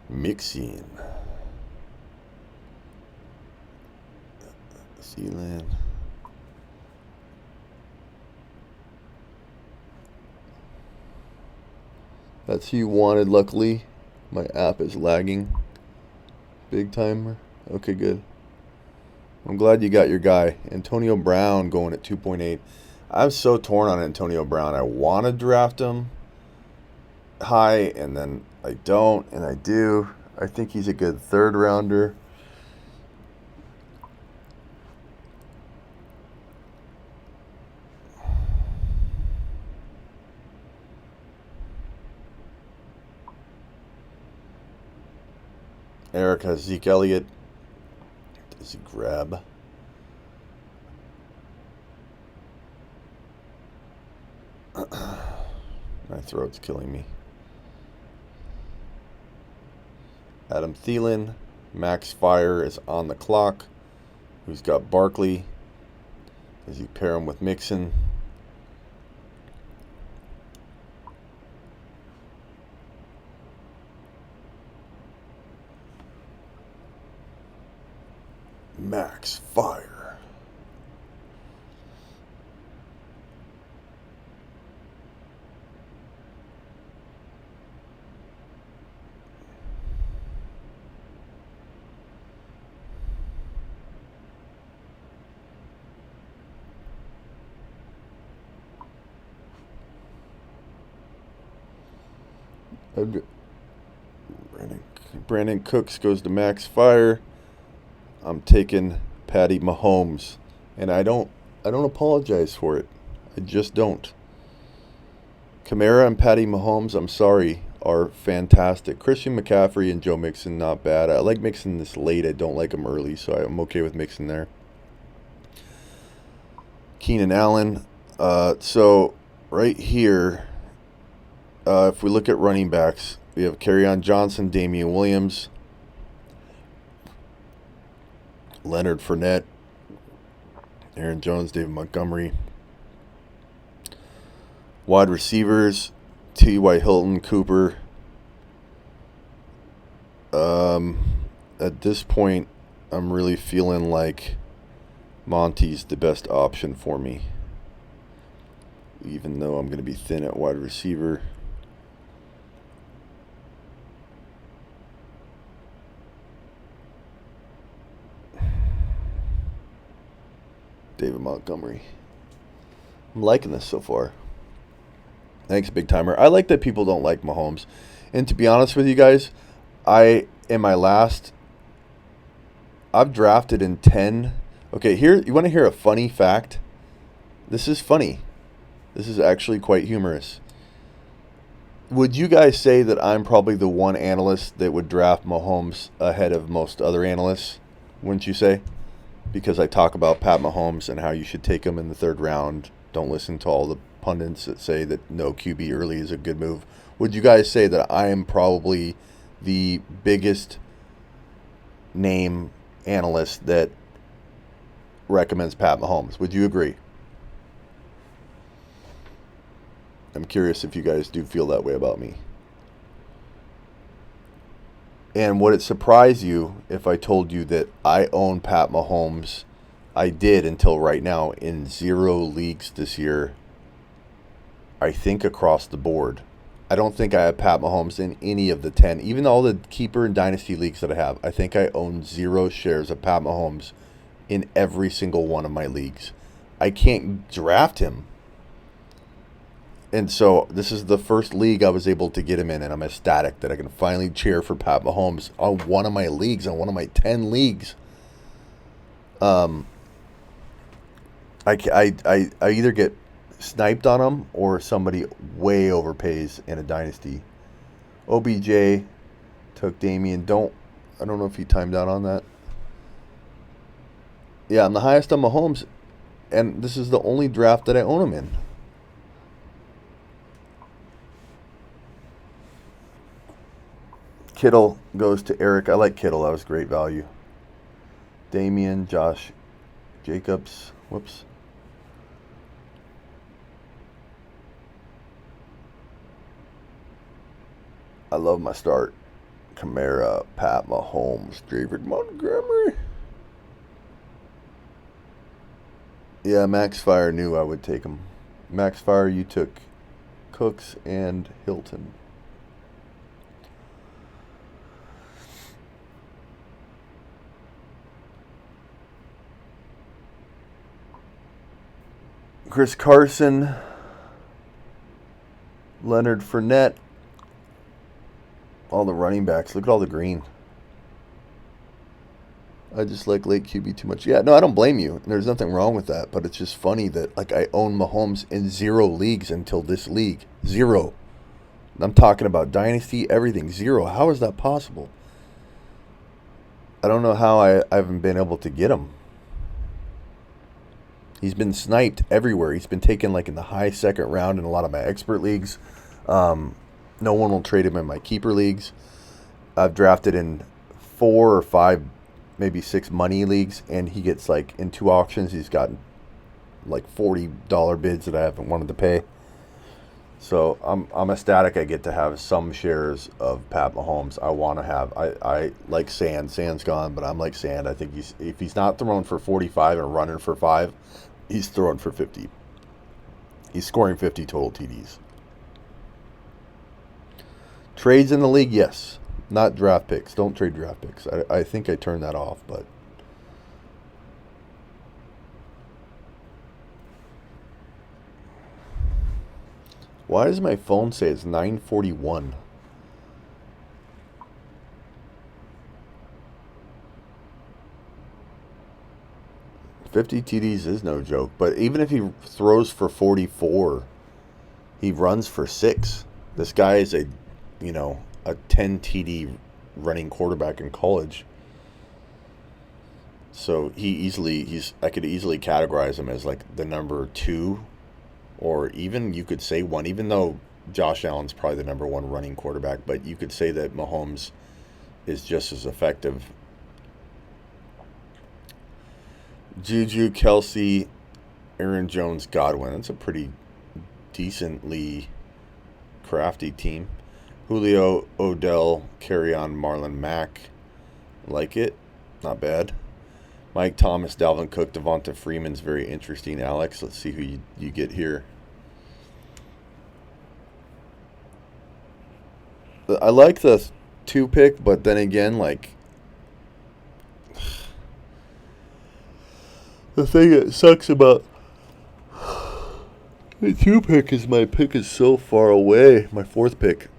Mixing. Sealand. That's who you wanted, luckily. My app is lagging. Big timer. Okay, good. I'm glad you got your guy. Antonio Brown going at 2.8. I'm so torn on Antonio Brown. I want to draft him high, and then I don't, and I do. I think he's a good third rounder. Eric has Zeke Elliott. Does he grab? My throat's killing me. Adam Thielen. Max Fire is on the clock. Who's got Barkley? Does he pair him with Mixon? Max Fire. Brandon Cooks goes to Max Fire. I'm taking Patty Mahomes, and I don't apologize for it. I just don't. Kamara and Patty Mahomes, I'm sorry, are fantastic. Christian McCaffrey and Joe Mixon, not bad. I like Mixon this late. I don't like him early, so I'm okay with Mixon there. Keenan Allen. So right here, if we look at running backs, we have Kerryon Johnson, Damian Williams, Leonard Fournette, Aaron Jones, David Montgomery. Wide receivers, T.Y. Hilton, Cooper. At this point, I'm really feeling like Monty's the best option for me, even though I'm going to be thin at wide receiver. David Montgomery. I'm liking this so far. Thanks, Big Timer. I like that people don't like Mahomes. And to be honest with you guys, I've drafted in 10. Okay, here, you want to hear a funny fact? This is funny. This is actually quite humorous. Would you guys say that I'm probably the one analyst that would draft Mahomes ahead of most other analysts? Wouldn't you say? Because I talk about Pat Mahomes and how you should take him in the third round. Don't listen to all the pundits that say that no QB early is a good move. Would you guys say that I am probably the biggest name analyst that recommends Pat Mahomes? Would you agree? I'm curious if you guys do feel that way about me. And would it surprise you if I told you that I own Pat Mahomes? I did until right now in 0 leagues this year. I think across the board. I don't think I have Pat Mahomes in any of the 10. Even all the keeper and dynasty leagues that I have, I think I own 0 shares of Pat Mahomes in every single one of my leagues. I can't draft him. And so this is the first league I was able to get him in, and I'm ecstatic that I can finally cheer for Pat Mahomes on one of my leagues, on one of my 10 leagues. I either get sniped on him or somebody way overpays in a dynasty. OBJ took Damian. I don't know if he timed out on that. Yeah, I'm the highest on Mahomes, and this is the only draft that I own him in. Kittle goes to Eric. I like Kittle. That was great value. Damian, Josh Jacobs. Whoops. I love my start. Kamara, Pat Mahomes, David Montgomery. Yeah, Max Fire knew I would take him. Max Fire, you took Cooks and Hilton. Chris Carson, Leonard Fournette, all the running backs. Look at all the green. I just like late QB too much. Yeah, no, I don't blame you. There's nothing wrong with that, but it's just funny that like I own Mahomes in 0 leagues until this league. 0. I'm talking about dynasty, everything. 0. How is that possible? I don't know how I haven't been able to get him. He's been sniped everywhere. He's been taken like in the high second round in a lot of my expert leagues. No one will trade him in my keeper leagues. I've drafted in 4 or 5, maybe 6 money leagues, and he gets like in 2 auctions, he's gotten like $40 bids that I haven't wanted to pay. So I'm ecstatic I get to have some shares of Pat Mahomes. I want to have. I like Sand. Sand's gone, but I'm like Sand. I think if he's not throwing for 45 and running for 5, he's throwing for 50. He's scoring 50 total TDs. Trades in the league, yes. Not draft picks. Don't trade draft picks. I think I turned that off, but why does my phone say it's 9:41? $50 TDs is no joke, but even if he throws for 44, he runs for 6. This guy is a 10 TD running quarterback in college. So I could easily categorize him as like the number 2, or even you could say 1, even though Josh Allen's probably the number 1 running quarterback, but you could say that Mahomes is just as effective. Juju, Kelsey, Aaron Jones, Godwin. That's a pretty decently crafty team. Julio, Odell, Kerryon, Marlon Mack. Like it. Not bad. Mike Thomas, Dalvin Cook, Devonta Freeman's very interesting. Alex, let's see who you get here. I like the 2 pick, but then again, like, the thing that sucks about the 2 pick is my pick is so far away. My 4th pick.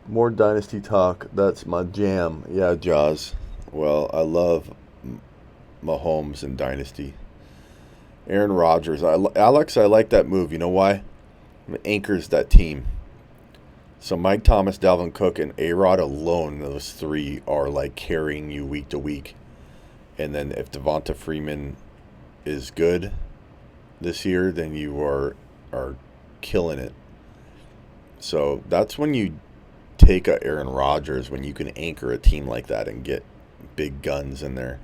More dynasty talk. That's my jam. Yeah, Jaws. Well, I love Mahomes and dynasty. Aaron Rodgers. Alex, I like that move. You know why? It anchors that team. So Mike Thomas, Dalvin Cook, and A-Rod alone, those 3 are like carrying you week to week. And then if Devonta Freeman is good this year, then you are killing it. So that's when you take a Aaron Rodgers, when you can anchor a team like that and get big guns in there.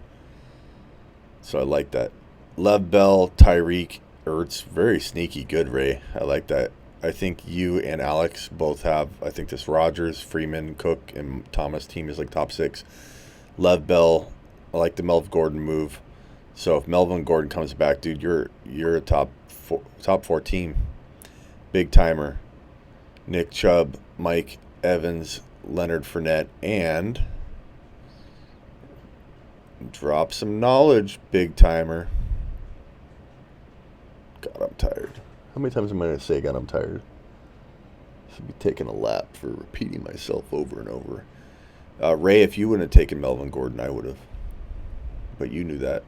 So I like that. Lev Bell, Tyreek, Ertz, very sneaky good, Ray. I like that. I think you and Alex both have, I think this Rodgers, Freeman, Cook, and Thomas team is like top 6. Lev Bell, I like the Melvin Gordon move. So if Melvin Gordon comes back, dude, you're a top 4 team. Big timer. Nick Chubb, Mike Evans, Leonard Fournette, and drop some knowledge, big timer. God, I'm tired. How many times am I going to say, God, I'm tired? Should be taking a lap for repeating myself over and over. Ray, if you wouldn't have taken Melvin Gordon, I would have. But you knew that.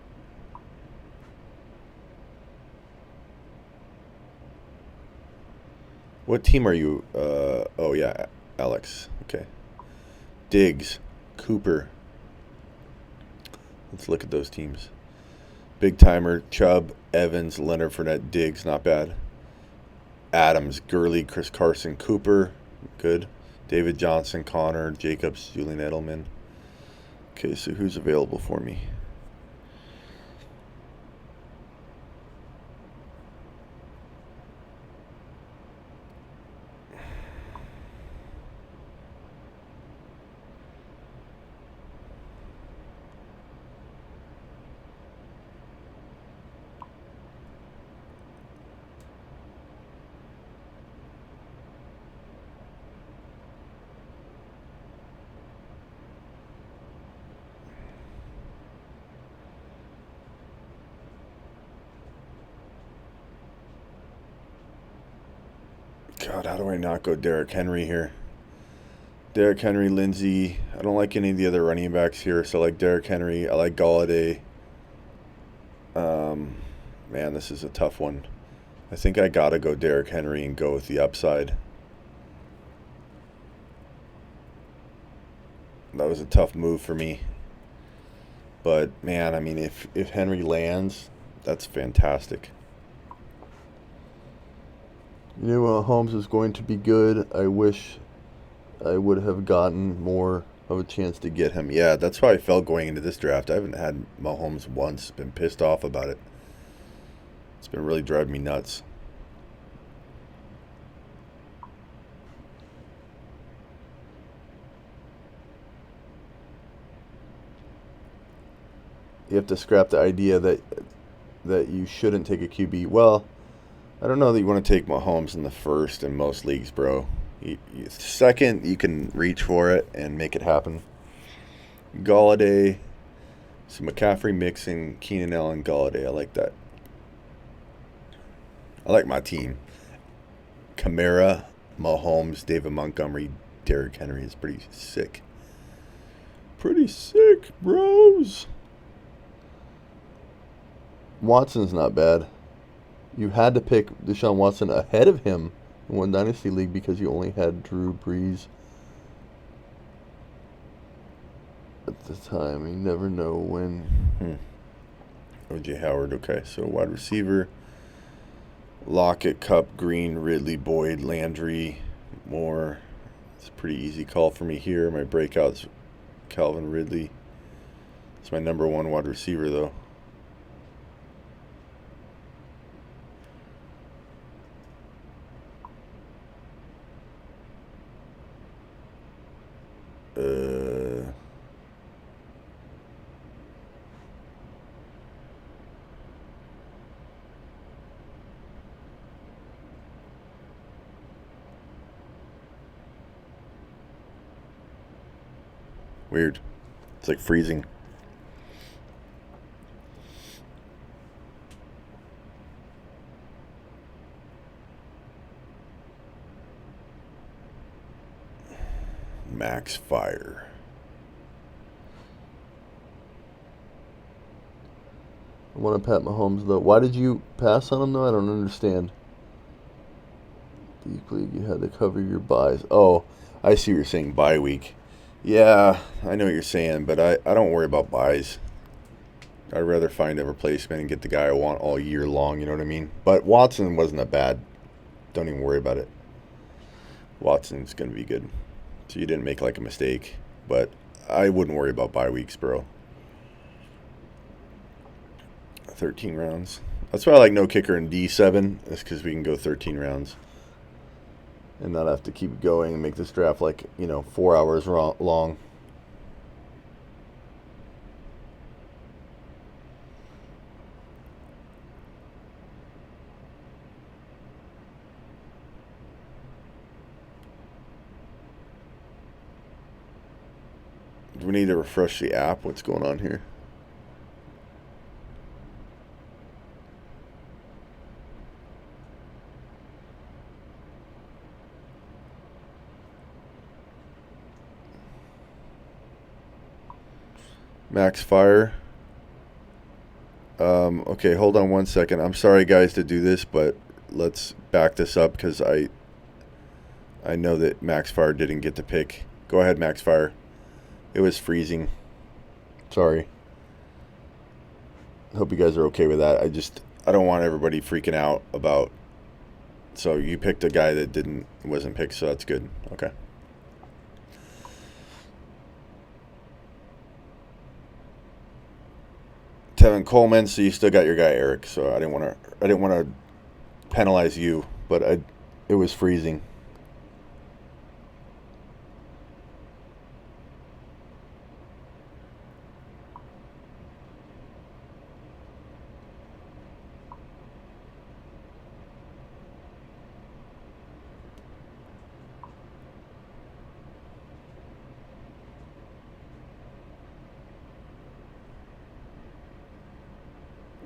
What team are you? Oh, yeah, Alex. Okay. Diggs, Cooper. Let's look at those teams. Big timer, Chubb, Evans, Leonard Fournette, Diggs, not bad. Adams, Gurley, Chris Carson, Cooper, good. David Johnson, Connor, Jacobs, Julian Edelman. Okay, so who's available for me? God, how do I not go Derrick Henry here? Derrick Henry, Lindsey. I don't like any of the other running backs here, so I like Derrick Henry. I like Galladay. Man, this is a tough one. I think I gotta go Derrick Henry and go with the upside. That was a tough move for me. But, man, I mean, if Henry lands, that's fantastic. You know, Mahomes is going to be good. I wish I would have gotten more of a chance to get him. Yeah, that's how I felt going into this draft. I haven't had Mahomes once. Been pissed off about it. It's been really driving me nuts. You have to scrap the idea that you shouldn't take a QB. Well, I don't know that you want to take Mahomes in the first in most leagues, bro. Second, you can reach for it and make it happen. Galladay, so McCaffrey mixing Keenan Allen, Galladay. I like that. I like my team. Kamara, Mahomes, David Montgomery, Derrick Henry is pretty sick. Pretty sick, bros. Watson's not bad. You had to pick Deshaun Watson ahead of him in one Dynasty League because you only had Drew Brees at the time. You never know when. O.J. Howard, okay. So wide receiver. Lockett, Cup, Green, Ridley, Boyd, Landry, Moore. It's a pretty easy call for me here. My breakout's Calvin Ridley. It's my number one wide receiver, though. Weird. It's like freezing. Max Fire. I want to pat Mahomes, though. Why did you pass on him, though? I don't understand. Deep League, you had to cover your buys. Oh, I see what you're saying, bye week. Yeah, I know what you're saying, but I don't worry about buys. I'd rather find a replacement and get the guy I want all year long, you know what I mean? But Watson wasn't that bad. Don't even worry about it. Watson's going to be good. So you didn't make like a mistake, but I wouldn't worry about bye weeks, bro. 13 rounds. That's why I like no kicker in D7. That's because we can go 13 rounds and not have to keep going and make this draft like, 4 hours long. Do we need to refresh the app? What's going on here? Max Fire. Okay, hold on one second. I'm sorry, guys, to do this, but let's back this up because I know that Max Fire didn't get to pick. Go ahead, Max Fire. It was freezing. Sorry. Hope you guys are okay with that. I don't want everybody freaking out about. So you picked a guy that wasn't picked, so that's good. Okay. Tevin Coleman, so you still got your guy Eric. So I didn't want to penalize you, but it was freezing.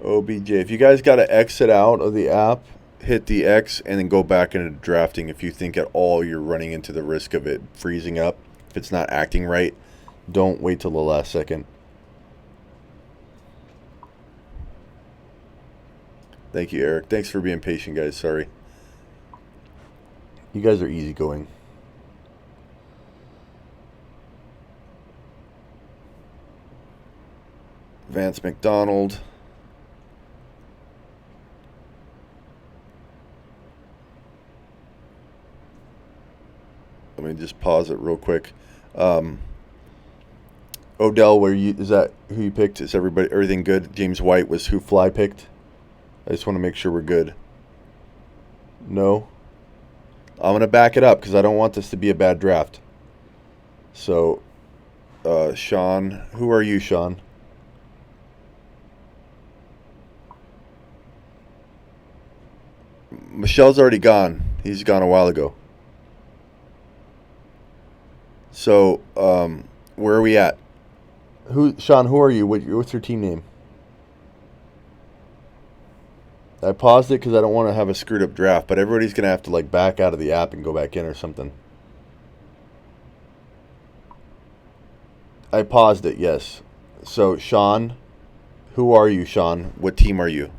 OBJ. If you guys got to exit out of the app hit the X and then go back into drafting if you think at all you're running into the risk of it freezing up. If it's not acting right, don't wait till the last second. Thank you, Eric. Thanks for being patient, guys. Sorry. You guys are easygoing. Vance McDonald. Let me just pause it real quick. Odell, is that who you picked? Is everything good? James White was who Fly picked? I just want to make sure we're good. No? I'm going to back it up because I don't want this to be a bad draft. So, Sean. Who are you, Sean? Michelle's already gone. He's gone a while ago. So, where are we at? Sean, who are you? What's your team name? I paused it because I don't want to have a screwed up draft, but everybody's going to have to back out of the app and go back in or something. I paused it, yes. So, Sean, who are you, Sean? What team are you?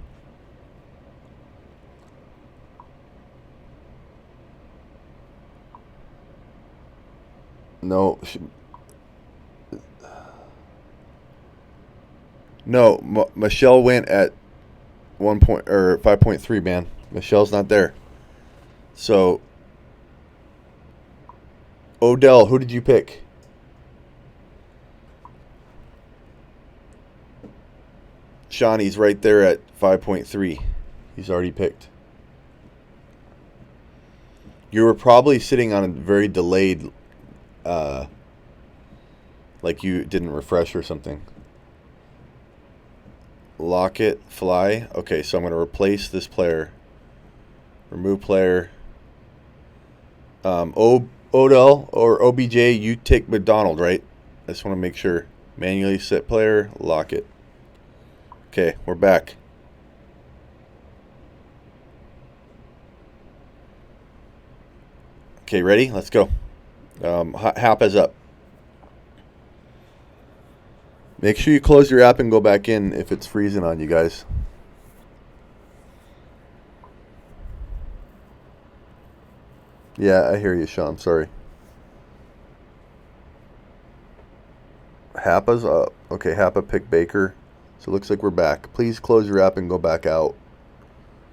No. No, Michelle went at 5.3, man. Michelle's not there. So, Odell, who did you pick? Shawnee's right there at 5.3. He's already picked. You were probably sitting on a very delayed, like you didn't refresh or something. Lockett, Fly. Okay, so I'm going to replace this player. Remove player. Odell or OBJ, you take McDonald, right? I just want to make sure. Manually set player, Lockett. Okay, we're back. Okay, ready? Let's go. Hap is up. Make sure you close your app and go back in if it's freezing on you guys. Yeah, I hear you, Sean. Sorry. Happa's up. Okay, Happa picked Baker. So it looks like we're back. Please close your app and go back out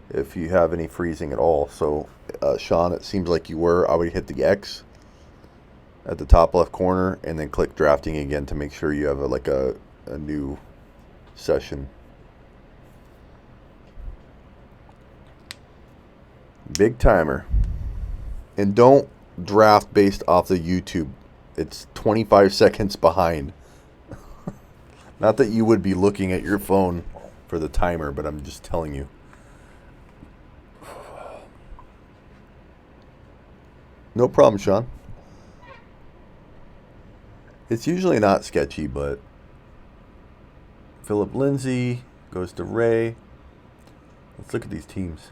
if you have any freezing at all. So, Sean, it seems like you were. I would hit the X at the top left corner and then click drafting again to make sure you have a new session. Big timer. And don't draft based off the YouTube. It's 25 seconds behind. Not that you would be looking at your phone for the timer, but I'm just telling you. No problem, Sean. It's usually not sketchy, but Philip Lindsay goes to Ray. Let's look at these teams.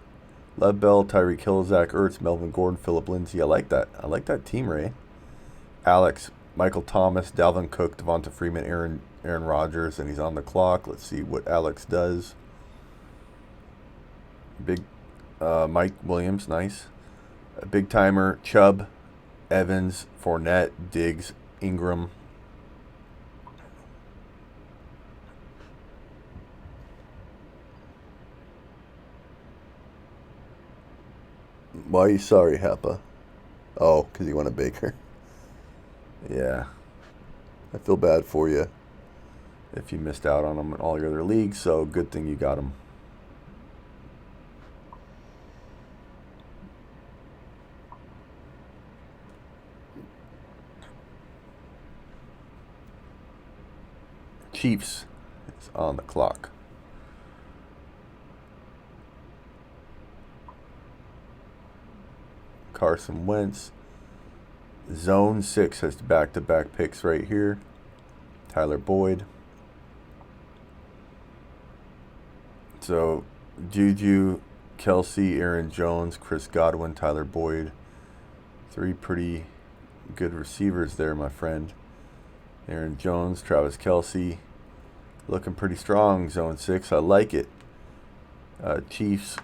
Lev Bell, Tyreek Hill, Zach Ertz, Melvin Gordon, Philip Lindsay. I like that. I like that team, Ray. Alex, Michael Thomas, Dalvin Cook, Devonta Freeman, Aaron Rodgers, and he's on the clock. Let's see what Alex does. Big Mike Williams, nice. A big timer, Chubb, Evans, Fournette, Diggs, Ingram. Why are you sorry, Happa? Oh, because you want a Baker. Yeah. I feel bad for you if you missed out on him in all your other leagues, so good thing you got him. Chiefs is on the clock. Carson Wentz. Zone 6 has back-to-back picks right here. Tyler Boyd. So, Juju, Kelsey, Aaron Jones, Chris Godwin, Tyler Boyd. 3 pretty good receivers there, my friend. Aaron Jones, Travis Kelsey. Looking pretty strong, zone 6. I like it. Chiefs,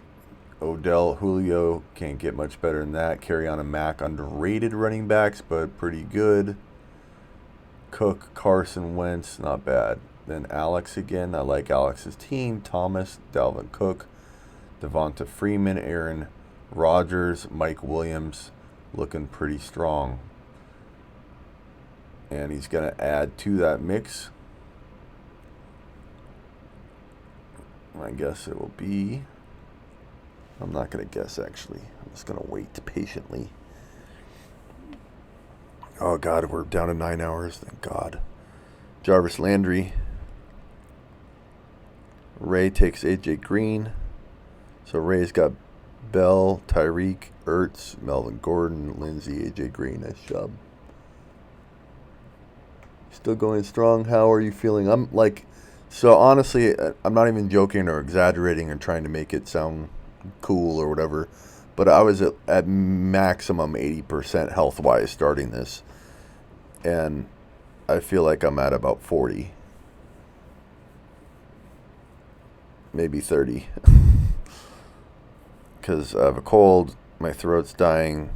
Odell, Julio. Can't get much better than that. Carry-on and Mack, underrated running backs, but pretty good. Cook, Carson Wentz, not bad. Then Alex again. I like Alex's team. Thomas, Dalvin Cook, Devonta Freeman, Aaron Rodgers, Mike Williams. Looking pretty strong. And he's going to add to that mix. I guess it will be... I'm not going to guess, actually. I'm just going to wait patiently. Oh, God, we're down to 9 hours. Thank God. Jarvis Landry. Ray takes A.J. Green. So Ray's got Bell, Tyreek, Ertz, Melvin Gordon, Lindsey, A.J. Green. Nice job. Still going strong. How are you feeling? I'm like... So, honestly, I'm not even joking or exaggerating or trying to make it sound cool or whatever. But I was at maximum 80% health-wise starting this. And I feel like I'm at about 40. Maybe 30. Because I have a cold. My throat's dying.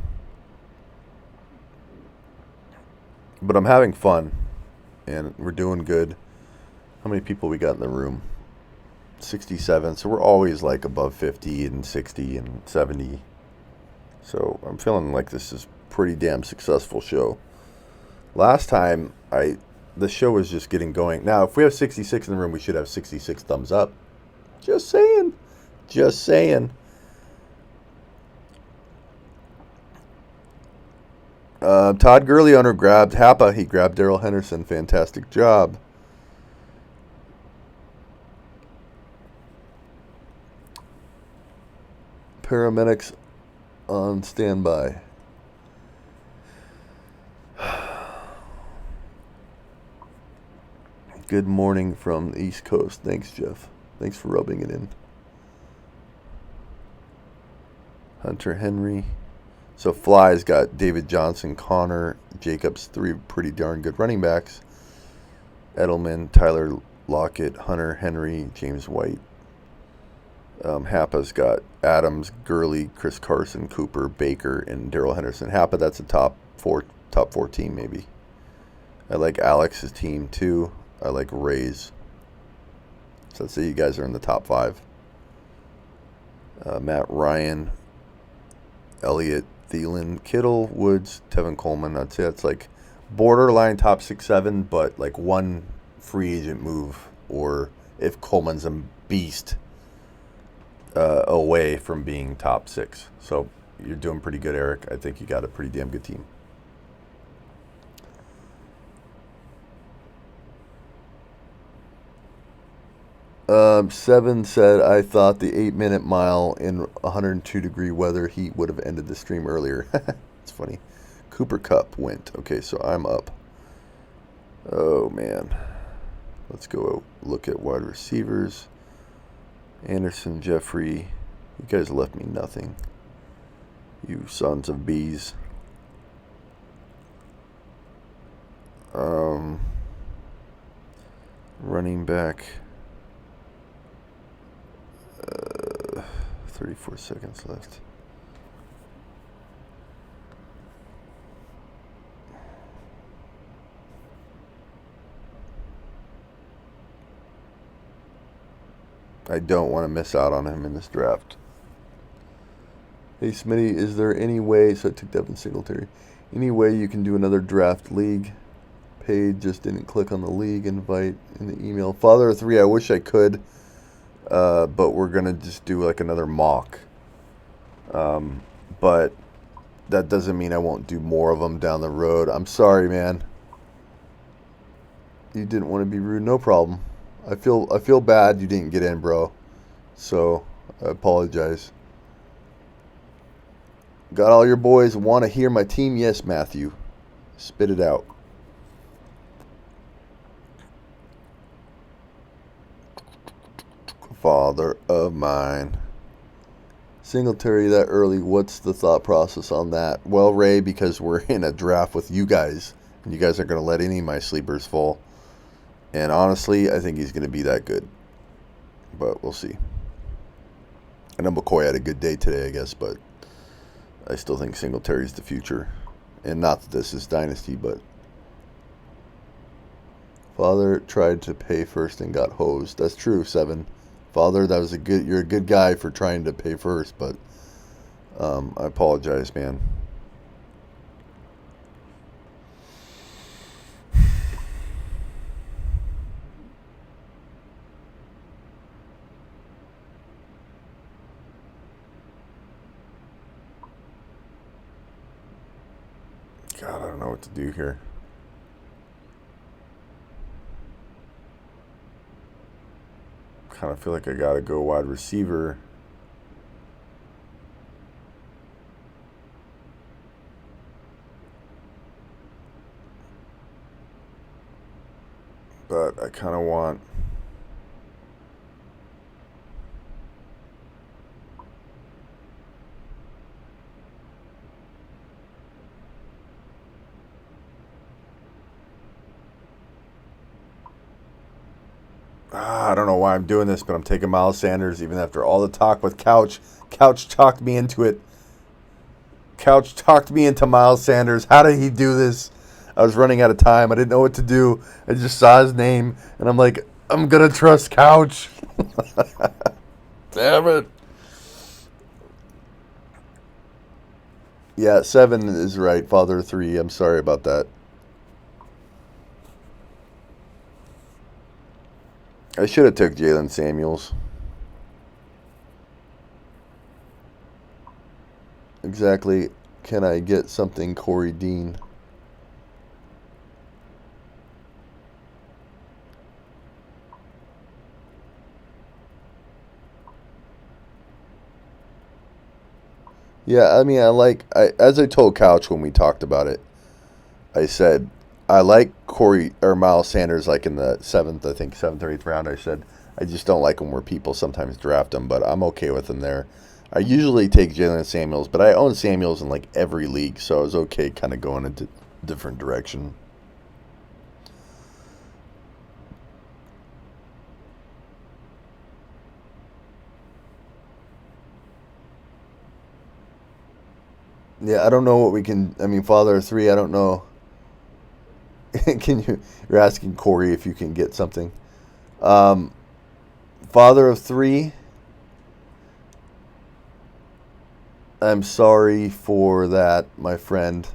But I'm having fun. And we're doing good. How many people we got in the room? 67. So we're always like above 50 and 60 and 70. So I'm feeling like this is a pretty damn successful show. Last time, the show was just getting going. Now, if we have 66 in the room, we should have 66 thumbs up. Just saying. Just saying. Todd Gurley owner grabbed Happa. He grabbed Darrell Henderson. Fantastic job. Paramedics on standby. Good morning from the East Coast. Thanks, Jeff. Thanks for rubbing it in. Hunter Henry. So Fly's got David Johnson, Connor, Jacobs, 3 pretty darn good running backs. Edelman, Tyler Lockett, Hunter Henry, James White. Happa's got Adams, Gurley, Chris Carson, Cooper, Baker, and Darrell Henderson. Happa, that's a top four team maybe. I like Alex's team too. I like Ray's. So let's say you guys are in the top 5. Matt Ryan, Elliott, Thielen, Kittle, Woods, Tevin Coleman. I'd say that's like borderline top 6, 7, but like one free agent move, or if Coleman's a beast, away from being top 6. So you're doing pretty good, Eric. I think you got a pretty damn good team. Seven said, I thought the 8-minute mile in 102-degree weather heat would have ended the stream earlier. It's funny. Cooper Kupp went. Okay, so I'm up. Oh, man. Let's go look at wide receivers. Anderson, Jeffrey. You guys left me nothing. You sons of bees. Running back. 34 seconds left. I don't want to miss out on him in this draft. Hey, Smitty, is there any way, so I took Devin Singletary, any way you can do another draft league? Paid, just didn't click on the league invite in the email. Father of 3, I wish I could. But we're going to just do like another mock. But that doesn't mean I won't do more of them down the road. I'm sorry, man. You didn't want to be rude. No problem. I feel bad you didn't get in, bro. So, I apologize. Got all your boys want to hear my team? Yes, Matthew. Spit it out. Father of mine. Singletary that early, what's the thought process on that? Well, Ray, because we're in a draft with you guys, and you guys aren't going to let any of my sleepers fall. And honestly, I think he's going to be that good. But we'll see. I know McCoy had a good day today, I guess, but I still think Singletary's the future. And not that this is Dynasty, but Father tried to pay first and got hosed. That's true, Seven. Father, you're a good guy for trying to pay first, but I apologize, man. God, I don't know what to do here. Kind of feel like I gotta go wide receiver. But I kind of want I don't know why I'm doing this, but I'm taking Miles Sanders even after all the talk with Couch. Couch talked me into it. Couch talked me into Miles Sanders. How did he do this? I was running out of time. I didn't know what to do. I just saw his name, and I'm like, I'm going to trust Couch. Damn it. Yeah, 7 is right. Father 3. I'm sorry about that. I should have took Jalen Samuels. Exactly. Can I get something Corey Dean? Yeah, I mean, as I told Couch when we talked about it, I said, I like Corey or Miles Sanders like in the 7th or 8th round. I said, I just don't like him where people sometimes draft him, but I'm okay with him there. I usually take Jalen Samuels, but I own Samuels in like every league, so I was okay kind of going a different direction. Yeah, I don't know what we can. I mean, Father of 3, I don't know. You're asking Corey if you can get something. Father of 3, I'm sorry for that, my friend.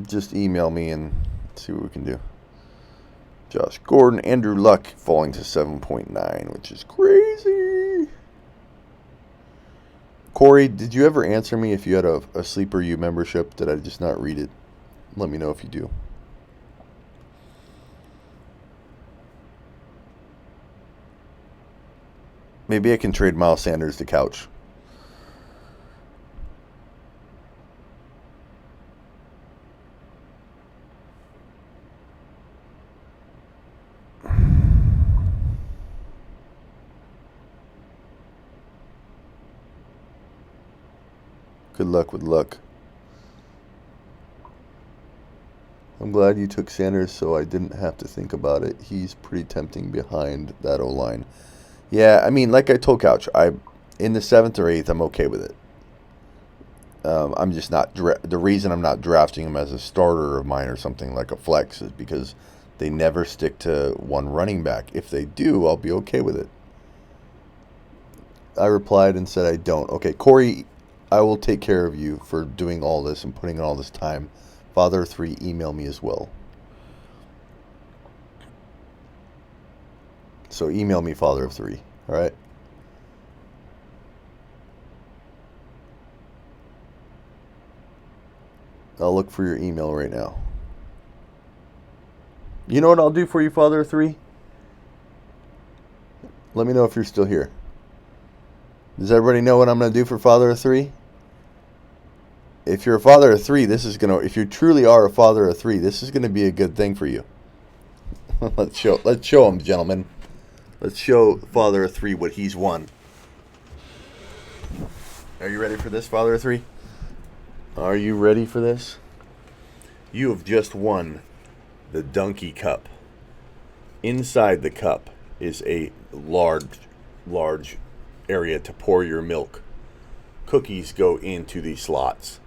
Just email me and see what we can do. Josh Gordon, Andrew Luck falling to 7.9, which is crazy. Corey, did you ever answer me if you had a Sleeper U membership? Did I just not read it? Let me know if you do. Maybe I can trade Miles Sanders to Couch. Good luck with luck. I'm glad you took Sanders so I didn't have to think about it. He's pretty tempting behind that O-line. Yeah, I mean, like I told Couch, in the 7th or 8th, I'm okay with it. I'm just not the reason I'm not drafting him as a starter of mine or something like a flex is because they never stick to one running back. If they do, I'll be okay with it. I replied and said I don't. Okay, Corey, I will take care of you for doing all this and putting in all this time. Father 3, email me as well. So email me, Father of 3. All right. I'll look for your email right now. You know what I'll do for you, Father of 3? Let me know if you're still here. Does everybody know what I'm going to do for Father of 3? If you're a father of 3, if you truly are a father of 3, this is going to be a good thing for you. Let's show them, gentlemen. Let's show Father of Three what he's won. Are you ready for this, Father of Three? Are you ready for this? You have just won the Donkey Cup. Inside the cup is a large area to pour your milk. Cookies go into these slots.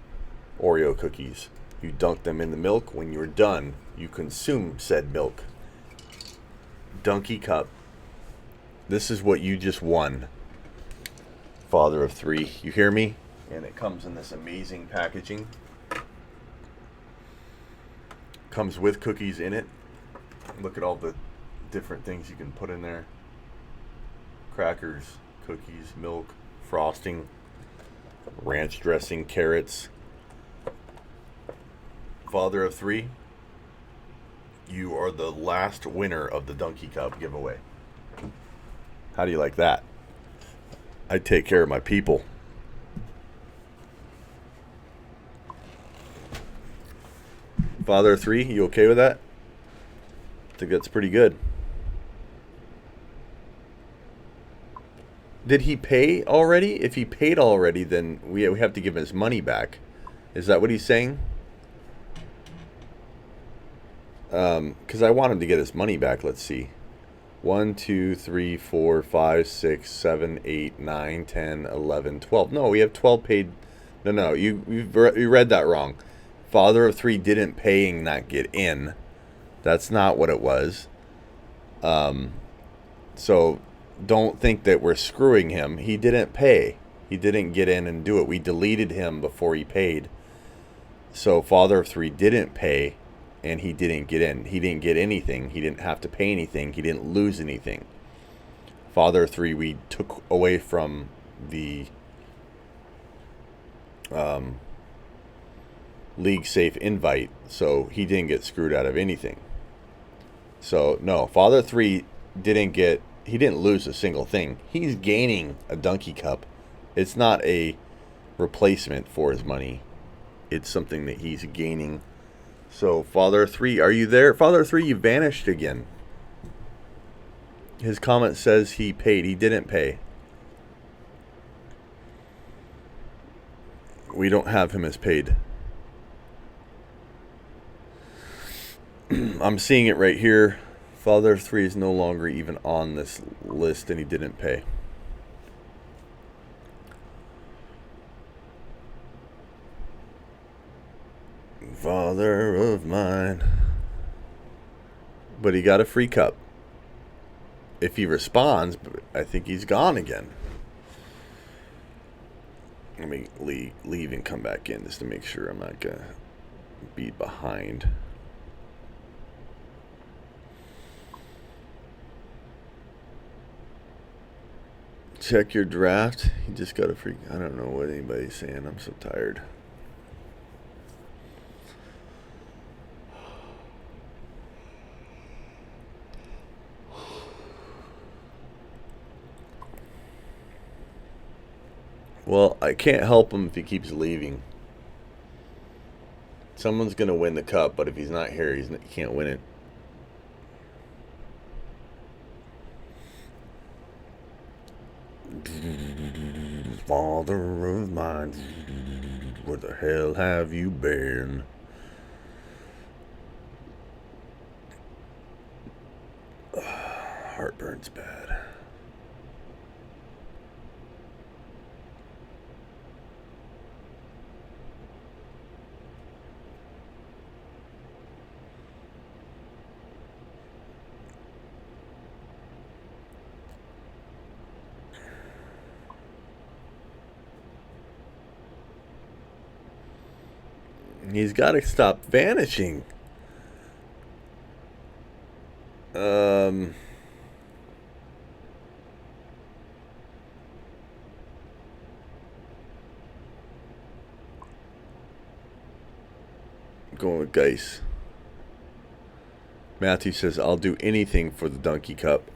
Oreo cookies. You dunk them in the milk. When you're done, you consume said milk. Donkey Cup. This is what you just won, Father of Three. You hear me? And it comes in this amazing packaging. Comes with cookies in it. Look at all the different things you can put in there. Crackers, cookies, milk, frosting, ranch dressing, carrots. Father of Three, you are the last winner of the Donkey Cup giveaway. How do you like that? I take care of my people. Father of Three, you okay with that? I think that's pretty good. Did he pay already? If he paid already, then we have to give him his money back. Is that what he's saying? Because I want him to get his money back. Let's see. 1, 2, 3, 4, 5, 6, 7, 8, 9, 10, 11, 12. No, we have 12 paid. No, you read that wrong. Father of Three didn't pay and not get in. That's not what it was. So don't think that we're screwing him. He didn't pay. He didn't get in and do it. We deleted him before he paid. So Father of Three didn't pay and he didn't get in. He didn't get anything. He didn't have to pay anything. He didn't lose anything. Father of Three, we took away from the league safe invite, so he didn't get screwed out of anything. So no, Father of Three he didn't lose a single thing. He's gaining a Donkey Cup. It's not a replacement for his money. It's something that he's gaining. So Father of Three, are you there? Father of Three, you vanished again. His comment says he paid. He didn't pay. We don't have him as paid. I'm seeing it right here. Father of Three is no longer even on this list and he didn't pay. Father of mine. But he got a free cup. If he responds, I think he's gone again. Let me leave and come back in just to make sure I'm not going to be behind. Check your draft. He just got a free... I don't know what anybody's saying. I'm so tired. Well, I can't help him if he keeps leaving. Someone's going to win the cup, but if he's not here, he can't win it. Father of mine, where the hell have you been? Heartburn's bad. He's got to stop vanishing. Going with Geis. Matthew says, I'll do anything for the Donkey Cup.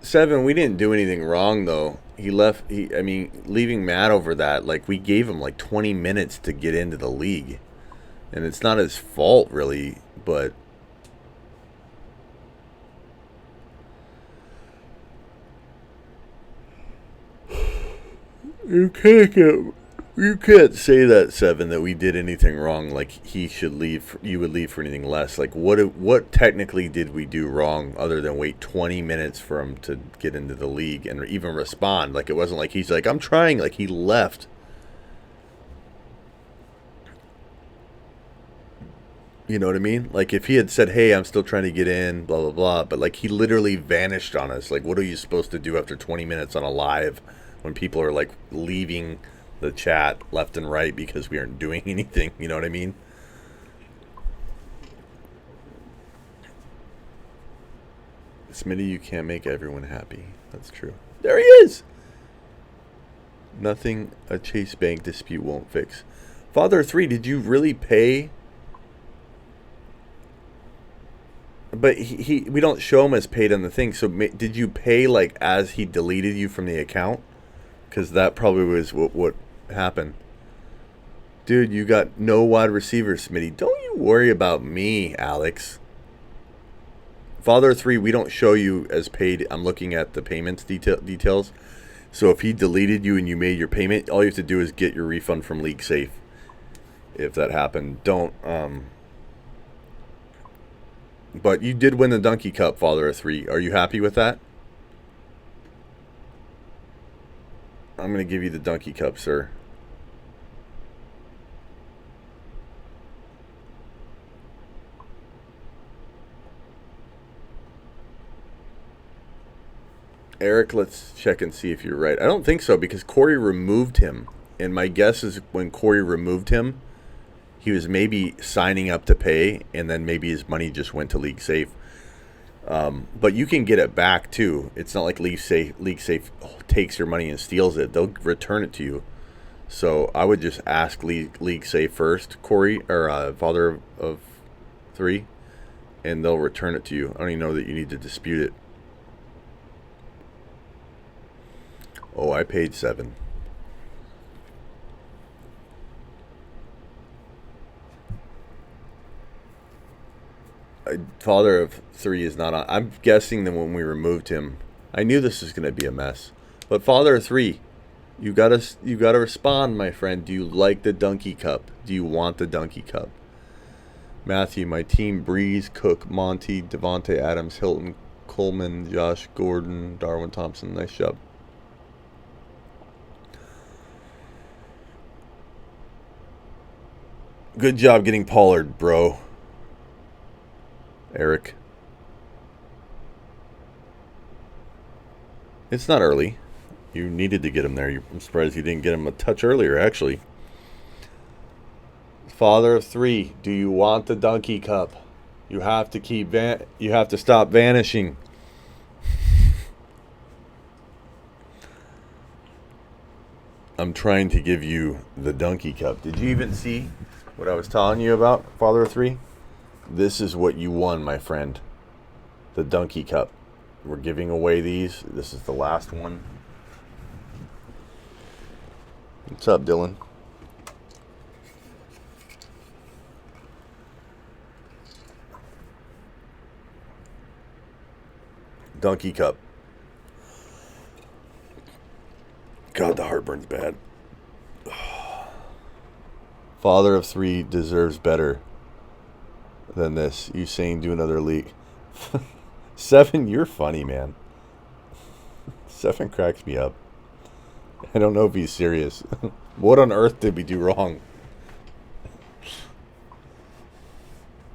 Seven, we didn't do anything wrong, though. He left, leaving Matt over that, like, we gave him, like, 20 minutes to get into the league. And it's not his fault, really, but... You can't say that, Seven, that we did anything wrong. Like he should leave. You would leave for anything less. Like what technically did we do wrong other than wait 20 minutes for him to get into the league and even respond? Like it wasn't like he's like I'm trying. Like he left. You know what I mean? Like if he had said, "Hey, I'm still trying to get in," blah blah blah, but like he literally vanished on us. Like what are you supposed to do after 20 minutes on a live when people are like leaving the chat left and right because we aren't doing anything? You know what I mean? Smitty, you can't make everyone happy. That's true. There he is. Nothing a Chase Bank dispute won't fix. Father 3, did you really pay? But we don't show him as paid on the thing. So did you pay like as he deleted you from the account? Because that probably was what happened. Dude, you got no wide receivers, Smitty. Don't you worry about me, Alex. Father 3, we don't show you as paid. I'm looking at the payments details. So if he deleted you and you made your payment, all you have to do is get your refund from League Safe. If that happened, don't... But you did win the Donkey Cup, Father 3. Are you happy with that? I'm going to give you the Donkey Cup, sir. Eric, let's check and see if you're right. I don't think so because Corey removed him. And my guess is when Corey removed him, he was maybe signing up to pay, and then maybe his money just went to League Safe. But you can get it back too. It's not like League Safe takes your money and steals it. They'll return it to you. So I would just ask League Safe first, Corey, or Father of 3, and they'll return it to you. I don't even know that you need to dispute it. Oh, I paid 7. Father of 3 is not on. I'm guessing that when we removed him, I knew this was going to be a mess. But Father of 3, you gotta respond, my friend. Do you like the Donkey Cup? Do you want the Donkey Cup? Matthew, my team: Breeze, Cook, Monty, Devontae Adams, Hilton, Coleman, Josh Gordon, Darwin Thompson. Nice job. Good job getting Pollard, bro. Eric. It's not early. You needed to get him there. I'm surprised you didn't get him a touch earlier, actually. Father of 3, do you want the Donkey Cup? You have to you have to stop vanishing. I'm trying to give you the Donkey Cup. Did you even see what I was telling you about, Father of 3? This is what you won, my friend. The Donkey Cup. We're giving away these. This is the last one. What's up, Dylan? Donkey Cup. God, the heartburn's bad. Father of 3 deserves better than this. You saying do another league. 7, you're funny, man. 7 cracks me up. I don't know if he's serious. What on earth did we do wrong?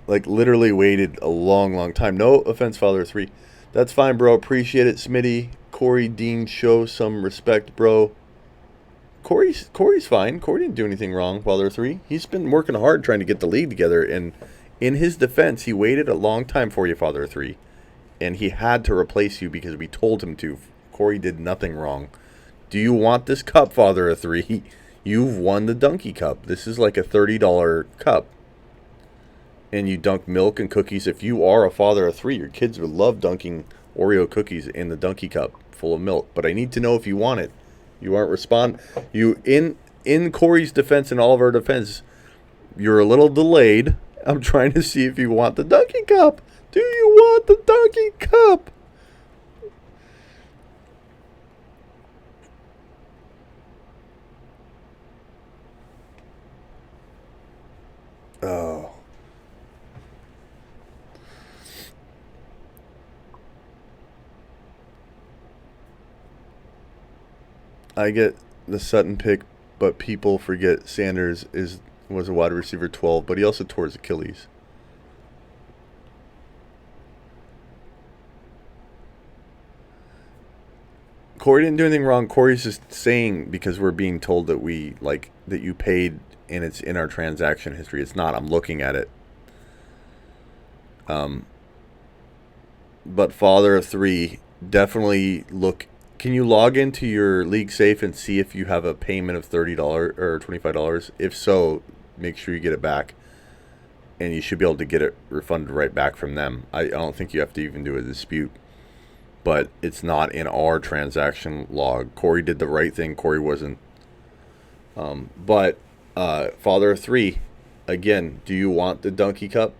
Like, literally waited a long, long time. No offense, Father 3. That's fine, bro. Appreciate it, Smitty. Corey Dean, show some respect, bro. Corey's fine. Corey didn't do anything wrong, Father 3. He's been working hard trying to get the league together, and in his defense, he waited a long time for you, Father 3. And he had to replace you because we told him to. Corey did nothing wrong. Do you want this cup, Father of 3? You've won the Donkey Cup. This is like a $30 cup. And you dunk milk and cookies. If you are a father of 3, your kids would love dunking Oreo cookies in the Donkey Cup full of milk. But I need to know if you want it. You aren't responding. In Corey's defense and all of our defense, You're a little delayed. I'm trying to see if you want the Donkey Cup. Do you want the Donkey Cup? Oh. I get the Sutton pick, but people forget Sanders was a wide receiver 12, but he also tore his Achilles. Corey didn't do anything wrong. Corey's just saying because we're being told that that you paid and it's in our transaction history. It's not. I'm looking at it. But father of 3, definitely look. Can you log into your League Safe and see if you have a payment of $30 or $25? If so, make sure you get it back. And you should be able to get it refunded right back from them. I don't think you have to even do a dispute. But it's not in our transaction log. Corey did the right thing. Corey wasn't. But father of 3, again, do you want the Donkey Cup?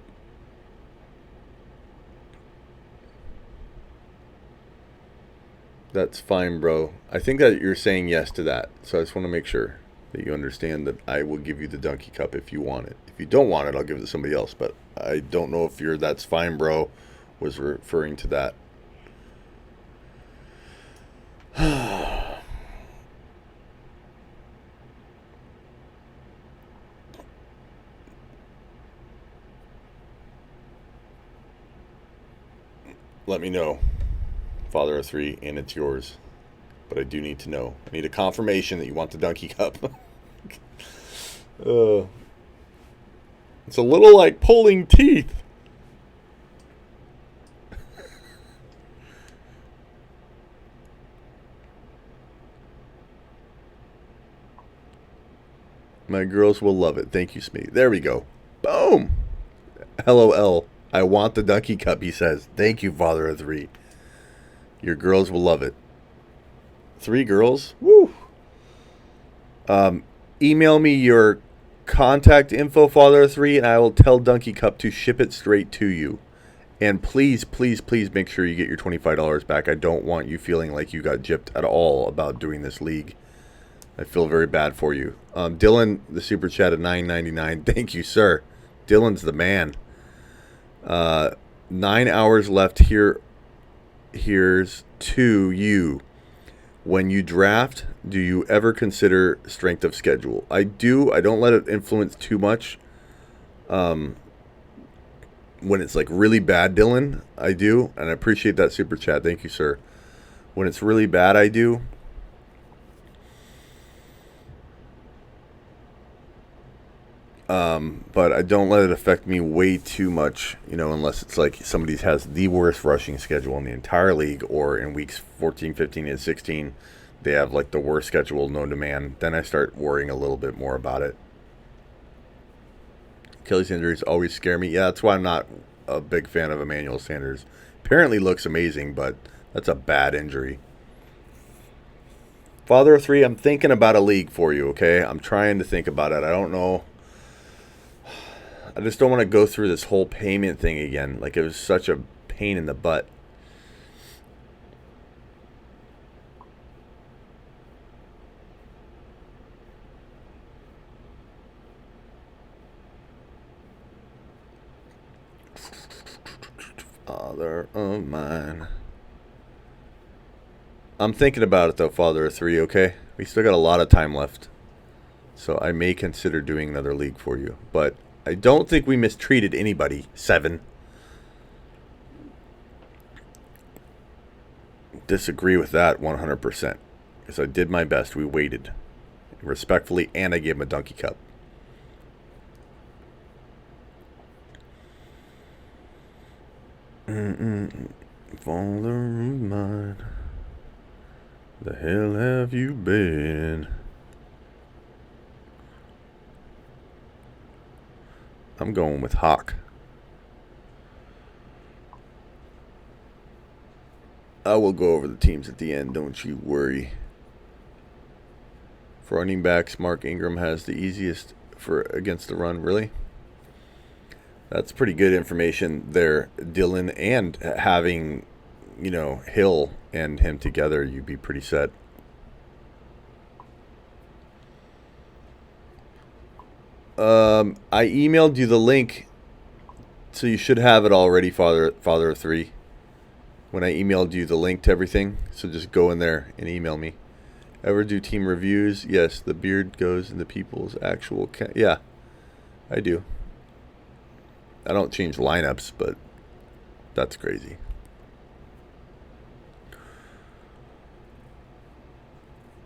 That's fine, bro. I think that you're saying yes to that. So I just want to make sure that you understand that I will give you the Donkey Cup if you want it. If you don't want it, I'll give it to somebody else. But I don't know if your "that's fine, bro" was referring to that. Let me know, father of 3, and it's yours. But I do need to know. I need a confirmation that you want the Donkey Cup. It's a little like pulling teeth. My girls will love it. Thank you, Smitty. There we go. Boom. LOL. I want the Donkey Cup, he says. Thank you, father of 3. Your girls will love it. 3 girls? Woo. Email me your contact info, father of 3, and I will tell Donkey Cup to ship it straight to you. And please, please, please make sure you get your $25 back. I don't want you feeling like you got gypped at all about doing this league. I feel very bad for you. Dylan, the super chat at $9.99. Thank you, sir. Dylan's the man. 9 hours left here. Here's to you. When you draft, do you ever consider strength of schedule? I do. I don't let it influence too much. When it's like really bad, Dylan, I do. And I appreciate that super chat. Thank you, sir. When it's really bad, I do. But I don't let it affect me way too much, unless it's like somebody has the worst rushing schedule in the entire league, or in weeks 14, 15, and 16, they have like the worst schedule known to man. Then I start worrying a little bit more about it. Achilles injuries always scare me. Yeah, that's why I'm not a big fan of Emmanuel Sanders. Apparently looks amazing, but that's a bad injury. Father of 3, I'm thinking about a league for you, okay? I'm trying to think about it. I don't know. I just don't want to go through this whole payment thing again. Like, it was such a pain in the butt. Father of mine. I'm thinking about it, though, father of 3, okay? We still got a lot of time left. So I may consider doing another league for you. But I don't think we mistreated anybody. 7. Disagree with that 100%. Because I did my best. We waited respectfully, and I gave him a Donkey Cup. Father of mine, the hell have you been? I'm going with Hawk. I will go over the teams at the end, don't you worry. For running backs, Mark Ingram has the easiest for against the run. Really, that's pretty good information there, Dylan. And having, Hill and him together, you'd be pretty set. I emailed you the link, so you should have it already, Father of Three. When I emailed you the link to everything, so just go in there and email me. Ever do team reviews? Yes, the beard goes into people's actual... yeah, I do. I don't change lineups, but that's crazy.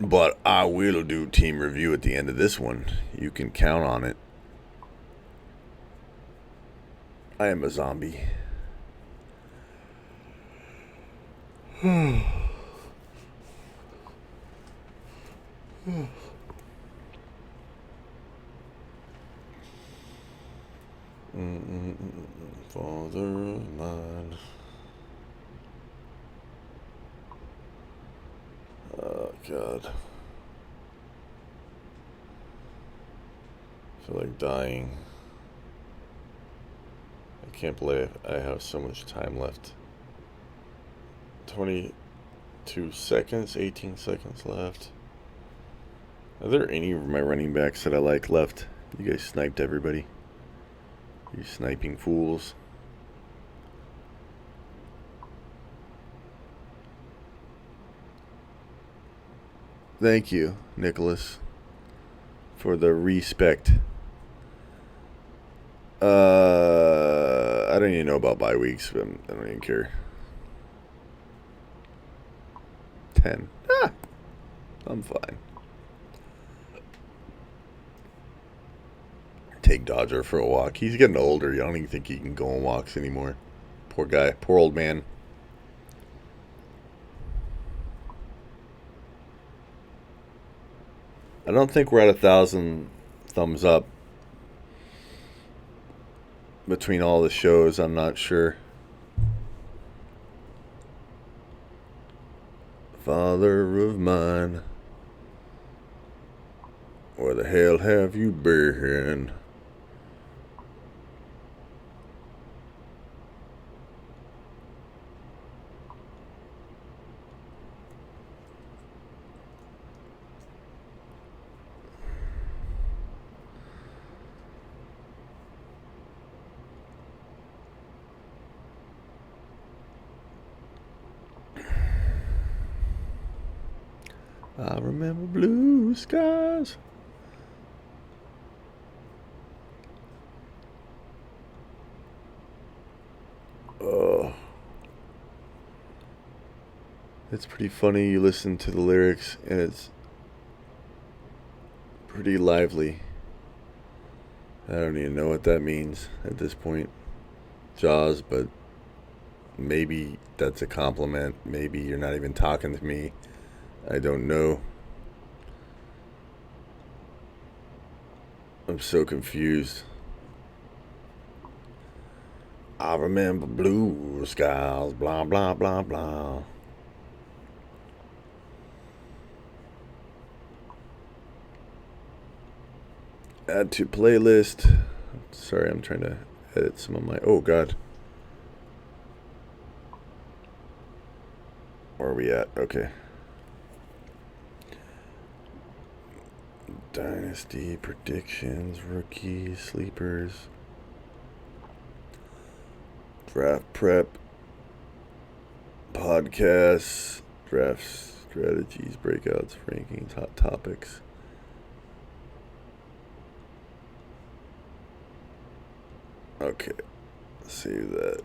But I will do team review at the end of this one. You can count on it. I am a zombie. Father of mine. Oh, God. I feel like dying. I can't believe I have so much time left. 22 seconds, 18 seconds left. Are there any of my running backs that I like left? You guys sniped everybody. You sniping fools. Thank you, Nicholas, for the respect. I don't even know about bye weeks, but I don't even care. 10. I'm fine. Take Dodger for a walk. He's getting older. I don't even think he can go on walks anymore. Poor guy. Poor old man. I don't think we're at 1,000 thumbs up between all the shows. I'm not sure. Father of mine, where the hell have you been? I remember blue skies. Oh. It's pretty funny. You listen to the lyrics and it's pretty lively. I don't even know what that means at this point, Jaws, but maybe that's a compliment. Maybe you're not even talking to me. I don't know. I'm so confused. I remember blue skies, blah, blah, blah, blah. Add to playlist. Sorry, I'm trying to edit some of my... Oh, God. Where are we at? Okay. Dynasty, predictions, rookies, sleepers, draft prep, podcasts, draft strategies, breakouts, rankings, hot topics. Okay, save that.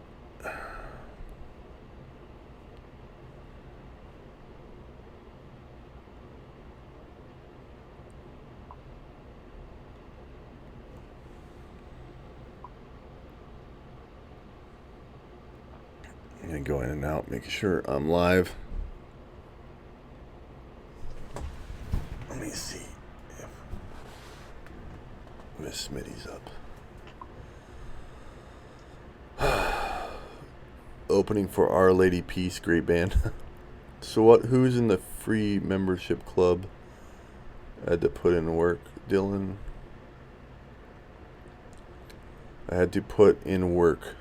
And go in and out, making sure I'm live. Let me see if Miss Smitty's up. Opening for Our Lady Peace, great band. So who's in the free membership club? I had to put in work. Dylan. I had to put in work.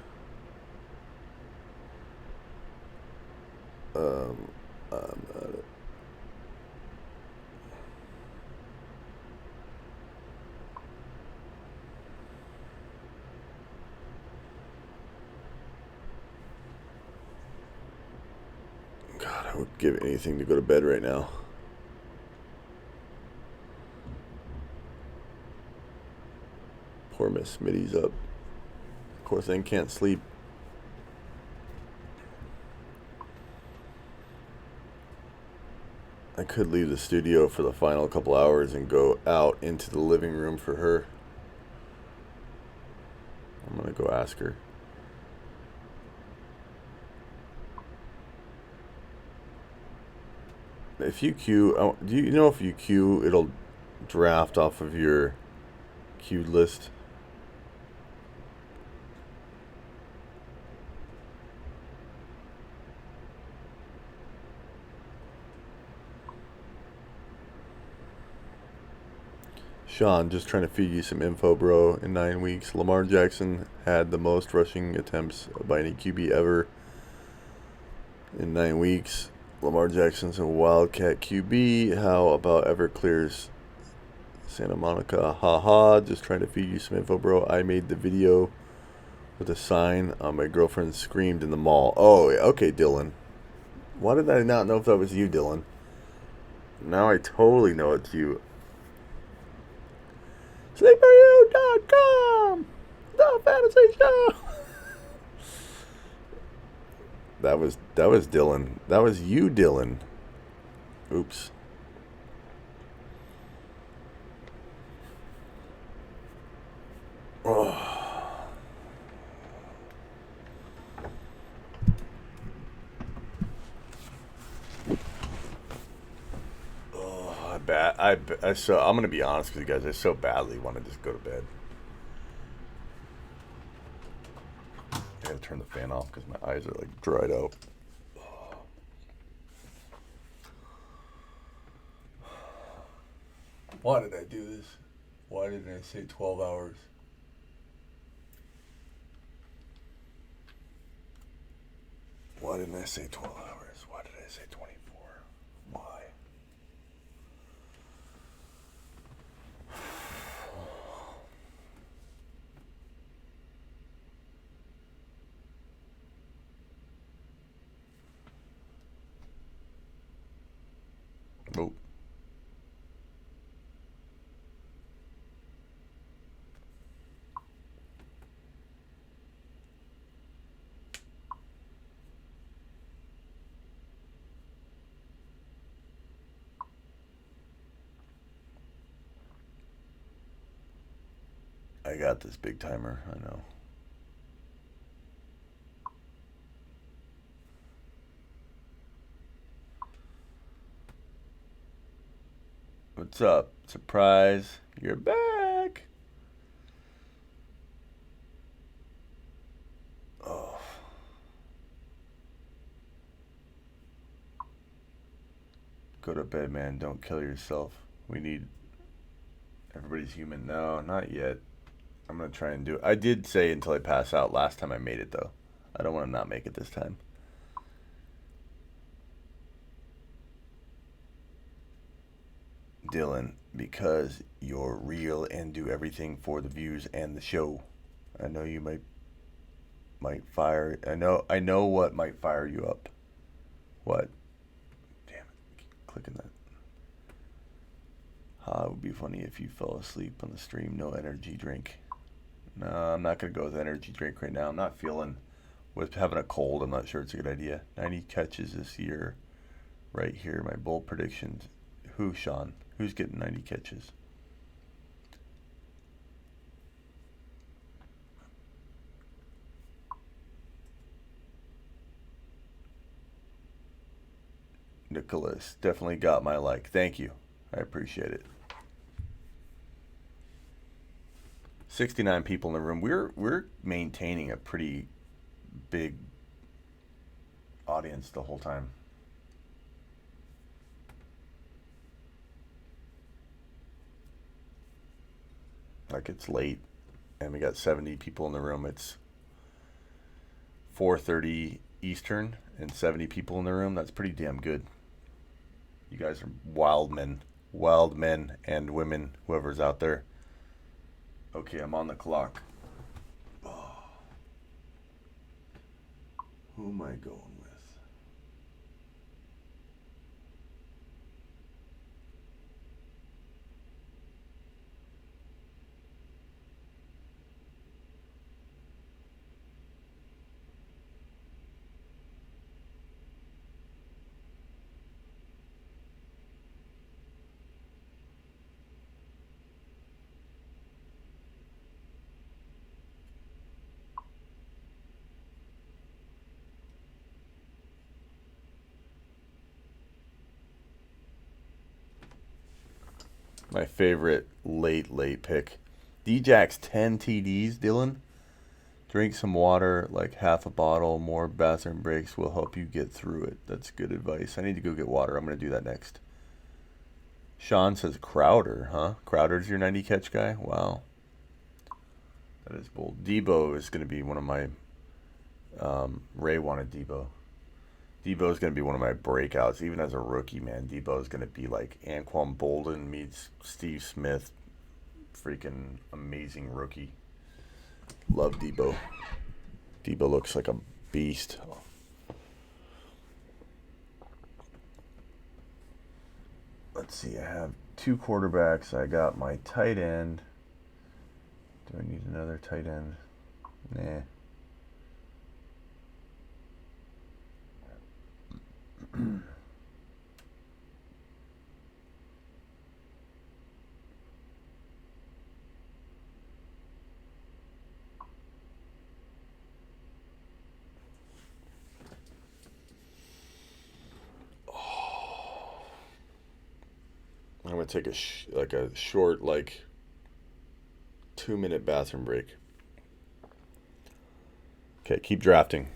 God, I would give anything to go to bed right now. Poor Miss Smitty's up. Of course, I can't sleep. I could leave the studio for the final couple hours and go out into the living room for her. I'm gonna go ask her. If you queue, do you know if you queue, it'll draft off of your queued list? Sean, just trying to feed you some info, bro. In 9 weeks, Lamar Jackson had the most rushing attempts by any QB ever. In 9 weeks, Lamar Jackson's a Wildcat QB. How about Everclear's Santa Monica? Haha, just trying to feed you some info, bro. I made the video with a sign on my girlfriend screamed in the mall. Oh, okay, Dylan. Why did I not know if that was you, Dylan? Now I totally know it's you. SleeperU.com, the fantasy show. That was Dylan. That was you, Dylan. Oops. Oh. I'm gonna be honest with you guys. I so badly want to just go to bed. I gotta turn the fan off because my eyes are like dried out. Why did I do this? Why didn't I say 12 hours? Why didn't I say 12 hours? Why did I say 24? Why? Nope. I got this big timer, I know. What's up? Surprise, you're back. Oh. Go to bed, man. Don't kill yourself. We need... Everybody's human. No, not yet. I'm going to try and do it. I did say until I pass out last time I made it, though. I don't want to not make it this time. Dylan, because you're real and do everything for the views and the show. I know you might fire. I know what might fire you up. What? Damn it! Keep clicking that. It would be funny if you fell asleep on the stream. No energy drink. No, I'm not gonna go with energy drink right now. I'm not feeling. With having a cold, I'm not sure it's a good idea. 90 catches this year, right here. My bold predictions. Who, Sean? Who's getting 90 catches? Nicholas, definitely got my like. Thank you. I appreciate it. 69 people in the room. We're maintaining a pretty big audience the whole time. Like, it's late and we got 70 people in the room. It's 4:30 Eastern and 70 people in the room. That's pretty damn good. You guys are wild men and women, whoever's out there. Okay, I'm on the clock. Oh. Who am I going with? My favorite late pick. D-Jack's 10 TDs, Dylan. Drink some water, like half a bottle. More bathroom breaks will help you get through it. That's good advice. I need to go get water. I'm going to do that next. Sean says Crowder, huh? Crowder's your 90 catch guy? Wow. That is bold. Debo is going to be one of my... Ray wanted Debo. Debo's going to be one of my breakouts. Even as a rookie, man, Debo's going to be like Anquan Bolden meets Steve Smith. Freaking amazing rookie. Love Debo. Debo looks like a beast. Let's see, I have 2 quarterbacks. I got my tight end. Do I need another tight end? Nah. I'm gonna take a short 2-minute bathroom break. Okay, keep drafting.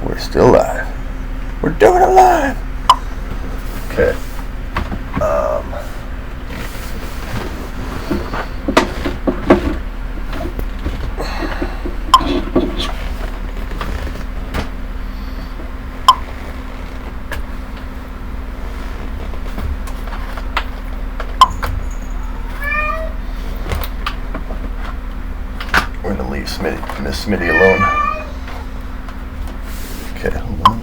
We're still live. We're doing it live. Okay. We're gonna leave Miss Smitty alone. Okay, hold on.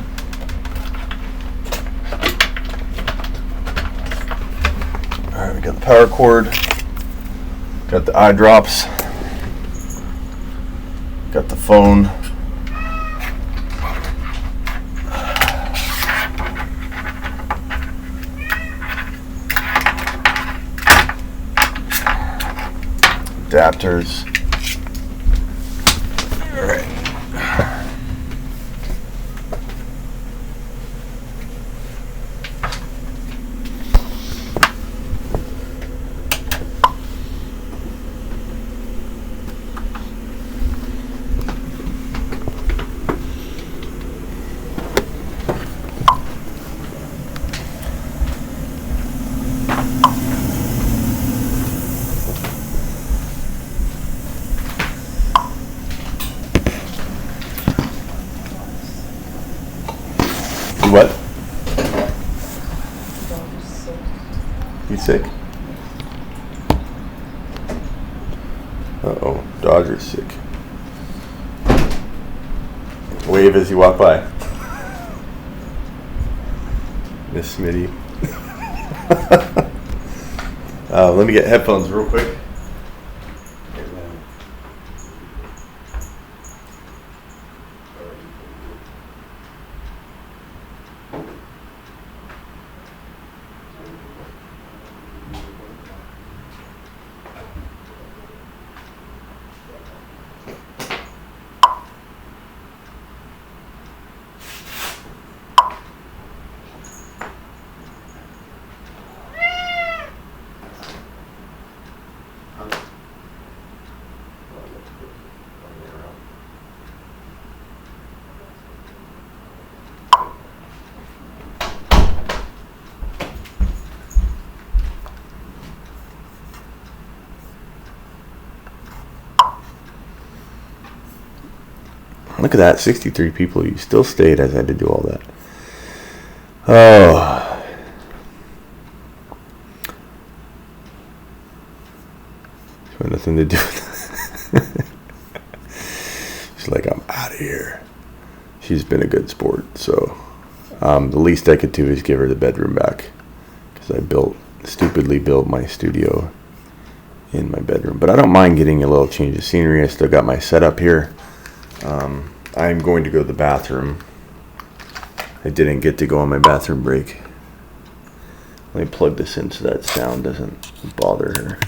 Alright, we got the power cord, got the eye drops, got the phone. Adapters. Alright. What? You sick? Uh-oh, Dodger's sick. Wave as you walk by. Miss Smitty. Let me get headphones real quick. Look at that, 63 people. You still stayed as I had to do all that. Oh. Got nothing to do with it. She's like, I'm out of here. She's been a good sport, so the least I could do is give her the bedroom back, because I stupidly built my studio in my bedroom. But I don't mind getting a little change of scenery. I still got my setup here. I'm going to go to the bathroom. I didn't get to go on my bathroom break. Let me plug this in so that sound doesn't bother her.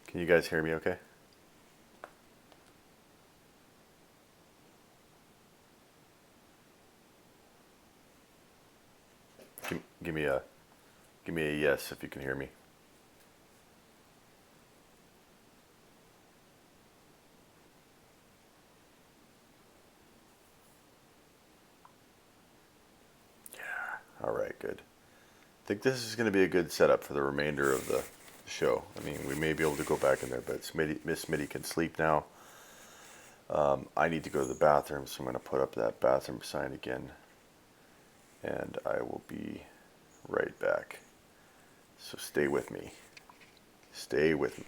Can you guys hear me okay? Give me a yes if you can hear me. Yeah. All right, good. I think this is going to be a good setup for the remainder of the show. I mean, we may be able to go back in there, but Miss Smitty can sleep now. I need to go to the bathroom, so I'm going to put up that bathroom sign again. And I will be right back. So stay with me. Stay with me.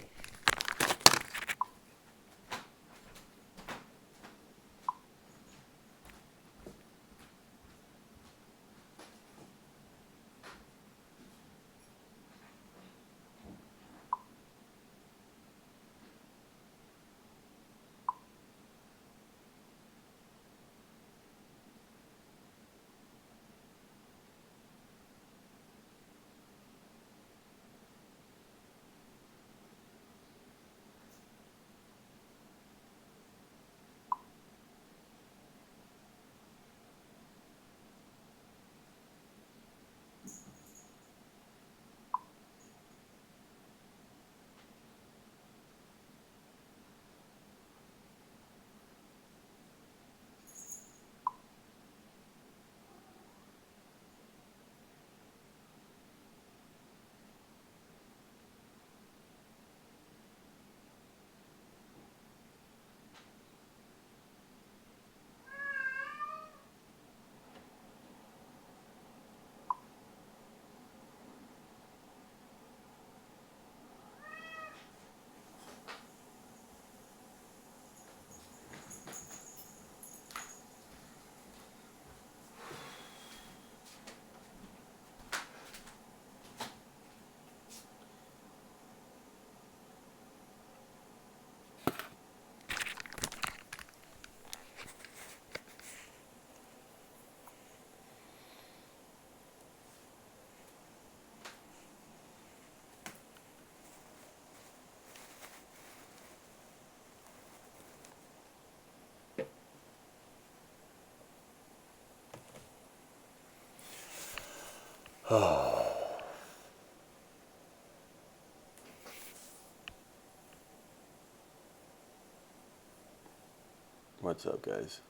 What's up, guys?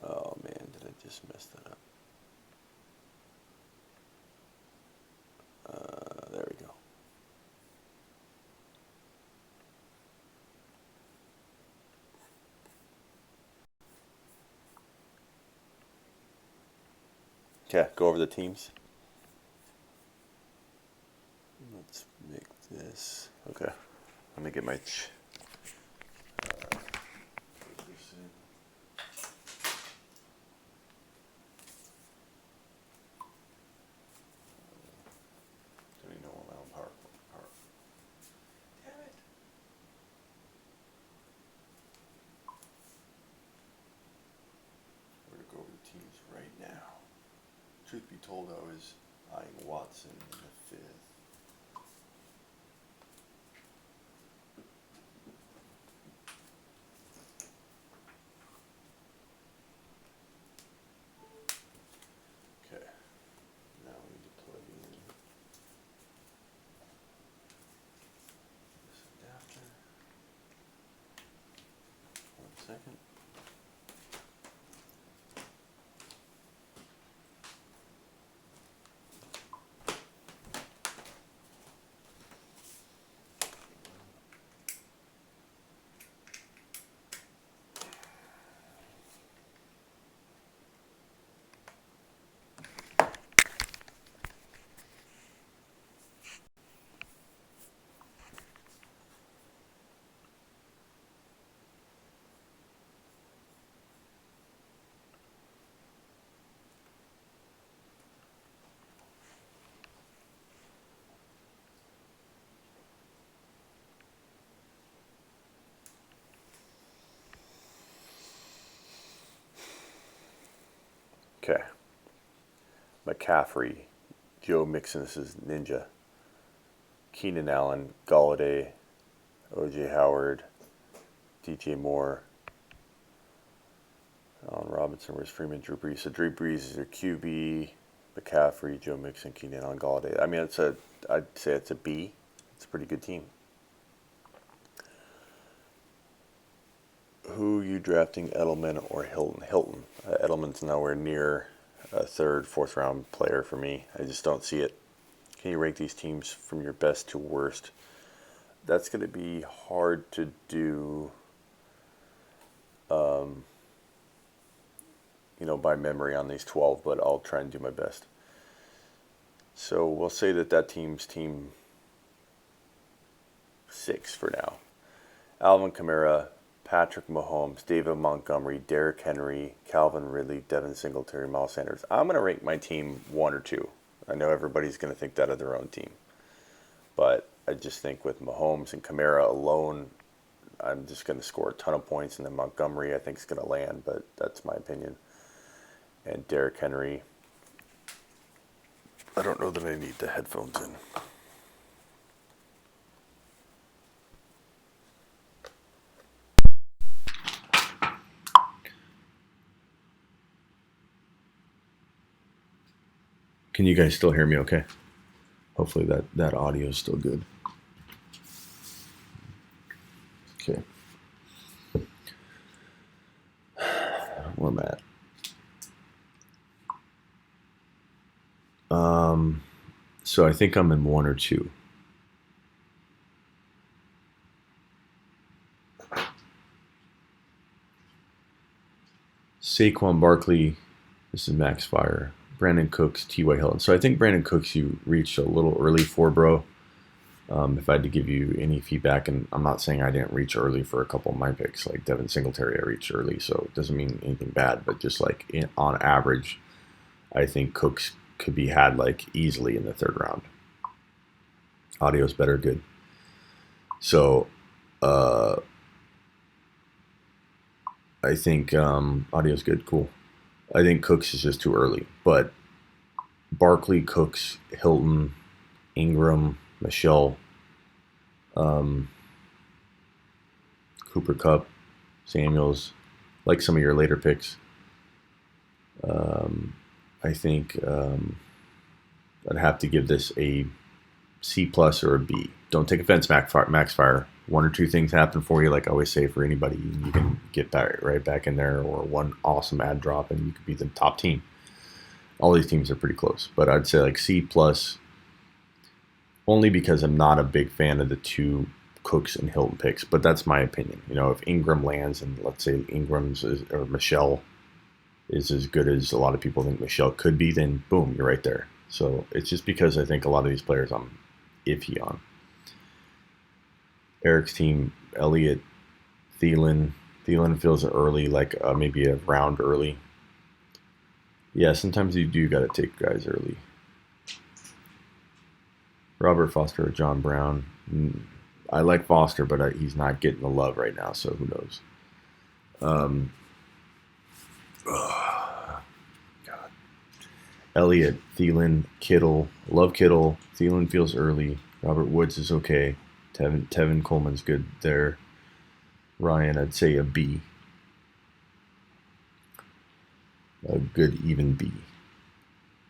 Oh man, did I just mess that up? There we go. Okay, go over the teams. Let's make this. Okay, let me get my. Truth be told, I was eyeing Watson in the 5th. Okay, now we need to plug in this adapter. 1 second. Okay. McCaffrey, Joe Mixon, this is Ninja. Keenan Allen, Galladay, O.J. Howard, DJ Moore, Allen Robinson, Royce Freeman, Drew Brees. So Drew Brees is your QB, McCaffrey, Joe Mixon, Keenan Allen, Galladay. I mean, I'd say it's a B. It's a pretty good team. Who are you drafting, Edelman or Hilton? Hilton. Edelman's nowhere near a 3rd, 4th round player for me. I just don't see it. Can you rank these teams from your best to worst? that's going to be hard to do, by memory on these 12, but I'll try and do my best. So we'll say that team's team 6 for now. Alvin Kamara, Patrick Mahomes, David Montgomery, Derrick Henry, Calvin Ridley, Devin Singletary, Miles Sanders. I'm going to rank my team 1 or 2. I know everybody's going to think that of their own team. But I just think with Mahomes and Kamara alone, I'm just going to score a ton of points. And then Montgomery, I think, is going to land, but that's my opinion. And Derrick Henry, I don't know that I need the headphones in. Can you guys still hear me okay? Hopefully that audio is still good. Okay. Where am I at? So I think I'm in 1 or 2. Saquon Barkley, this is Max Fire. Brandon Cooks, T.Y. Hilton. So I think Brandon Cooks you reached a little early for, bro. If I had to give you any feedback, and I'm not saying I didn't reach early for a couple of my picks, like Devin Singletary I reached early, so it doesn't mean anything bad, but just like on average, I think Cooks could be had like easily in the 3rd round. Audio's better, good. So I think audio's good, cool. I think Cooks is just too early, but Barkley, Cooks, Hilton, Ingram, Michelle, Cooper Kupp, Samuels, like some of your later picks. I think I'd have to give this a C plus or a B. Don't take offense, Max Fire. 1 or 2 things happen for you, like I always say for anybody, you can get right back in there, or one awesome ad drop and you could be the top team. All these teams are pretty close, but I'd say like C plus, only because I'm not a big fan of the 2 Cooks and Hilton picks, but that's my opinion. If Ingram lands, and let's say Ingram's or Michelle is as good as a lot of people think Michelle could be, then boom, you're right there. So it's just because I think a lot of these players I'm iffy on. Eric's team, Elliott, Thielen. Thielen feels early, like maybe a round early. Yeah, sometimes you do got to take guys early. Robert Foster or John Brown. I like Foster, but he's not getting the love right now, so who knows. God. Elliott, Thielen, Kittle. Love Kittle. Thielen feels early. Robert Woods is okay. Tevin Coleman's good there. Ryan, I'd say a B. A good even B.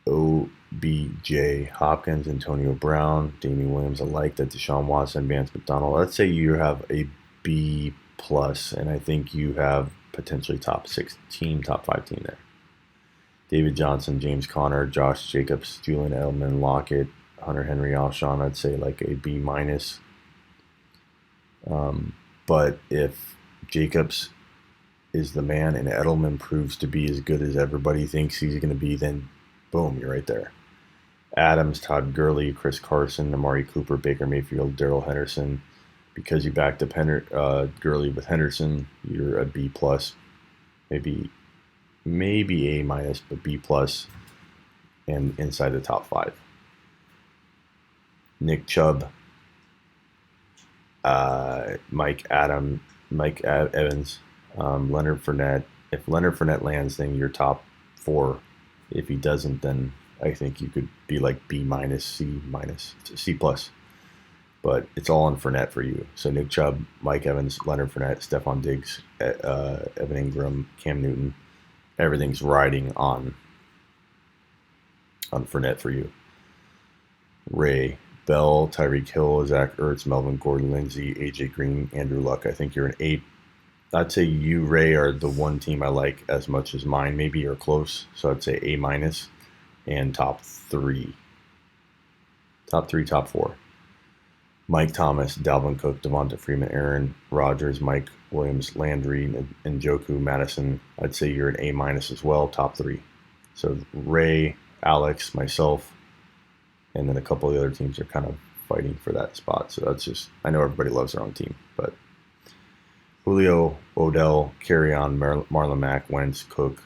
OBJ, Hopkins, Antonio Brown, Damian Williams. I like that. Deshaun Watson, Vance McDonald. Let's say you have a B plus, and I think you have potentially top 6 team, top 5 team there. David Johnson, James Conner, Josh Jacobs, Julian Edelman, Lockett, Hunter Henry, Alshon. I'd say like a B minus. But if Jacobs is the man and Edelman proves to be as good as everybody thinks he's going to be, then boom, you're right there. Adams, Todd Gurley, Chris Carson, Amari Cooper, Baker Mayfield, Darrell Henderson. Because you backed up Gurley with Henderson, you're a B plus, maybe A minus, but B plus, and inside the top 5. Nick Chubb, Mike Evans, Leonard Fournette. If Leonard Fournette lands, then you're top 4. If he doesn't, then I think you could be like B minus, C plus. But it's all on Fournette for you. So Nick Chubb, Mike Evans, Leonard Fournette, Stephon Diggs, Evan Ingram, Cam Newton. Everything's riding on Fournette for you. Ray, Bell, Tyreek Hill, Zach Ertz, Melvin Gordon, Lindsey, AJ Green, Andrew Luck. I think you're an A. I'd say you, Ray, are the one team I like as much as mine. Maybe you're close. So I'd say A minus and top 3. Top 3, top 4. Mike Thomas, Dalvin Cook, Devonta Freeman, Aaron Rodgers, Mike Williams, Landry, and Njoku, Madison. I'd say you're an A- as well, top 3. So Ray, Alex, myself, and then a couple of the other teams are kind of fighting for that spot. So that's just, I know everybody loves their own team, but Julio, Odell, Carry On, Marlon Mack, Wentz, Cook,